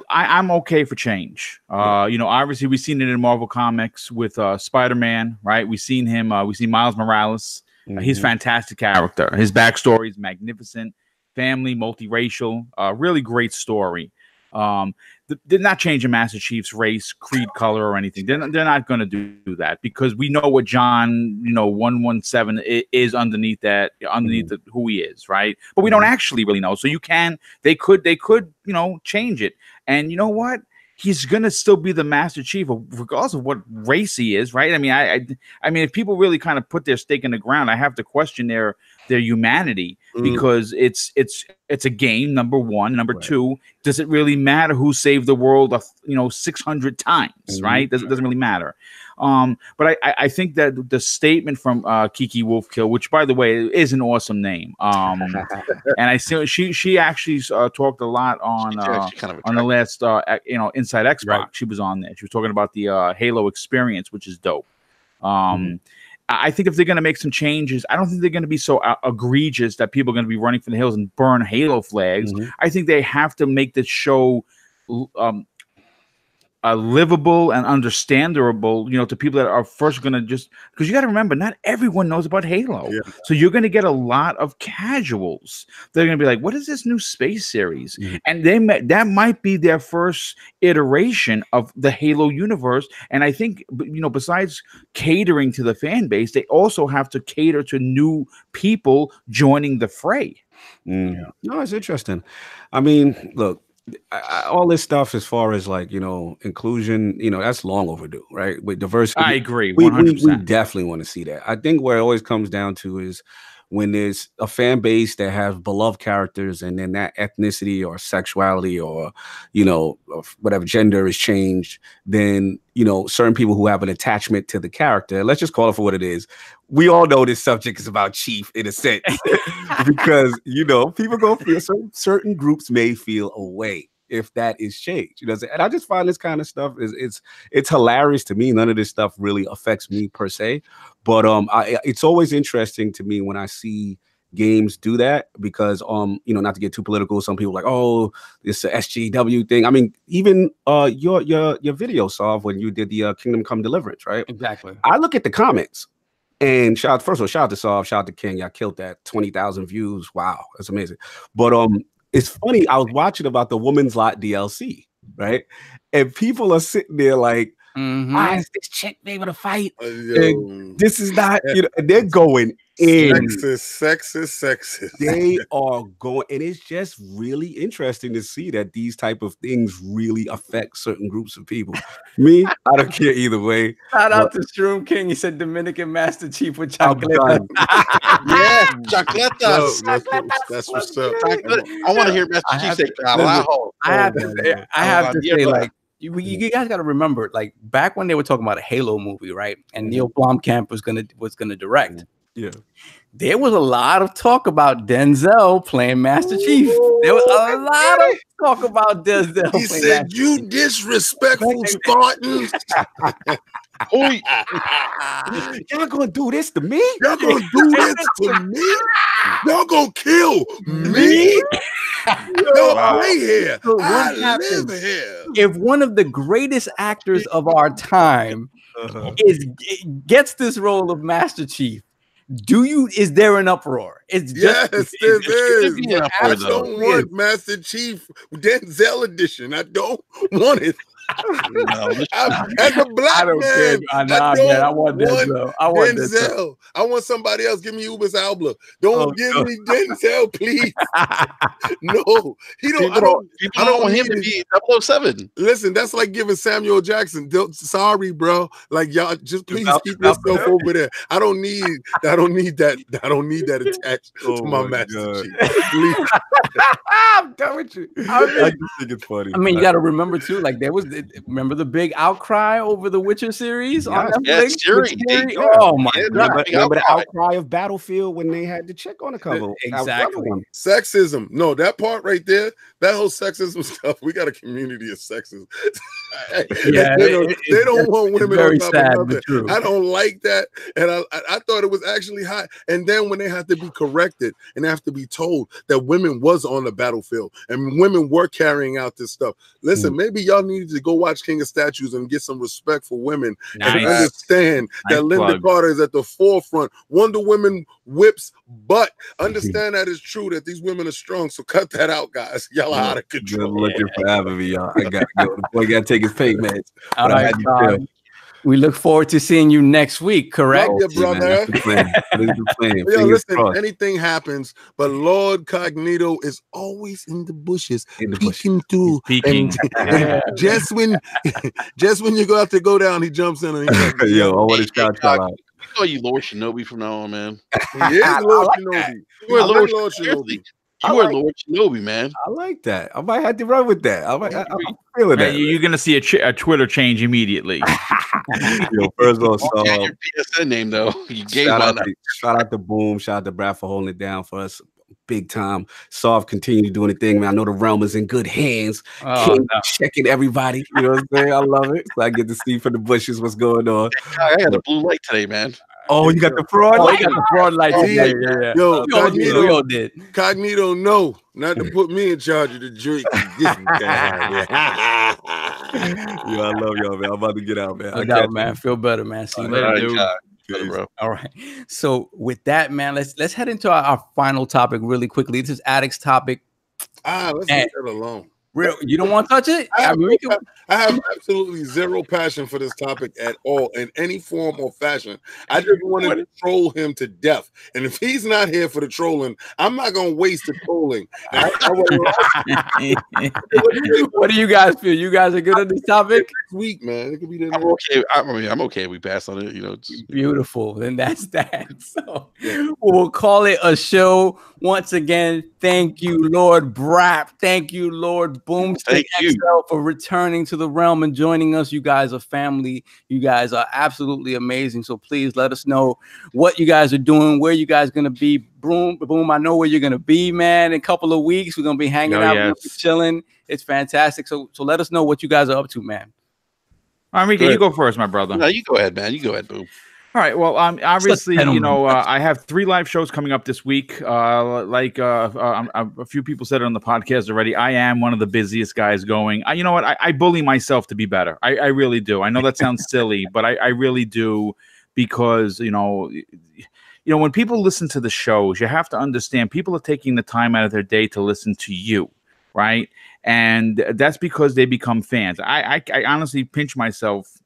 I'm okay for change. Obviously we've seen it in Marvel Comics with Spider-Man, right? We've seen him. We see Miles Morales. He's a fantastic character. His backstory is magnificent. Family, multiracial, really great story. They're not changing Master Chief's race, creed, color, or anything. They're not going to do that because we know what John, 117 is underneath that, who he is, right? But we don't actually really know. So they could, change it. And you know what? He's gonna still be the Master Chief, regardless of what race he is, right? I mean, I mean, if people really kind of put their stake in the ground, I have to question their humanity because it's a game. Number one, number two, does it really matter who saved the world? 600 times, right? Doesn't really matter. But I think that the statement from Kiki Wolfkill, which by the way is an awesome name, and I see she actually talked a lot on the last Inside Xbox. Right. She was on there. She was talking about the Halo experience, which is dope. I think if they're going to make some changes, I don't think they're going to be so egregious that people are going to be running for the hills and burn Halo flags. I think they have to make the show livable and understandable, to people that are first going to just, because you got to remember, not everyone knows about Halo. Yeah. So you're going to get a lot of casuals. They're going to be like, what is this new space series? And that might be their first iteration of the Halo universe. And I think, besides catering to the fan base, they also have to cater to new people joining the fray. No, it's interesting. I mean, look, all this stuff as far as inclusion, that's long overdue, right? With diversity, I agree. 100%. We definitely want to see that. I think where it always comes down to is when there's a fan base that has beloved characters and then that ethnicity or sexuality or whatever gender is changed, then certain people who have an attachment to the character, let's just call it for what it is. We all know this subject is about Chief in a sense because people go feel certain groups may feel away if that is changed, and I just find this kind of stuff it's hilarious to me. None of this stuff really affects me per se, but it's always interesting to me when I see games do that because not to get too political, some people are like, oh, it's a SJW thing. I mean, even your video, Solve, when you did the Kingdom Come Deliverance, right? Exactly. I look at the comments and shout out to Solve, shout out to King. Y'all killed that. 20,000 views. Wow, that's amazing. But it's funny, I was watching about the Woman's Lot DLC. right? And people are sitting there like, why is this chick able to fight? And this is not, you know, and they're going in. Sexist. They are going, and it's just really interesting to see that these type of things really affect certain groups of people. Me, I don't care either way. Shout out to Shroom King. He said Dominican Master Chief with chocolate. Yeah, chocolatas. That's what's up. I want to hear Master Chief say carajo. I have to say, like, you guys got to remember, like, back when they were talking about a Halo movie, right? And Neil Blomkamp was gonna direct. Yeah. There was a lot of talk about Denzel playing Master Chief. There was a lot of talk about Denzel. He said, "You disrespectful Spartans! Y'all gonna do this to me? Y'all gonna do this to me? Y'all gonna kill me? Y'all play here. So I what live here." If one of the greatest actors of our time gets this role of Master Chief, is there an uproar? It's just, yes, there is. I don't want Master Chief Denzel edition. I don't want it. No, as a black man, I want Denzel. I want somebody else. Give me Ubers Albla. Don't give me Denzel, please. No, he don't. I don't want him to be 007. Listen, that's like giving Samuel Jackson. Sorry, bro. Like, y'all, just please keep yourself over there. I don't need that. I don't need that attached to my Master Chief. Please. I'm done with you. I just think it's funny. I mean, you got to remember too. Like, remember the big outcry over the Witcher series on Netflix? Oh my god! Remember the outcry of Battlefield when they had the chick on the cover? Exactly. Sexism. No, that part right there. That whole sexism stuff. We got a community of sexism. Yeah, they don't want women on top of nothing. True. I don't like that, and I thought it was actually hot. And then when they have to be corrected and they have to be told that women was on the battlefield and women were carrying out this stuff. Listen, maybe y'all needed to go watch King of Statues and get some respect for women and understand that Linda Carter is at the forefront. Wonder Woman whips butt. Understand that it's true that these women are strong. So cut that out, guys. Y'all are out of control. Good looking for having me, y'all. I got to go. The boy got to take his pay, man. All right, we look forward to seeing you next week, correct? Yeah, brother. Yo, listen, anything happens, but Lord Cognito is always in the bushes, peeking through. And just when you go have to go down, he jumps in and he yo, I want to shout y'all out. I call you Lord Shinobi from now on, man. He is Lord Shinobi. You are Lord Shinobi. You are Lord Shinobi, man. I like that. I might have to run with that. I'm feeling that. You're gonna see a Twitter change immediately. Yo, first of all, your PSN name though. You gave shout out to Boom. Shout out to BRAP for holding it down for us. Big time. Soft continue doing the thing, man. I know the realm is in good hands. Checking everybody. You know what I'm saying? I love it. So I get to see from the bushes what's going on. I got a blue light today, man. Oh, you got the fraud light? You got the fraud light today. Yeah. Yo, Cognito, no, not to put me in charge of the jury. Yo, I love y'all, man. I'm about to get out, man. Look out, man. Feel better, man. See you later, dude. Good, bro. All right. So with that, man, let's head into our final topic really quickly. This is Addict's topic. Let's leave that alone. Real, you don't want to touch it? I have absolutely zero passion for this topic at all in any form or fashion. I just wanted to troll him to death. And if he's not here for the trolling, I'm not going to waste the trolling. What do you guys feel? You guys are good on this topic? Next week, man. It could be I'm okay. I'm okay. We pass on it. You know, it's beautiful. Then that's that. So we'll call it a show. Once again, thank you, Lord BRAP. Thank you, Lord BoomstickXL, for returning to the realm and joining us. You guys are family. You guys are absolutely amazing. So please let us know what you guys are doing, where you guys are going to be. Boom, I know where you're going to be, man. In a couple of weeks, we're going to be hanging out, we're chilling. It's fantastic. So let us know what you guys are up to, man. Enrique, you go first, my brother. No, you go ahead, man. You go ahead, Boom. All right. Well, obviously, you know, I have 3 live shows coming up this week. A few people said it on the podcast already. I am one of the busiest guys going. You know what? I bully myself to be better. I really do. I know that sounds silly, but I really do, because, you know, when people listen to the shows, you have to understand people are taking the time out of their day to listen to you. right? And that's because they become fans. I honestly pinch myself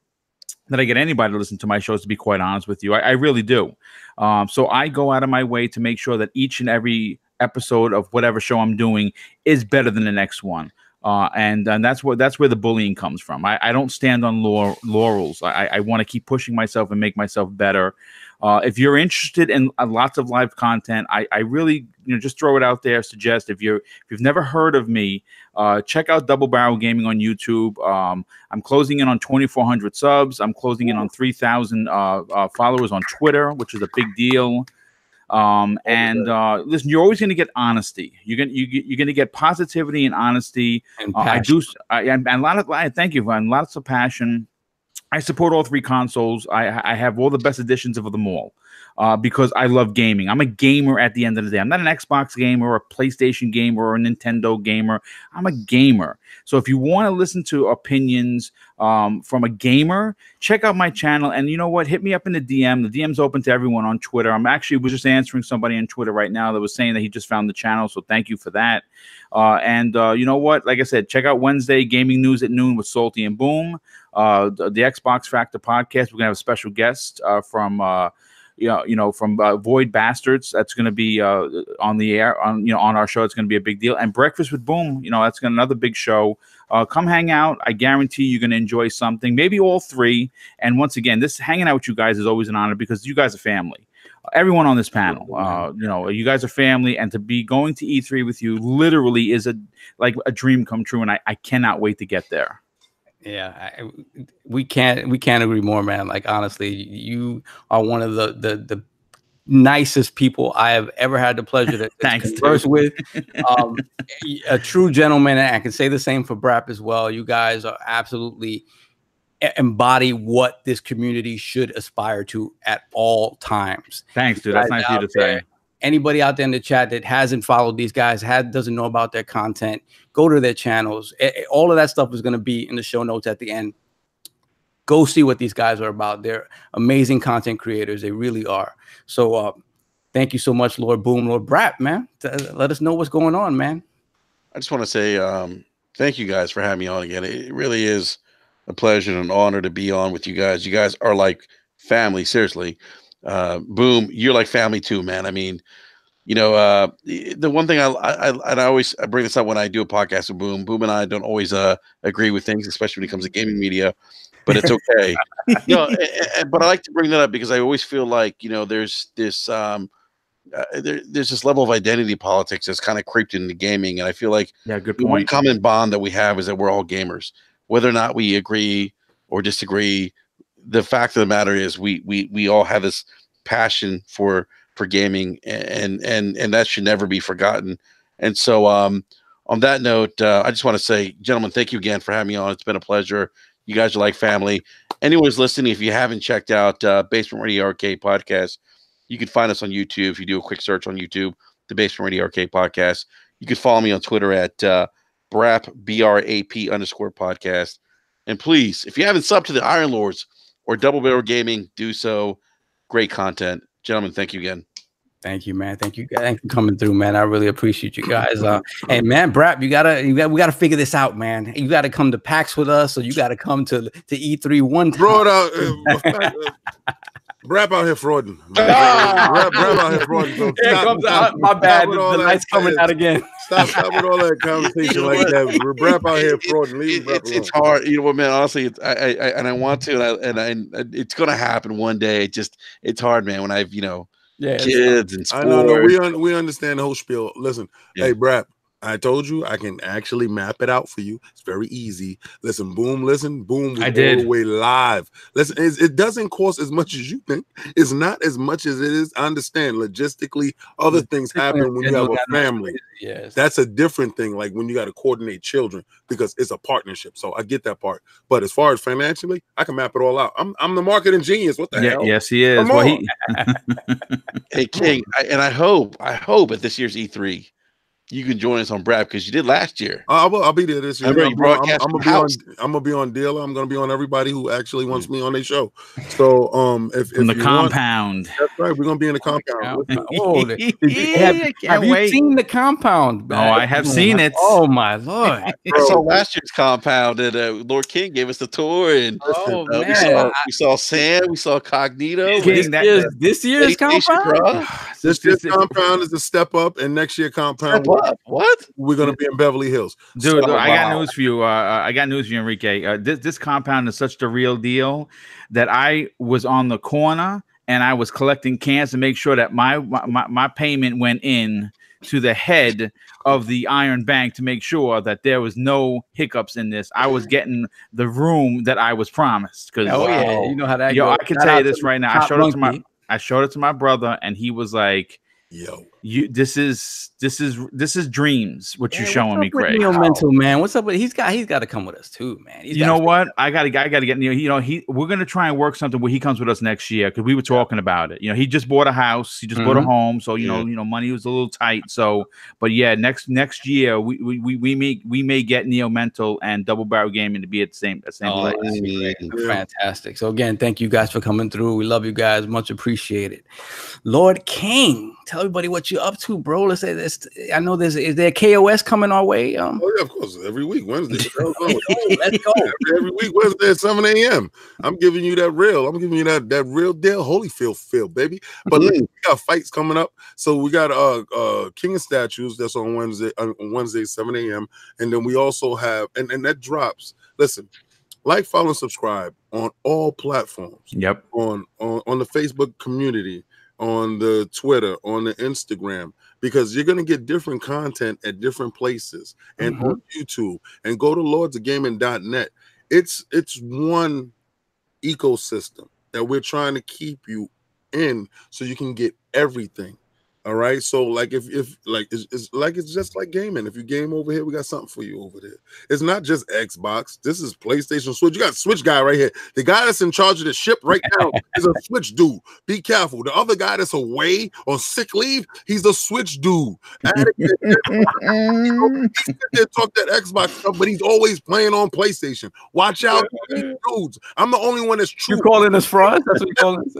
that I get anybody to listen to my shows, to be quite honest with you. I really do. So I go out of my way to make sure that each and every episode of whatever show I'm doing is better than the next one. And that's where the bullying comes from. I don't stand on laurels. I want to keep pushing myself and make myself better. If you're interested in lots of live content, I really, just throw it out there. Suggest if you've never heard of me, check out Double Barrel Gaming on YouTube. I'm closing in on 2,400 subs. I'm closing in on 3,000 followers on Twitter, which is a big deal. Listen, you're always going to get honesty. You're going to get positivity and honesty. And and a lot of thank you, and lots of passion. I support all 3 consoles. I have all the best editions of them all because I love gaming. I'm a gamer at the end of the day. I'm not an Xbox gamer or a PlayStation gamer or a Nintendo gamer. I'm a gamer. So if you want to listen to opinions from a gamer, check out my channel. And you know what? Hit me up in the DM. The DM's open to everyone on Twitter. Was just answering somebody on Twitter right now that was saying that he just found the channel. So thank you for that. You know what? Like I said, check out Wednesday Gaming News at noon with Salty and Boom. The Xbox Factor podcast. We're gonna have a special guest from Void Bastards. That's gonna be on the air on our show. It's gonna be a big deal. And Breakfast with Boom. That's another big show. Come hang out. I guarantee you're gonna enjoy something. Maybe all 3. And once again, this hanging out with you guys is always an honor because you guys are family. Everyone on this panel, you guys are family, and to be going to E3 with you literally is like a dream come true. And I cannot wait to get there. Yeah, we can't agree more, man. Like, honestly, you are one of the nicest people I have ever had the pleasure to converse with. A true gentleman, and I can say the same for BRAP as well. You guys are absolutely embody what this community should aspire to at all times. Thanks, dude. That's nice of you to say. Anybody out there in the chat that hasn't followed these guys, doesn't know about their content, go to their channels. All of that stuff is going to be in the show notes at the end. Go see what these guys are about. They're amazing content creators. They really are. So thank you so much, Lord Boom, Lord BRAP, man. Let us know what's going on, man. I just want to say thank you guys for having me on again. It really is a pleasure and an honor to be on with you guys. You guys are like family, seriously. Boom, you're like family too, man. I mean, the one thing I bring this up when I do a podcast with Boom and I don't always agree with things, especially when it comes to gaming media, but it's okay. But I like to bring that up because I always feel like there's this level of identity politics that's kind of creeped into gaming, and I feel like good point. The one common bond that we have is that we're all gamers, whether or not we agree or disagree. The fact of the matter is we all have this passion for gaming, and that should never be forgotten. And so on that note, I just want to say, gentlemen, thank you again for having me on. It's been a pleasure. You guys are like family. Anyone who's listening, if you haven't checked out Basement Radio Arcade Podcast, you can find us on YouTube. If you do a quick search on YouTube, the Basement Radio Arcade Podcast. You can follow me on Twitter at BRAP, BRAP _podcast. And please, if you haven't subbed to the Iron Lords or Double Barrel Gaming, do so. Great content. Gentlemen, thank you again. Thank you, man. Thank you guys for coming through, man. I really appreciate you guys. Hey, man, BRAP, we gotta figure this out, man. You gotta come to PAX with us, or you gotta come to E3 one time. Throw it out. BRAP out here frauding. BRAP out here frauding. So my bad. The light's coming out again. Stop with all that conversation like that. BRAP out here frauding. It's hard. You know what, man? Honestly, I want to, and it's gonna happen one day. It's hard, man. When I've kids and sports. I know. We understand the whole spiel. Listen, hey, BRAP, I told you I can actually map it out for you. It's very easy. Listen, Boom. We're all the way live. Listen, it doesn't cost as much as you think. It's not as much as it is. I understand logistically, other things happen when you have a family. Yes, that's a different thing. Like when you got to coordinate children because it's a partnership. So I get that part. But as far as financially, I can map it all out. I'm the marketing genius. What the hell? Yes, he is. Hey, King, I hope at this year's E3 you can join us on BRAP because you did last year. I'll be there this year. I'm gonna be on Dealer. I'm gonna be on everybody who actually wants me on their show. So if the you compound. That's right. We're gonna be in the compound. Have you seen the compound? Oh, I have seen it. Oh my Lord! I saw last year's compound, and Lord King gave us the tour, and we saw Sam, we saw Cognito. This year's compound. This year's compound is a step up, and next year compound. What? We're gonna be in Beverly Hills, dude. I got news for you. I got news for you, Enrique. This compound is such the real deal that I was on the corner and I was collecting cans to make sure that my payment went in to the head of the Iron Bank to make sure that there was no hiccups in this. I was getting the room that I was promised. Because yeah, you know how that goes. I can tell you this right now. I showed it to my brother, and he was like, "Yo, this is dreams. What you showing me, Craig? Mental man. What's up with he's got to come with us too, man. You know what? I gotta get we're gonna try and work something where he comes with us next year because we were talking about it. He just bought a house, he just bought a home, so you know money was a little tight. So, but yeah, next year we may get Neo Mental and Double Barrel Gaming to be at the same place. Fantastic. So again, thank you guys for coming through. We love you guys, much appreciated. Lord King, tell everybody what you're up to, bro. Let's say this. I know is there KOS coming our way? Oh yeah, of course. Every week Wednesday. Let's go. Every week Wednesday at 7 a.m. I'm giving you that real. I'm giving you that real deal Holyfield feel, baby. But we got fights coming up. So we got King of Statues that's on Wednesday 7 a.m. And then we also have and that drops. Listen, like, follow, and subscribe on all platforms. Yep. On the Facebook community, on the Twitter, on the Instagram, because you're gonna get different content at different places and on YouTube. And go to lordsofgaming.net. It's one ecosystem that we're trying to keep you in, so you can get everything. All right. So like it's just like gaming. If you game over here, we got something for you over there. It's not just Xbox. This is PlayStation, Switch. You got Switch guy right here. The guy that's in charge of the ship right now is a Switch dude. Be careful. The other guy that's away on sick leave, he's a Switch dude. He talk that Xbox stuff, but he's always playing on PlayStation. Watch out, dudes. I'm the only one that's true. You calling us frauds? That's what you calling us?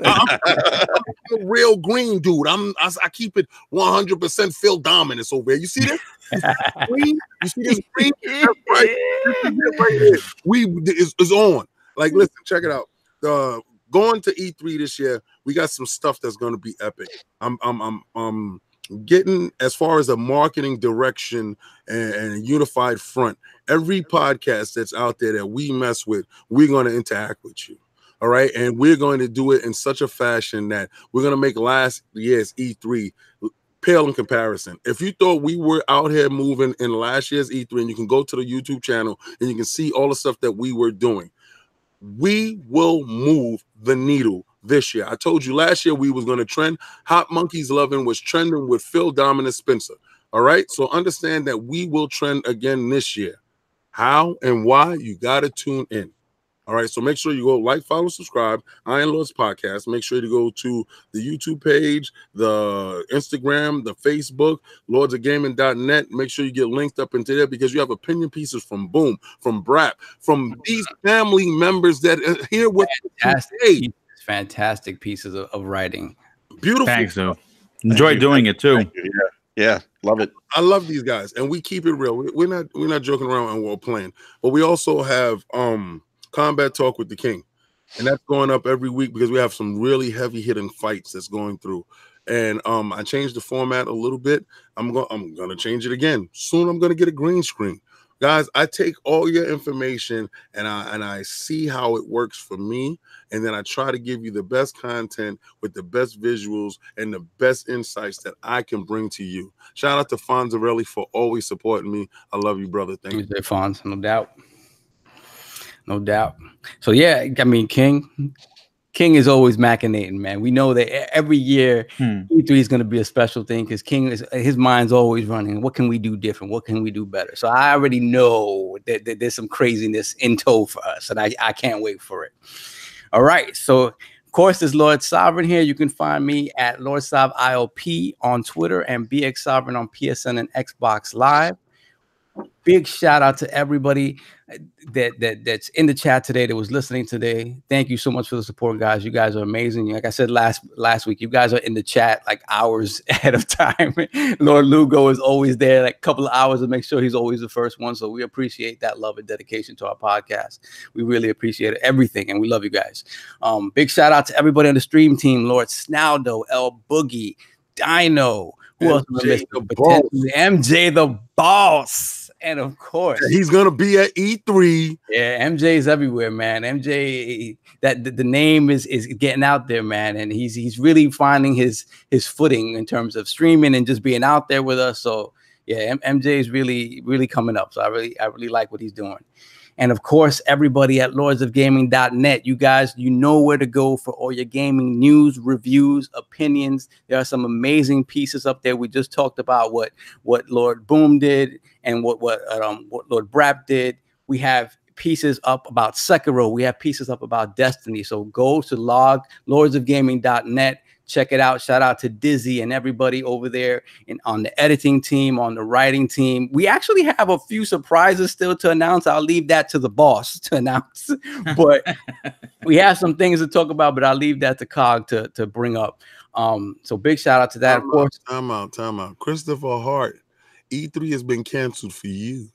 I'm a real green dude. I keep it 100% Phil dominance over here. You see this? Green? You see this green? That's right. This is it right here. It's on. Like, listen, check it out. Going to E3 this year, we got some stuff that's going to be epic. I'm getting, as far as a marketing direction and a unified front, every podcast that's out there that we mess with, we're going to interact with you. All right. And we're going to do it in such a fashion that we're going to make last year's E3 pale in comparison. If you thought we were out here moving in last year's E3, and you can go to the YouTube channel and you can see all the stuff that we were doing, we will move the needle this year. I told you last year we was going to trend. Hot Monkeys Lovin' was trending with Phil Dominant Spencer. All right. So understand that we will trend again this year. How and why? You got to tune in. All right, so make sure you go like, follow, subscribe, Iron Lords Podcast. Make sure to go to the YouTube page, the Instagram, the Facebook, lordsofgaming.net. Make sure you get linked up into there because you have opinion pieces from Boom, from BRAP, from these family members that are here with fantastic pieces of writing. Beautiful. Thanks, though. Enjoy doing it too. Yeah, love it. I love these guys, and we keep it real. We're not joking around and we're playing, but we also have Combat Talk with the King, and that's going up every week because we have some really heavy hitting fights that's going through. And I changed the format a little bit. I'm gonna change it again soon. I'm gonna get a green screen, guys. I take all your information and I see how it works for me, and then I try to give you the best content with the best visuals and the best insights that I can bring to you. Shout out to Fonzarelli for always supporting me. I love you, brother. Thank you, Fonz. No doubt. No doubt. So yeah, I mean, King is always machinating, man. We know that every year E3 is going to be a special thing because his mind's always running. What can we do different? What can we do better? So I already know that there's some craziness in tow for us, and I can't wait for it. All right. So Of course, there's Lord Sovereign here. You can find me at LordSovILP on Twitter and BX Sovereign on PSN and Xbox Live. Big shout out to everybody that's in the chat today, that was listening today. Thank you so much for the support, guys. You guys are amazing. Like I said last week, you guys are in the chat like hours ahead of time. Lord Lugo is always there, like a couple of hours to make sure he's always the first one. So we appreciate that love and dedication to our podcast. We really appreciate everything, and we love you guys. Big shout out to everybody on the stream team: Lord Snaldo, L Boogie, Dino. Who else? MJ the boss. And of course, he's gonna be at E3. Yeah, MJ's everywhere, man. MJ, that the name is getting out there, man, and he's really finding his footing in terms of streaming and just being out there with us. So yeah, MJ is really coming up. So I really like what he's doing. And of course, everybody at lordsofgaming.net, you guys, you know where to go for all your gaming news, reviews, opinions. There are some amazing pieces up there. We just talked about what Lord Boom did and what Lord BRAP did. We have pieces up about Sekiro. We have pieces up about Destiny. So go to lordsofgaming.net. Check it out. Shout out to Dizzy and everybody over there on the editing team, on the writing team. We actually have a few surprises still to announce. I'll leave that to the boss to announce. But we have some things to talk about, but I'll leave that to Cog to bring up. So big shout out to that. Of course. Time out. Christopher Hart, E3 has been canceled for you.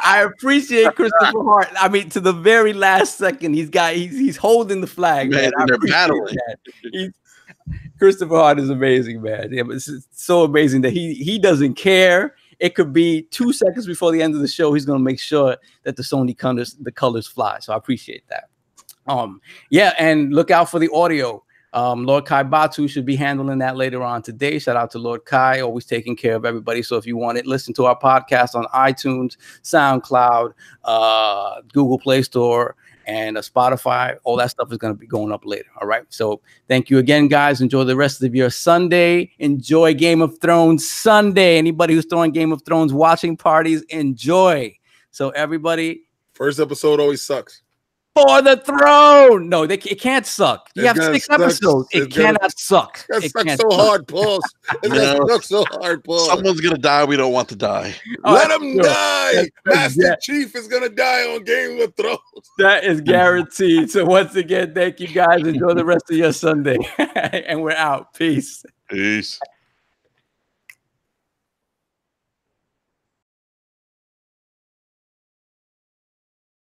I appreciate Christopher Hart. I mean, to the very last second, he's holding the flag, man. They're battling. Christopher Hart is amazing, man. Yeah, it's so amazing that he doesn't care. It could be 2 seconds before the end of the show. He's gonna make sure that the Sony colors fly. So I appreciate that. Yeah, and look out for the audio. Lord Kai Batu should be handling that later on today. Shout out to Lord Kai, always taking care of everybody. So if you want it, listen to our podcast on iTunes, SoundCloud, Google Play Store, and Spotify. All that stuff is going to be going up later. All right. So thank you again, guys. Enjoy the rest of your Sunday. Enjoy Game of Thrones Sunday. Anybody who's throwing Game of Thrones watching parties, enjoy. So everybody. First episode always sucks. For the throne. No, it can't suck. You have 6 episodes. It cannot suck. It sucks so hard, Paul. It sucks so hard, Paul. Someone's gonna die. We don't want to die. Let him die. Master Chief is gonna die on Game of Thrones. That is guaranteed. So once again, thank you guys. Enjoy the rest of your Sunday. And we're out. Peace. Peace.